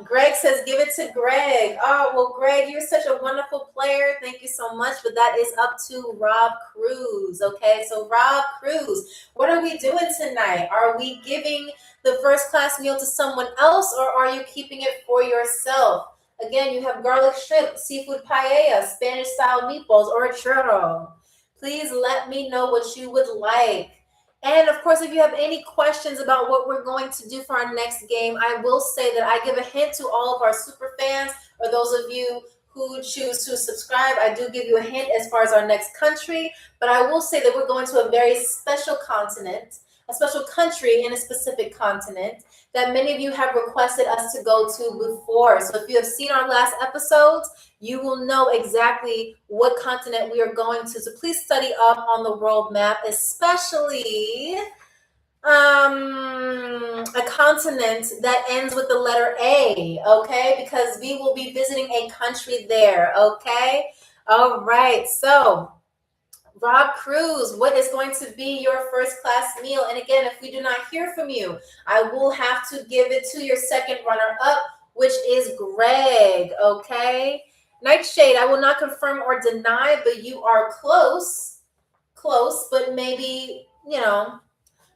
Greg says, give it to Greg. Oh, well, Greg, you're such a wonderful player. Thank you so much. But that is up to Rob Cruz. Okay, so Rob Cruz, what are we doing tonight? Are we giving the first class meal to someone else or are you keeping it for yourself? Again, you have garlic shrimp, seafood paella, Spanish style meatballs, or a churro. Please let me know what you would like. And of course, if you have any questions about what we're going to do for our next game, I will say that I give a hint to all of our super fans, or those of you who choose to subscribe. I do give you a hint as far as our next country, but I will say that we're going to a very special continent, a special country in a specific continent that many of you have requested us to go to before. So if you have seen our last episodes, you will know exactly what continent we are going to. So please study up on the world map, especially a continent that ends with the letter A, okay? Because we will be visiting a country there, okay? All right, so Rob Cruz, what is going to be your first class meal? And again, if we do not hear from you, I will have to give it to your second runner up, which is Greg, okay? Nightshade, I will not confirm or deny, but you are close, but maybe,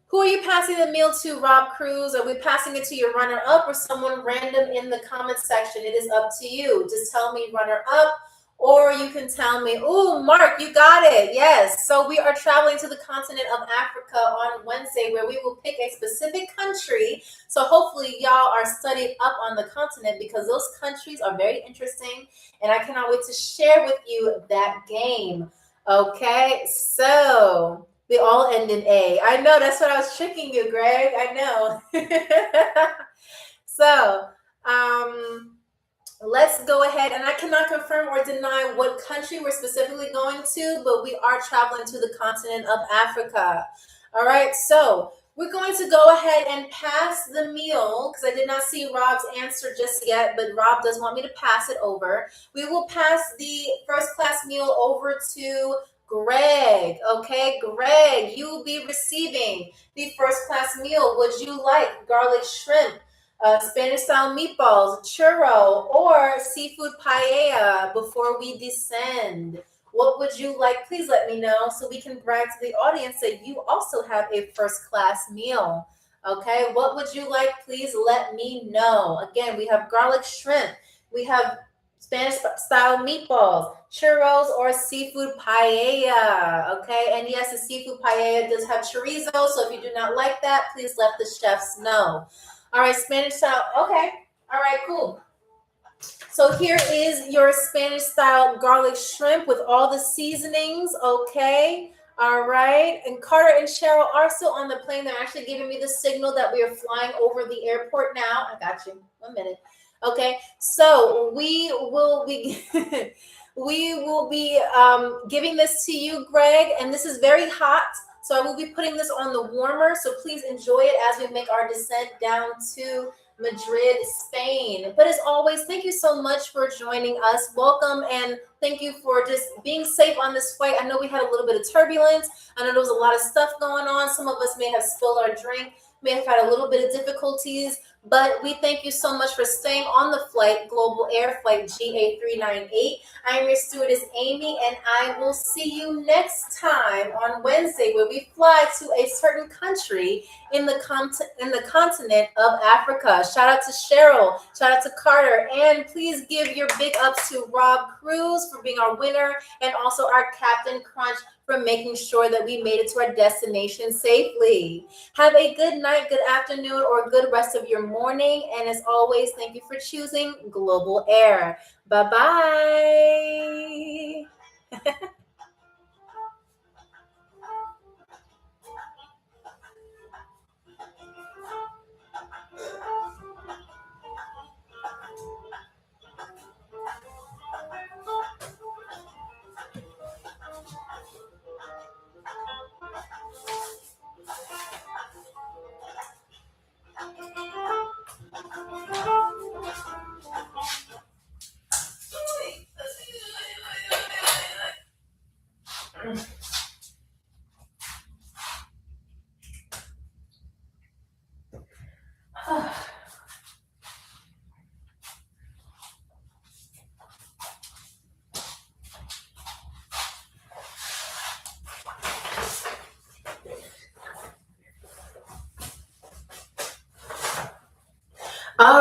who are you passing the meal to, Rob Cruz? Are we passing it to your runner up or someone random in the comment section? It is up to you. Just tell me runner up, or you can tell me, oh, Mark, you got it. Yes. So we are traveling to the continent of Africa on Wednesday, where we will pick a specific country. So hopefully y'all are studied up on the continent, because those countries are very interesting, and I cannot wait to share with you that game. Okay, so they all end in A. I know, that's what I was tricking you, Greg. I know. So, let's go ahead, and I cannot confirm or deny what country we're specifically going to, but we are traveling to the continent of Africa. All right, so we're going to go ahead and pass the meal, because I did not see Rob's answer just yet, but Rob does want me to pass it over. We will pass the first class meal over to Greg. Okay, Greg, you will be receiving the first class meal. Would you like garlic shrimp, Spanish style meatballs, churro, or seafood paella before we descend? What would you like? Please let me know so we can brag to the audience that you also have a first class meal. Okay, what would you like? Please let me know. Again, we have garlic shrimp, we have Spanish style meatballs, churros, or seafood paella. Okay, and yes, the seafood paella does have chorizo, so if you do not like that, please let the chefs know. All right, Spanish style. Okay, all right, cool. So here is your Spanish style garlic shrimp with all the seasonings. Okay. All right. And Carter and Cheryl are still on the plane. They're actually giving me the signal that we are flying over the airport now. I got you. 1 minute. Okay. So we will be giving this to you, Greg. And this is very hot. So I will be putting this on the warmer. So please enjoy it as we make our descent down to Madrid, Spain. But as always, thank you so much for joining us. Welcome, and thank you for just being safe on this flight. I know we had a little bit of turbulence. I know there was a lot of stuff going on. Some of us may have spilled our drink, may have had a little bit of difficulties, but we thank you so much for staying on the flight, Global Air Flight GA398. I'm your stewardess, Amy, and I will see you next time on Wednesday, where we fly to a certain country in the continent of Africa. Shout out to Cheryl, shout out to Carter, and please give your big ups to Rob Cruz for being our winner, and also our Captain Crunch for making sure that we made it to our destination safely. Have a good night, good afternoon, or good rest of your morning. And as always, thank you for choosing Global Air. Bye-bye.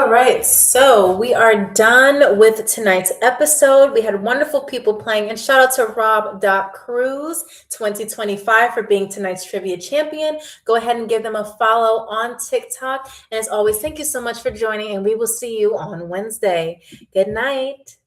All right, so we are done with tonight's episode. We had wonderful people playing, and shout out to Rob.Cruz 2025 for being tonight's trivia champion. Go ahead and give them a follow on TikTok. And as always, thank you so much for joining, and we will see you on Wednesday. Good night.